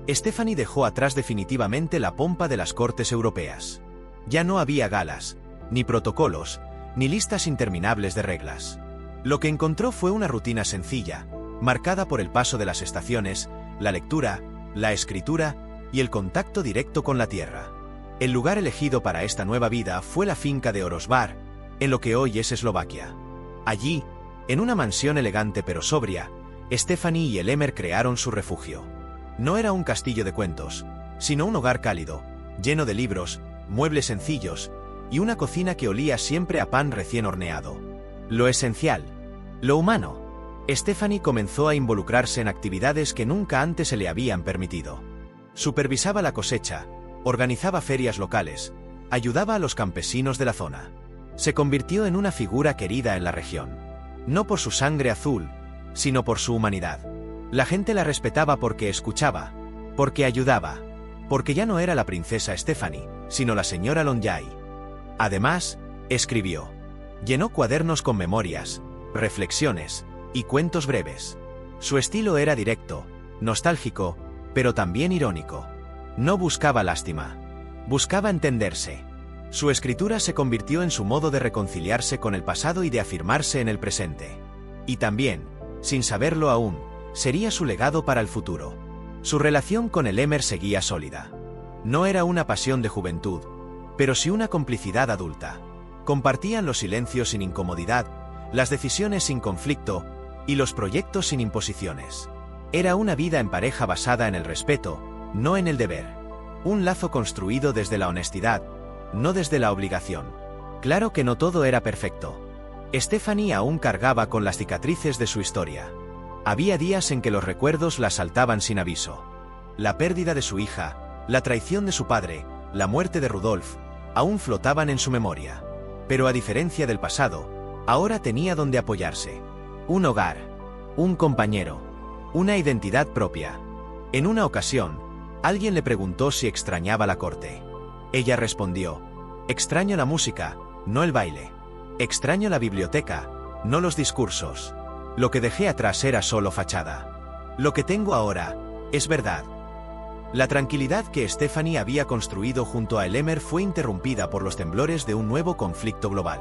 Stephanie dejó atrás definitivamente la pompa de las cortes europeas. Ya no había galas, ni protocolos, ni listas interminables de reglas. Lo que encontró fue una rutina sencilla, marcada por el paso de las estaciones, la lectura, la escritura y el contacto directo con la tierra. El lugar elegido para esta nueva vida fue la finca de Orosvar, en lo que hoy es Eslovaquia. Allí, en una mansión elegante pero sobria, Stephanie y el Emer crearon su refugio. No era un castillo de cuentos, sino un hogar cálido, lleno de libros, muebles sencillos y una cocina que olía siempre a pan recién horneado. Lo esencial, lo humano. Stephanie comenzó a involucrarse en actividades que nunca antes se le habían permitido. Supervisaba la cosecha, organizaba ferias locales, ayudaba a los campesinos de la zona. Se convirtió en una figura querida en la región. No por su sangre azul, sino por su humanidad. La gente la respetaba porque escuchaba, porque ayudaba, porque ya no era la princesa Stephanie, sino la señora Lonjay. Además, escribió. Llenó cuadernos con memorias, reflexiones y cuentos breves. Su estilo era directo, nostálgico, pero también irónico. No buscaba lástima. Buscaba entenderse. Su escritura se convirtió en su modo de reconciliarse con el pasado y de afirmarse en el presente. Y también, sin saberlo aún, sería su legado para el futuro. Su relación con el Emer seguía sólida. No era una pasión de juventud, pero sí una complicidad adulta. Compartían los silencios sin incomodidad, las decisiones sin conflicto y los proyectos sin imposiciones. Era una vida en pareja basada en el respeto, no en el deber. Un lazo construido desde la honestidad, no desde la obligación. Claro que no todo era perfecto. Stephanie aún cargaba con las cicatrices de su historia. Había días en que los recuerdos la asaltaban sin aviso. La pérdida de su hija, la traición de su padre, la muerte de Rudolf, aún flotaban en su memoria. Pero a diferencia del pasado, ahora tenía donde apoyarse. Un hogar, un compañero, una identidad propia. En una ocasión, alguien le preguntó si extrañaba la corte. Ella respondió: extraño la música, no el baile. Extraño la biblioteca, no los discursos. Lo que dejé atrás era solo fachada. Lo que tengo ahora es verdad. La tranquilidad que Stephanie había construido junto a el Emer fue interrumpida por los temblores de un nuevo conflicto global.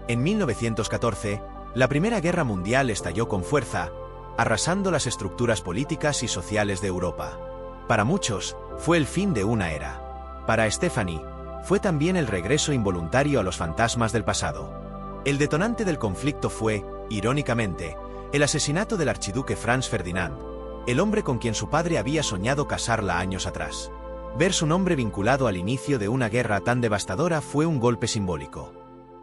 En 1914, la Primera Guerra Mundial estalló con fuerza, arrasando las estructuras políticas y sociales de Europa. Para muchos, fue el fin de una era. Para Stephanie, fue también el regreso involuntario a los fantasmas del pasado. El detonante del conflicto fue, irónicamente, el asesinato del archiduque Franz Ferdinand, el hombre con quien su padre había soñado casarla años atrás. Ver su nombre vinculado al inicio de una guerra tan devastadora fue un golpe simbólico.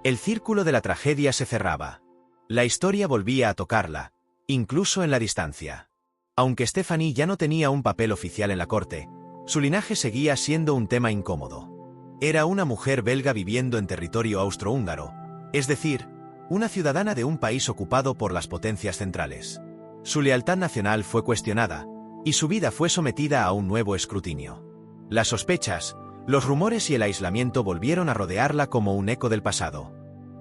El círculo de la tragedia se cerraba. La historia volvía a tocarla, incluso en la distancia. Aunque Stephanie ya no tenía un papel oficial en la corte, su linaje seguía siendo un tema incómodo. Era una mujer belga viviendo en territorio austrohúngaro, es decir, una ciudadana de un país ocupado por las potencias centrales. Su lealtad nacional fue cuestionada, y su vida fue sometida a un nuevo escrutinio. Las sospechas, los rumores y el aislamiento volvieron a rodearla como un eco del pasado.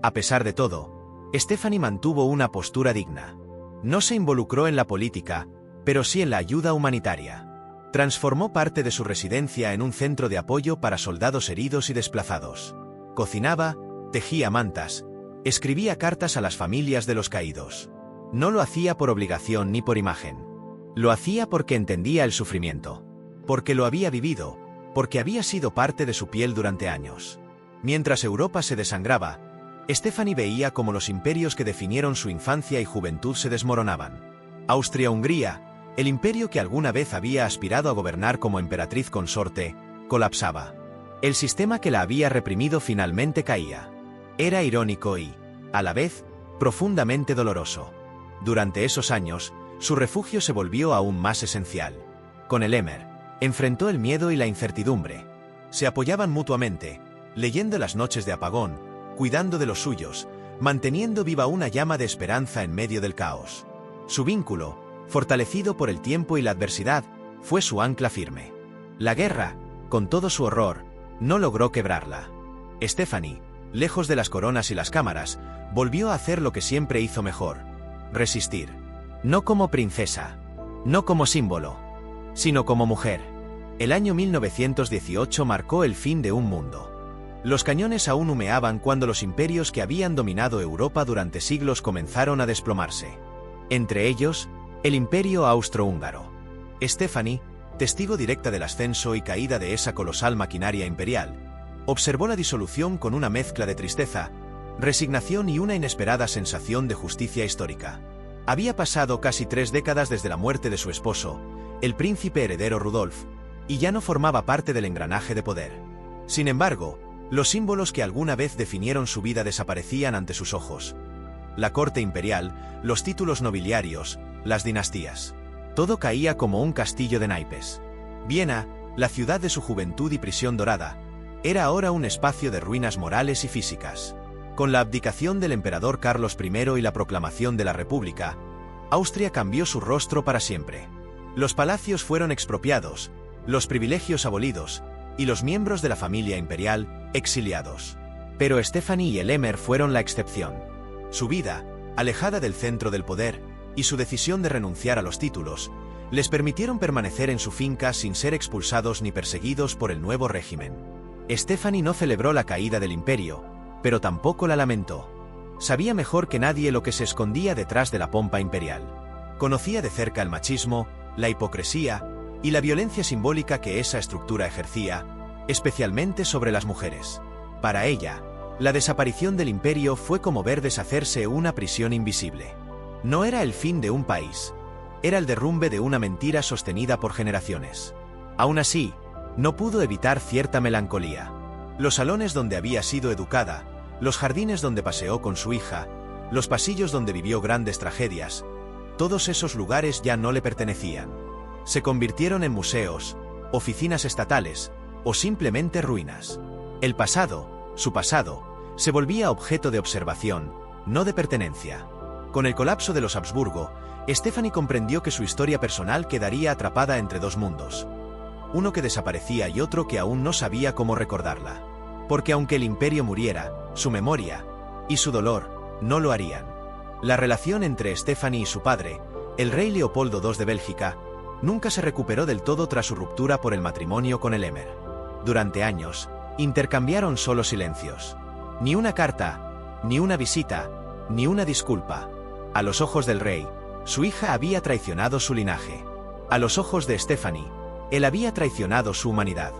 A pesar de todo, Stephanie mantuvo una postura digna. No se involucró en la política, pero sí en la ayuda humanitaria. Transformó parte de su residencia en un centro de apoyo para soldados heridos y desplazados. Cocinaba, tejía mantas, escribía cartas a las familias de los caídos. No lo hacía por obligación ni por imagen. Lo hacía porque entendía el sufrimiento. Porque lo había vivido, porque había sido parte de su piel durante años. Mientras Europa se desangraba, Stephanie veía cómo los imperios que definieron su infancia y juventud se desmoronaban. Austria-Hungría, el imperio que alguna vez había aspirado a gobernar como emperatriz consorte, colapsaba. El sistema que la había reprimido finalmente caía. Era irónico y, a la vez, profundamente doloroso. Durante esos años, su refugio se volvió aún más esencial. Con el Emer, enfrentó el miedo y la incertidumbre. Se apoyaban mutuamente, leyendo las noches de apagón, cuidando de los suyos, manteniendo viva una llama de esperanza en medio del caos. Su vínculo, fortalecido por el tiempo y la adversidad, fue su ancla firme. La guerra, con todo su horror, no logró quebrarla. Stephanie, lejos de las coronas y las cámaras, volvió a hacer lo que siempre hizo mejor: resistir. No como princesa, no como símbolo, sino como mujer. El año 1918 marcó el fin de un mundo. Los cañones aún humeaban cuando los imperios que habían dominado Europa durante siglos comenzaron a desplomarse. Entre ellos, el Imperio Austrohúngaro. Stephanie, testigo directa del ascenso y caída de esa colosal maquinaria imperial, observó la disolución con una mezcla de tristeza, resignación y una inesperada sensación de justicia histórica. Había pasado casi 3 décadas desde la muerte de su esposo, el príncipe heredero Rudolf, y ya no formaba parte del engranaje de poder. Sin embargo, los símbolos que alguna vez definieron su vida desaparecían ante sus ojos. La corte imperial, los títulos nobiliarios, las dinastías. Todo caía como un castillo de naipes. Viena, la ciudad de su juventud y prisión dorada, era ahora un espacio de ruinas morales y físicas. Con la abdicación del emperador Carlos I y la proclamación de la República, Austria cambió su rostro para siempre. Los palacios fueron expropiados, los privilegios abolidos, y los miembros de la familia imperial, exiliados. Pero Stephanie y el Emir fueron la excepción. Su vida, alejada del centro del poder, y su decisión de renunciar a los títulos, les permitieron permanecer en su finca sin ser expulsados ni perseguidos por el nuevo régimen. Stephanie no celebró la caída del imperio, pero tampoco la lamentó. Sabía mejor que nadie lo que se escondía detrás de la pompa imperial. Conocía de cerca el machismo, la hipocresía y la violencia simbólica que esa estructura ejercía, especialmente sobre las mujeres. Para ella, la desaparición del imperio fue como ver deshacerse una prisión invisible. No era el fin de un país, era el derrumbe de una mentira sostenida por generaciones. Aún así, no pudo evitar cierta melancolía. Los salones donde había sido educada, los jardines donde paseó con su hija, los pasillos donde vivió grandes tragedias, todos esos lugares ya no le pertenecían. Se convirtieron en museos, oficinas estatales, o simplemente ruinas. El pasado, su pasado, se volvía objeto de observación, no de pertenencia. Con el colapso de los Habsburgo, Stephanie comprendió que su historia personal quedaría atrapada entre dos mundos. Uno que desaparecía y otro que aún no sabía cómo recordarla. Porque aunque el imperio muriera, su memoria y su dolor no lo harían. La relación entre Stephanie y su padre, el rey Leopoldo II de Bélgica, nunca se recuperó del todo tras su ruptura por el matrimonio con el Emir. Durante años, intercambiaron solo silencios. Ni una carta, ni una visita, ni una disculpa. A los ojos del rey, su hija había traicionado su linaje. A los ojos de Stephanie, él había traicionado su humanidad.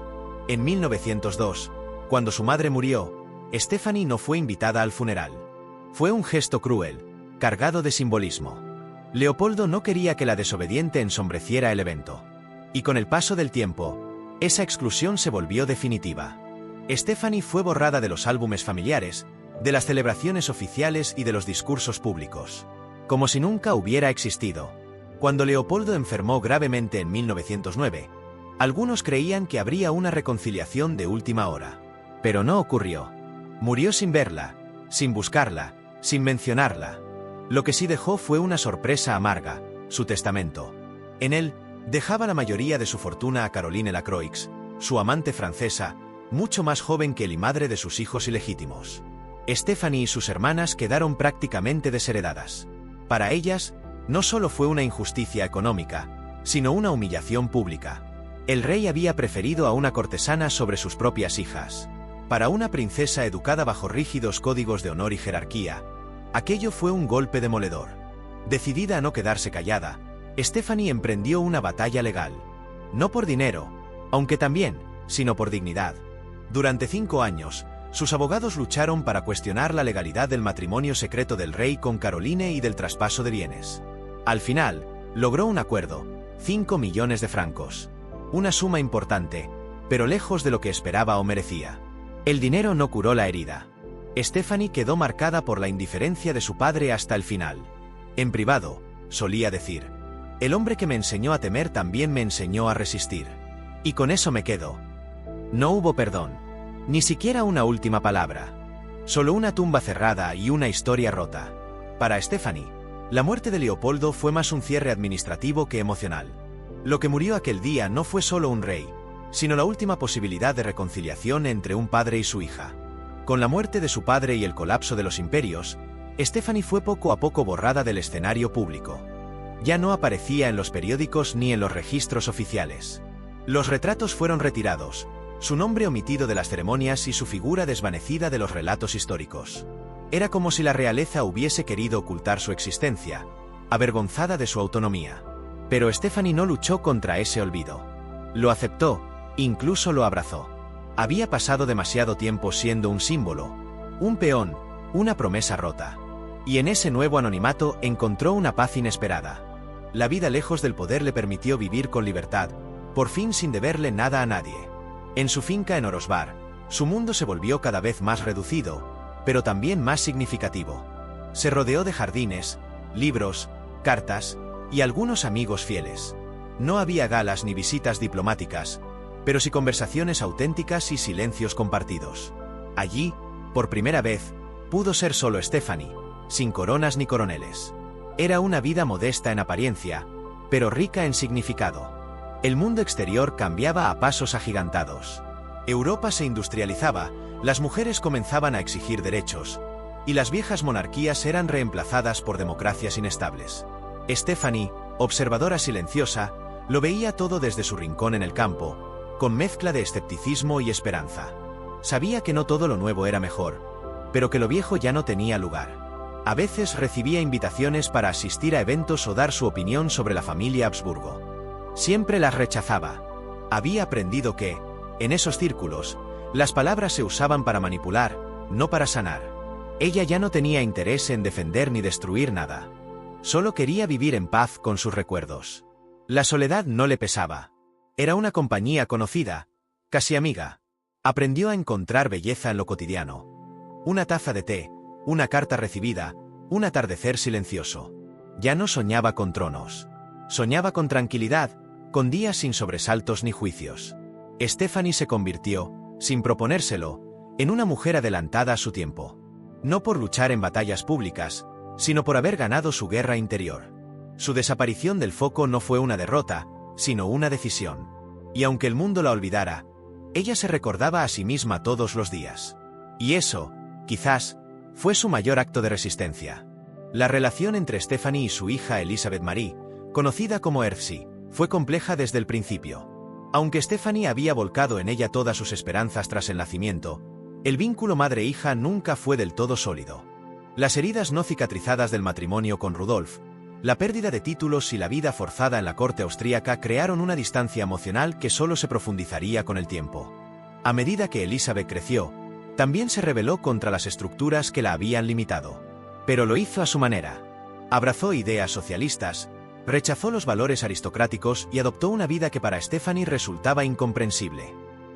En 1902, cuando su madre murió, Stephanie no fue invitada al funeral. Fue un gesto cruel, cargado de simbolismo. Leopoldo no quería que la desobediente ensombreciera el evento. Y con el paso del tiempo, esa exclusión se volvió definitiva. Stephanie fue borrada de los álbumes familiares, de las celebraciones oficiales y de los discursos públicos. Como si nunca hubiera existido. Cuando Leopoldo enfermó gravemente en 1909, algunos creían que habría una reconciliación de última hora. Pero no ocurrió. Murió sin verla, sin buscarla, sin mencionarla. Lo que sí dejó fue una sorpresa amarga, su testamento. En él, dejaba la mayoría de su fortuna a Caroline Lacroix, su amante francesa, mucho más joven que él y madre de sus hijos ilegítimos. Stephanie y sus hermanas quedaron prácticamente desheredadas. Para ellas, no solo fue una injusticia económica, sino una humillación pública. El rey había preferido a una cortesana sobre sus propias hijas. Para una princesa educada bajo rígidos códigos de honor y jerarquía, aquello fue un golpe demoledor. Decidida a no quedarse callada, Stephanie emprendió una batalla legal. No por dinero, aunque también, sino por dignidad. Durante 5 años, sus abogados lucharon para cuestionar la legalidad del matrimonio secreto del rey con Caroline y del traspaso de bienes. Al final, logró un acuerdo, 5 millones de francos. Una suma importante, pero lejos de lo que esperaba o merecía. El dinero no curó la herida. Stephanie quedó marcada por la indiferencia de su padre hasta el final. En privado, solía decir: el hombre que me enseñó a temer también me enseñó a resistir. Y con eso me quedo. No hubo perdón. Ni siquiera una última palabra. Solo una tumba cerrada y una historia rota. Para Stephanie, la muerte de Leopoldo fue más un cierre administrativo que emocional. Lo que murió aquel día no fue solo un rey, sino la última posibilidad de reconciliación entre un padre y su hija. Con la muerte de su padre y el colapso de los imperios, Stephanie fue poco a poco borrada del escenario público. Ya no aparecía en los periódicos ni en los registros oficiales. Los retratos fueron retirados, su nombre omitido de las ceremonias y su figura desvanecida de los relatos históricos. Era como si la realeza hubiese querido ocultar su existencia, avergonzada de su autonomía. Pero Stephanie no luchó contra ese olvido. Lo aceptó, incluso lo abrazó. Había pasado demasiado tiempo siendo un símbolo, un peón, una promesa rota. Y en ese nuevo anonimato encontró una paz inesperada. La vida lejos del poder le permitió vivir con libertad, por fin sin deberle nada a nadie. En su finca en Orosbar, su mundo se volvió cada vez más reducido, pero también más significativo. Se rodeó de jardines, libros, cartas y algunos amigos fieles. No había galas ni visitas diplomáticas, pero sí conversaciones auténticas y silencios compartidos. Allí, por primera vez, pudo ser solo Stephanie, sin coronas ni coroneles. Era una vida modesta en apariencia, pero rica en significado. El mundo exterior cambiaba a pasos agigantados. Europa se industrializaba, las mujeres comenzaban a exigir derechos, y las viejas monarquías eran reemplazadas por democracias inestables. Stephanie, observadora silenciosa, lo veía todo desde su rincón en el campo, con mezcla de escepticismo y esperanza. Sabía que no todo lo nuevo era mejor, pero que lo viejo ya no tenía lugar. A veces recibía invitaciones para asistir a eventos o dar su opinión sobre la familia Habsburgo. Siempre las rechazaba. Había aprendido que, en esos círculos, las palabras se usaban para manipular, no para sanar. Ella ya no tenía interés en defender ni destruir nada. Solo quería vivir en paz con sus recuerdos. La soledad no le pesaba. Era una compañía conocida, casi amiga. Aprendió a encontrar belleza en lo cotidiano. Una taza de té, una carta recibida, un atardecer silencioso. Ya no soñaba con tronos. Soñaba con tranquilidad, con días sin sobresaltos ni juicios. Stephanie se convirtió, sin proponérselo, en una mujer adelantada a su tiempo. No por luchar en batallas públicas, sino por haber ganado su guerra interior. Su desaparición del foco no fue una derrota, sino una decisión. Y aunque el mundo la olvidara, ella se recordaba a sí misma todos los días. Y eso, quizás, fue su mayor acto de resistencia. La relación entre Stephanie y su hija Elizabeth Marie, conocida como Erzsi, fue compleja desde el principio. Aunque Stephanie había volcado en ella todas sus esperanzas tras el nacimiento, el vínculo madre-hija nunca fue del todo sólido. Las heridas no cicatrizadas del matrimonio con Rudolf, la pérdida de títulos y la vida forzada en la corte austríaca crearon una distancia emocional que solo se profundizaría con el tiempo. A medida que Elizabeth creció, también se rebeló contra las estructuras que la habían limitado. Pero lo hizo a su manera. Abrazó ideas socialistas, rechazó los valores aristocráticos y adoptó una vida que para Stephanie resultaba incomprensible.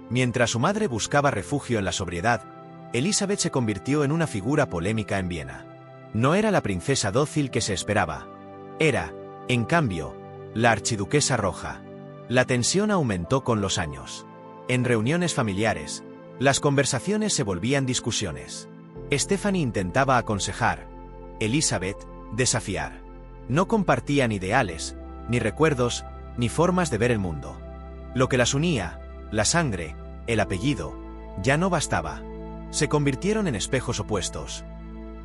Mientras su madre buscaba refugio en la sobriedad, Elizabeth se convirtió en una figura polémica en Viena. No era la princesa dócil que se esperaba. Era, en cambio, la archiduquesa roja. La tensión aumentó con los años. En reuniones familiares, las conversaciones se volvían discusiones. Stephanie intentaba aconsejar, Elizabeth, desafiar. No compartían ideales, ni recuerdos, ni formas de ver el mundo. Lo que las unía, la sangre, el apellido, ya no bastaba. Se convirtieron en espejos opuestos.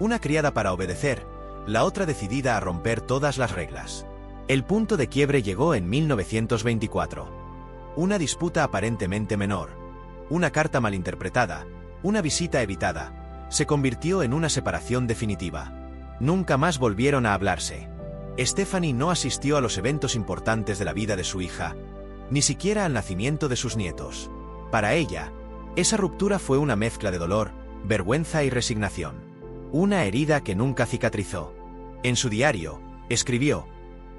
Una criada para obedecer, la otra decidida a romper todas las reglas. El punto de quiebre llegó en 1924. Una disputa aparentemente menor, una carta malinterpretada, una visita evitada, se convirtió en una separación definitiva. Nunca más volvieron a hablarse. Stephanie no asistió a los eventos importantes de la vida de su hija, ni siquiera al nacimiento de sus nietos. Para ella, esa ruptura fue una mezcla de dolor, vergüenza y resignación. Una herida que nunca cicatrizó. En su diario, escribió: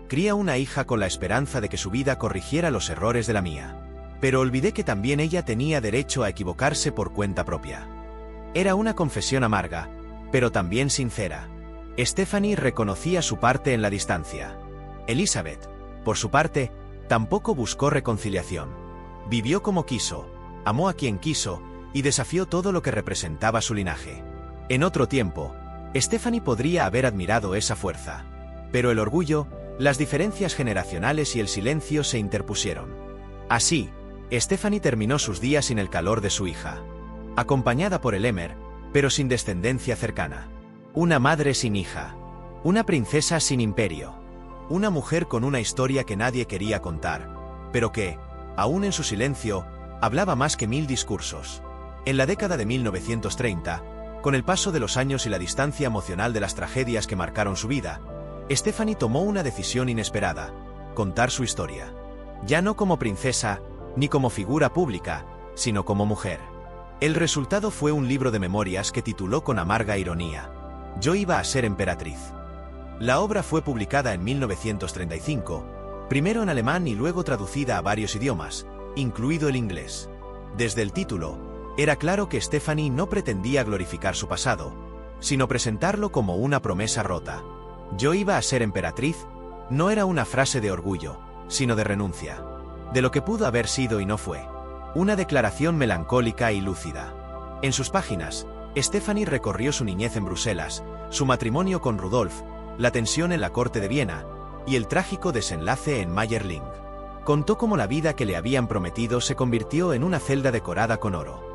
«Cría una hija con la esperanza de que su vida corrigiera los errores de la mía. Pero olvidé que también ella tenía derecho a equivocarse por cuenta propia». Era una confesión amarga, pero también sincera. Stephanie reconocía su parte en la distancia. Elizabeth, por su parte, tampoco buscó reconciliación. Vivió como quiso, amó a quien quiso y desafió todo lo que representaba su linaje. En otro tiempo, Stephanie podría haber admirado esa fuerza. Pero el orgullo, las diferencias generacionales y el silencio se interpusieron. Así, Stephanie terminó sus días sin el calor de su hija. Acompañada por el Emir, pero sin descendencia cercana. Una madre sin hija. Una princesa sin imperio. Una mujer con una historia que nadie quería contar, pero que, Aún en su silencio, hablaba más que 1000 discursos. En la década de 1930, con el paso de los años y la distancia emocional de las tragedias que marcaron su vida, Stephanie tomó una decisión inesperada: contar su historia. Ya no como princesa, ni como figura pública, sino como mujer. El resultado fue un libro de memorias que tituló con amarga ironía: Yo iba a ser emperatriz. La obra fue publicada en 1935, primero en alemán y luego traducida a varios idiomas, incluido el inglés. Desde el título, era claro que Stephanie no pretendía glorificar su pasado, sino presentarlo como una promesa rota. Yo iba a ser emperatriz no era una frase de orgullo, sino de renuncia. De lo que pudo haber sido y no fue. Una declaración melancólica y lúcida. En sus páginas, Stephanie recorrió su niñez en Bruselas, su matrimonio con Rudolf, la tensión en la corte de Viena, y el trágico desenlace en Mayerling. Contó cómo la vida que le habían prometido se convirtió en una celda decorada con oro.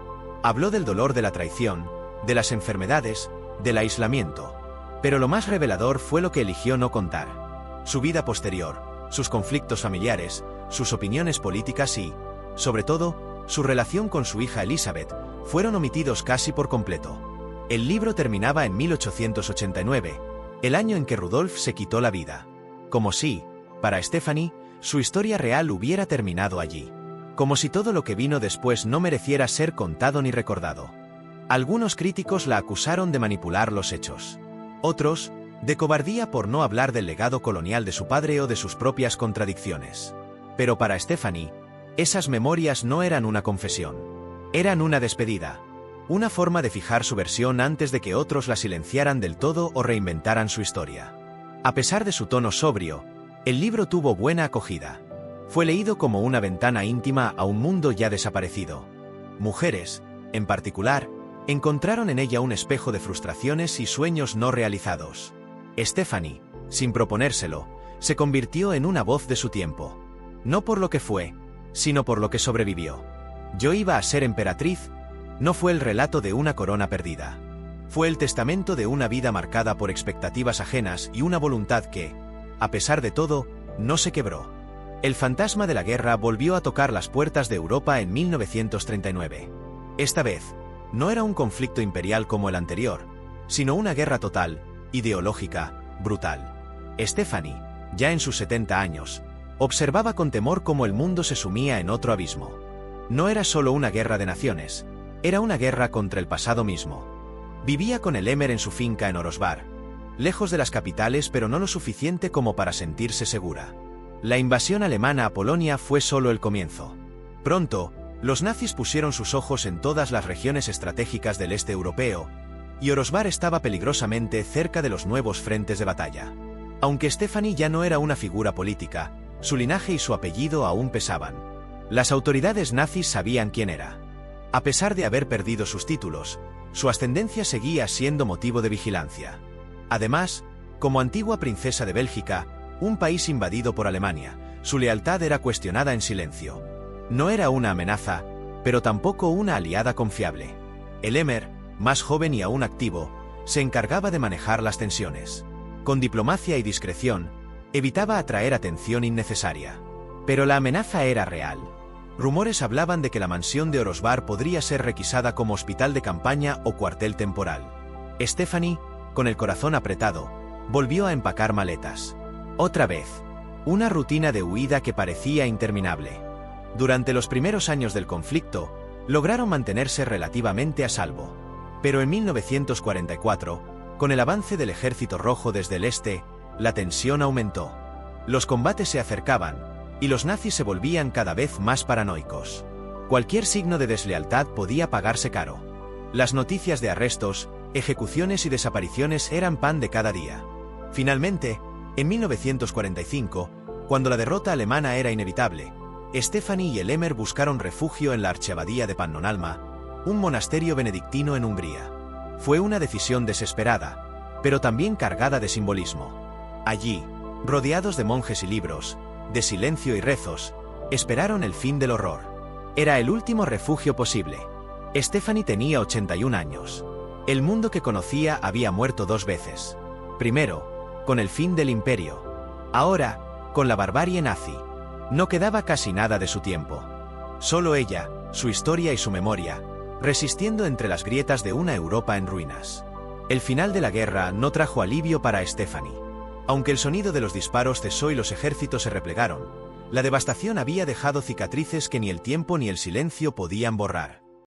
Habló del dolor de la traición, de las enfermedades, del aislamiento. Pero lo más revelador fue lo que eligió no contar: su vida posterior, sus conflictos familiares, sus opiniones políticas y, sobre todo, su relación con su hija Elizabeth, fueron omitidos casi por completo. El libro terminaba en 1889, el año en que Rudolf se quitó la vida. Como si, para Stephanie, su historia real hubiera terminado allí. Como si todo lo que vino después no mereciera ser contado ni recordado. Algunos críticos la acusaron de manipular los hechos. Otros, de cobardía por no hablar del legado colonial de su padre o de sus propias contradicciones. Pero para Stephanie, esas memorias no eran una confesión. Eran una despedida. Una forma de fijar su versión antes de que otros la silenciaran del todo o reinventaran su historia. A pesar de su tono sobrio, el libro tuvo buena acogida. Fue leído como una ventana íntima a un mundo ya desaparecido. Mujeres, en particular, encontraron en ella un espejo de frustraciones y sueños no realizados. Stephanie, sin proponérselo, se convirtió en una voz de su tiempo. No por lo que fue, sino por lo que sobrevivió. Yo iba a ser emperatriz no fue el relato de una corona perdida. Fue el testamento de una vida marcada por expectativas ajenas y una voluntad que, a pesar de todo, no se quebró. El fantasma de la guerra volvió a tocar las puertas de Europa en 1939. Esta vez, no era un conflicto imperial como el anterior, sino una guerra total, ideológica, brutal. Stephanie, ya en sus 70 años, observaba con temor cómo el mundo se sumía en otro abismo. No era solo una guerra de naciones, era una guerra contra el pasado mismo. Vivía con el Emir en su finca en Orosbar, lejos de las capitales pero no lo suficiente como para sentirse segura. La invasión alemana a Polonia fue solo el comienzo. Pronto, los nazis pusieron sus ojos en todas las regiones estratégicas del este europeo, y Orosbar estaba peligrosamente cerca de los nuevos frentes de batalla. Aunque Stephanie ya no era una figura política, su linaje y su apellido aún pesaban. Las autoridades nazis sabían quién era. A pesar de haber perdido sus títulos, su ascendencia seguía siendo motivo de vigilancia. Además, como antigua princesa de Bélgica, un país invadido por Alemania, su lealtad era cuestionada en silencio. No era una amenaza, pero tampoco una aliada confiable. El Emir, más joven y aún activo, se encargaba de manejar las tensiones. Con diplomacia y discreción, evitaba atraer atención innecesaria. Pero la amenaza era real. Rumores hablaban de que la mansión de Orosbar podría ser requisada como hospital de campaña o cuartel temporal. Stephanie, con el corazón apretado, volvió a empacar maletas. Otra vez, una rutina de huida que parecía interminable. Durante los primeros años del conflicto, lograron mantenerse relativamente a salvo. Pero en 1944, con el avance del Ejército Rojo desde el este, la tensión aumentó. Los combates se acercaban, y los nazis se volvían cada vez más paranoicos. Cualquier signo de deslealtad podía pagarse caro. Las noticias de arrestos, ejecuciones y desapariciones eran pan de cada día. Finalmente, en 1945, cuando la derrota alemana era inevitable, Stephanie y el Emir buscaron refugio en la archiabadía de Pannonhalma, un monasterio benedictino en Hungría. Fue una decisión desesperada, pero también cargada de simbolismo. Allí, rodeados de monjes y libros, de silencio y rezos, esperaron el fin del horror. Era el último refugio posible. Stephanie tenía 81 años. El mundo que conocía había muerto 2 veces. Primero, con el fin del imperio. Ahora, con la barbarie nazi. No quedaba casi nada de su tiempo. Solo ella, su historia y su memoria, resistiendo entre las grietas de una Europa en ruinas. El final de la guerra no trajo alivio para Stephanie. Aunque el sonido de los disparos cesó y los ejércitos se replegaron, la devastación había dejado cicatrices que ni el tiempo ni el silencio podían borrar.